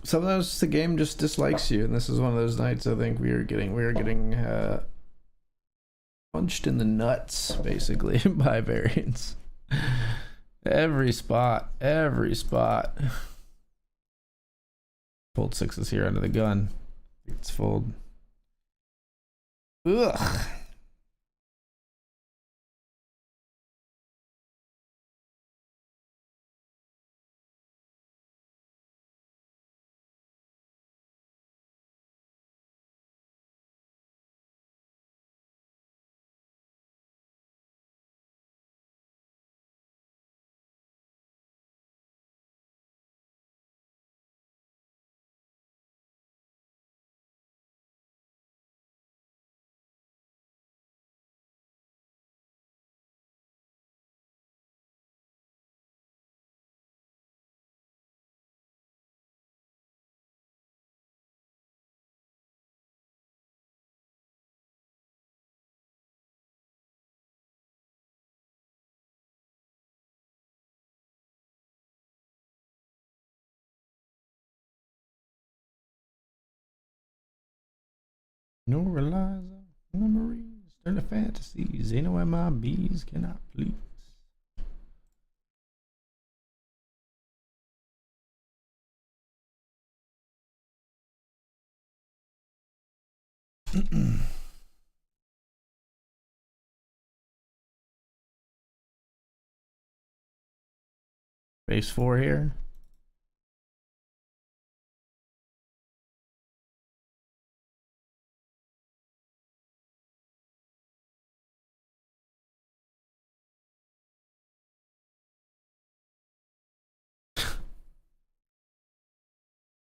Sometimes the game just dislikes you, and this is one of those nights I think we are getting punched in the nuts basically by variance. Every spot. Fold 6s here under the gun. It's fold. Ugh. No Reliza, no Marines, they're the fantasies. Ain't no MIBs cannot please. Base 4 here.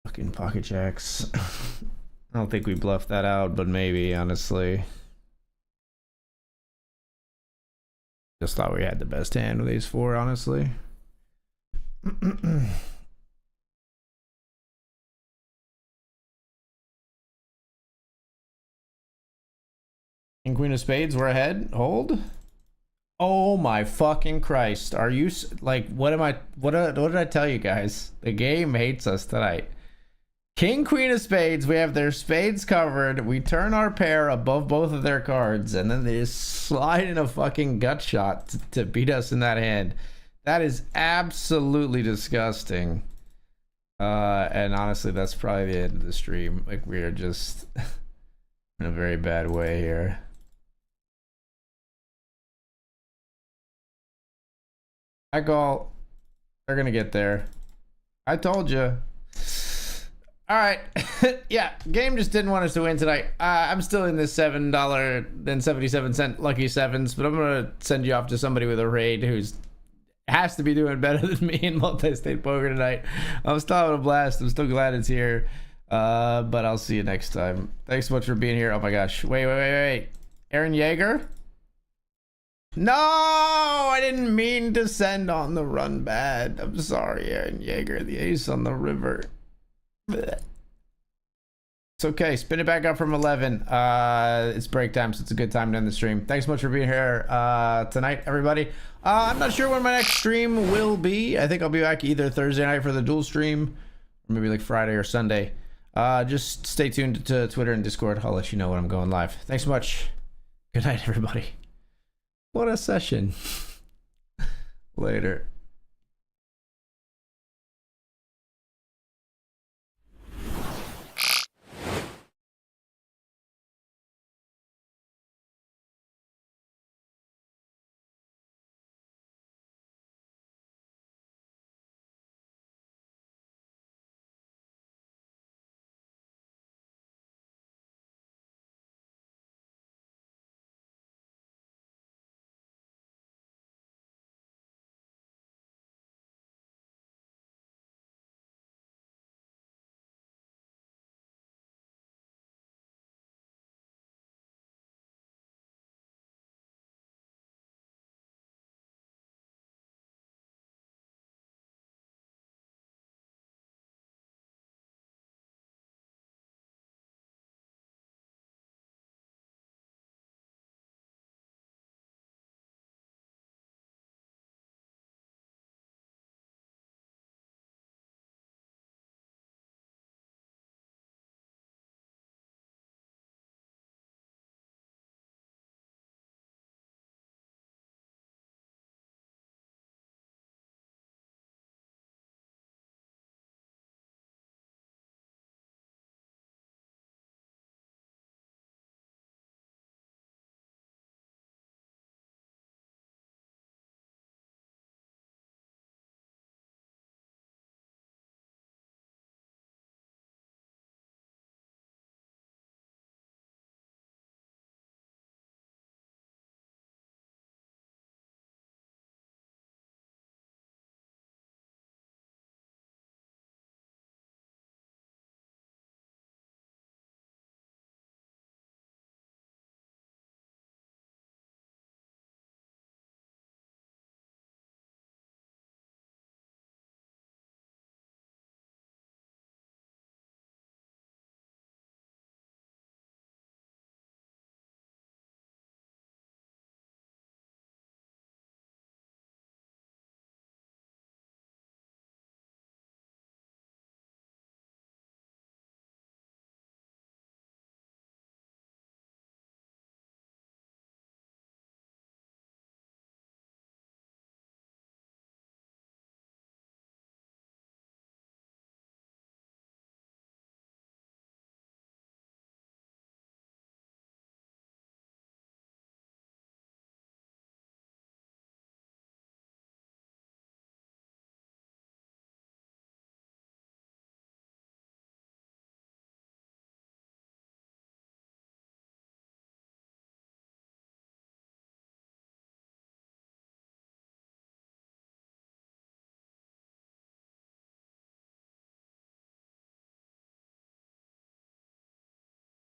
Fucking pocket jacks. I don't think we bluffed that out, but maybe, honestly. Just thought we had the best hand with ace 4, honestly. King queen of spades, we're ahead. Hold. Oh my fucking Christ. Are you like, what did I tell you guys? The game hates us tonight. King queen of spades, we have their spades covered. We turn our pair above both of their cards, and then they just slide in a fucking gut shot to beat us in that hand. That is absolutely disgusting. And honestly, that's probably the end of the stream. Like, we are just in a very bad way here. I call. They're gonna get there. I told you. All right. Yeah, game just didn't want us to win tonight. I'm still in this $7.77 lucky sevens, but I'm gonna send you off to somebody with a raid who's has to be doing better than me in multi-state poker tonight. I'm still having a blast. I'm still glad it's here. But I'll see you next time. Thanks so much for being here. Oh my gosh. Wait. Aaron Yeager? No, I didn't mean to send on the run bad. I'm sorry, Aaron Yeager, the ace on the river. Blech. It's okay. Spin it back up from 11. It's break time, so it's a good time to end the stream. Thanks so much for being here tonight, everybody. I'm not sure when my next stream will be. I think I'll be back either Thursday night for the dual stream, or maybe like Friday or Sunday. Just stay tuned to Twitter and Discord. I'll let you know when I'm going live. Thanks so much. Good night, everybody. What a session. Later.